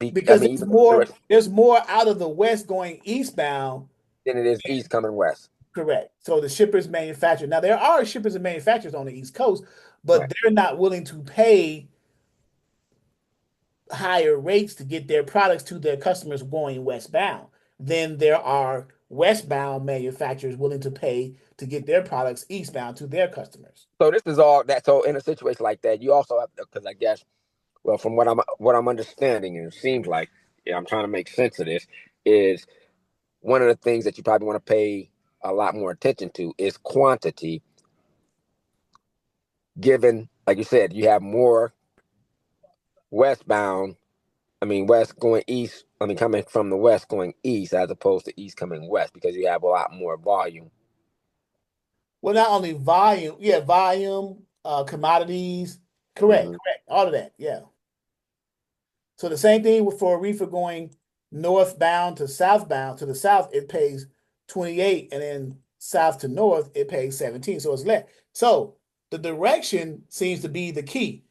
F: I
A: because
F: mean, even though the direction
A: there's more out of the west going eastbound.
F: than it is east coming west.
A: Correct. So the shippers manufacture. Now there are shippers and manufacturers on the East Coast,
F: Right.
A: but they're not willing to pay higher rates to get their products to their customers going westbound. Then there are westbound manufacturers willing to pay to get their products eastbound to their customers.
F: So this is all that. So in a situation like that, you also have, because I guess, well, from what I'm understanding, and it seems like, yeah, I'm trying to make sense of this, is one of the things that you probably want to pay a lot more attention to is quantity. Given, like you said, you have more westbound. I mean, west going east. I mean, coming from the west going east as opposed to east coming west, because you have a lot more volume.
A: Well, not only volume, yeah, volume, commodities, correct, all of that, yeah. So the same thing for a reefer going northbound to southbound. To the south, it pays 28, and then south to north, it pays 17. So it's less. So the direction seems to be the key.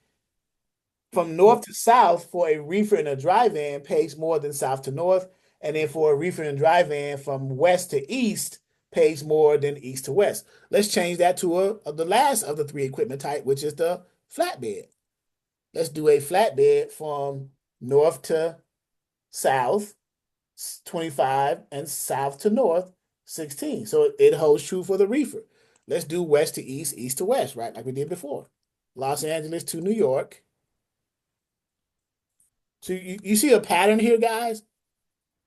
A: From north to south for a reefer and a dry van pays more than south to north. And then for a reefer and dry van from west to east pays more than east to west. Let's change that to the last of the three equipment type, which is the flatbed. Let's do a flatbed from north to south, 25, and south to north, 16. So it holds true for the reefer. Let's do west to east, east to west, right? Like we did before. Los Angeles to New York. So you see a pattern here, guys?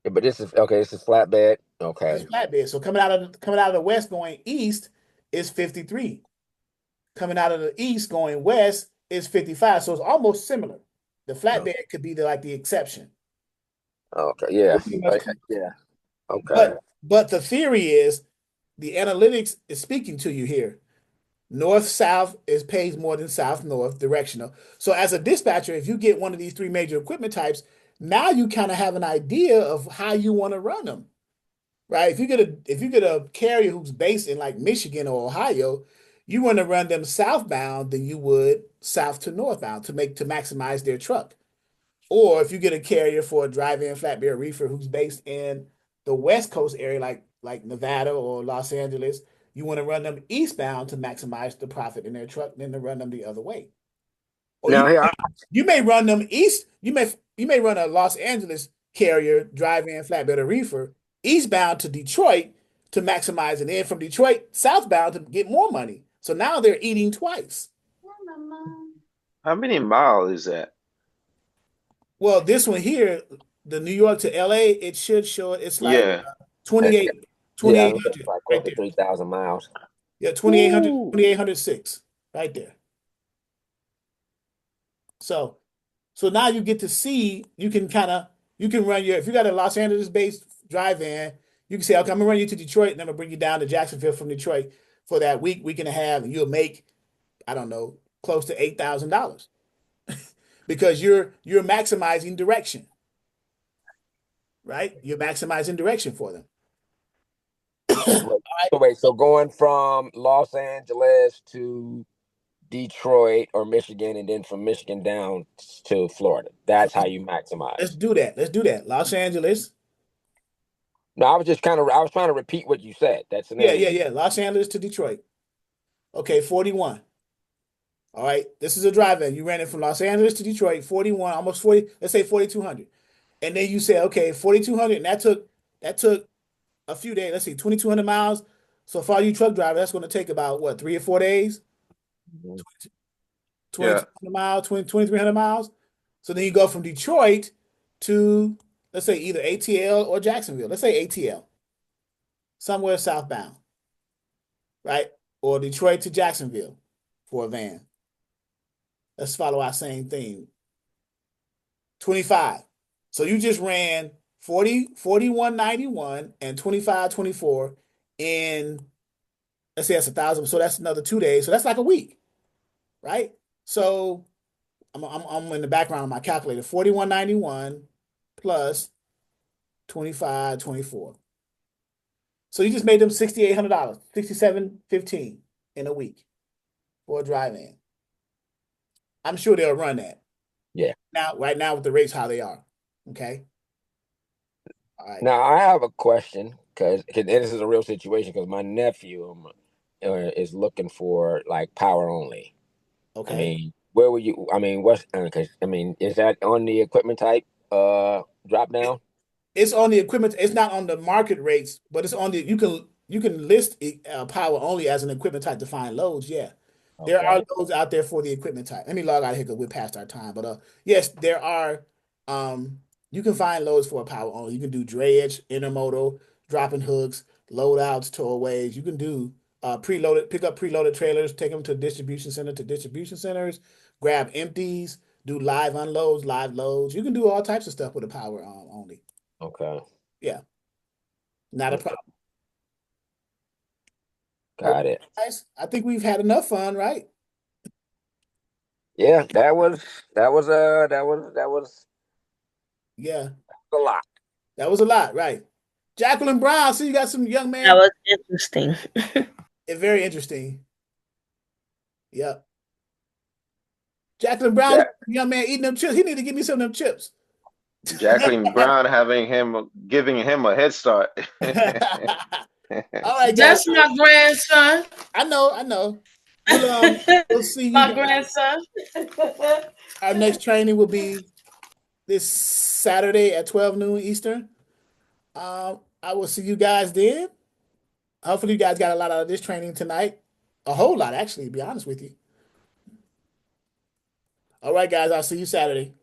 F: Yeah, but this is okay. This is flatbed.
A: This
F: Okay.
A: is flatbed. So coming out of the west going east is 53. Coming out of the east going west is 55. So it's almost similar. The flatbed could be like the exception.
F: Okay. Yeah.
A: Pretty much close.
F: Yeah. Okay.
A: But the theory is the analytics is speaking to you here. North-south pays more than south-north directional. So as a dispatcher, if you get one of these three major equipment types, now you kind of have an idea of how you want to run them, right? If you get a carrier who's based in like Michigan or Ohio, you want to run them southbound than you would south to northbound to maximize their truck. Or if you get a carrier for a drive-in flatbed reefer who's based in the West Coast area, like Nevada or Los Angeles, you want to run them eastbound to maximize the profit in their truck, than to run them the other way. Or
F: Now here,
A: you may run them east. You may run a Los Angeles carrier drive-in flatbed or reefer eastbound to Detroit to maximize, and then from Detroit southbound to get more money. So now they're eating twice.
B: How many miles is that?
A: Well, this one here, the New York to LA, it should show it's like
B: Yeah.
A: 28,
F: yeah,
A: 2800
F: it's like
A: right
F: close to
A: there.
F: 3,000 miles.
A: Yeah, 2800,
B: Ooh.
A: 2806 right there. So now you get to see, you can run if you got a Los Angeles based drive-in, you can say, okay, I'm gonna run you to Detroit and I'm gonna bring you down to Jacksonville from Detroit for that week and a half, and you'll make, I don't know, close to $8,000 because you're maximizing direction, right? You're maximizing direction for them.
F: So going from Los Angeles to Detroit or Michigan, and then from Michigan down to Florida. That's how you maximize.
A: Let's do that. Los Angeles.
F: No, I was trying to repeat what you said. That's the name.
A: Yeah. Los Angeles to Detroit. Okay, 41. All right, this is a drive-in. You ran it from Los Angeles to Detroit, 41, almost 40, let's say 4,200. And then you say, okay, 4,200, and that took a few days. Let's see, 2,200 miles. So for all you truck drivers, that's going to take about what, 3 or 4 days? 2,200 miles, 2,300 miles. So then you go from Detroit to, let's say, either ATL or Jacksonville. Let's say ATL, somewhere southbound, right? Or Detroit to Jacksonville for a van. Let's follow our same theme. 25. So you just ran 41.91 and 25.24 in, let's say that's 1,000. So that's another 2 days. So that's like a week, right? So I'm in the background of my calculator. 41.91 plus 25.24. So you just made them $6,800, $67.15 in a week for a drive-in. I'm sure they'll run that.
F: Yeah.
A: Right now with the rates how they are. Okay. All right.
F: Now I have a question, because this is a real situation, because my nephew is looking for like power only.
A: Okay.
F: I mean, where would you? I mean, is that on the equipment type drop down?
A: It's on the equipment. It's not on the market rates, but it's on the. You can list power only as an equipment type to find loads. Yeah, there are
F: Okay.
A: loads out there for the equipment type. Let me log out here because we're past our time. But yes, there are. You can find loads for a power only. You can do drayage, intermodal, dropping hooks, loadouts, towaways. You can do preloaded, pick up preloaded trailers, take them to distribution center to distribution centers, grab empties, do live unloads, live loads. You can do all types of stuff with a power only.
F: Okay.
A: Yeah, not a
F: Okay.
A: problem.
F: Got it.
A: Guys, I think we've had enough fun, right?
F: Yeah, that was
A: Yeah,
F: a lot.
A: that was a lot, right? Jacqueline Brown, see you got some young
E: That
A: man.
E: was interesting.
A: Very interesting. Yep. Jacqueline Brown,
B: Ja
A: young man eating them chips. He need to give me some of them chips.
B: Jacqueline Brown giving him a head start.
A: All right, guys.
H: That's my grandson.
A: I know. We'll see you
H: My
A: guys.
H: grandson.
A: Our next training will be this Saturday at 12 noon Eastern. I will see you guys then. Hopefully, you guys got a lot out of this training tonight. A whole lot, actually, to be honest with you. All right, guys. I'll see you Saturday.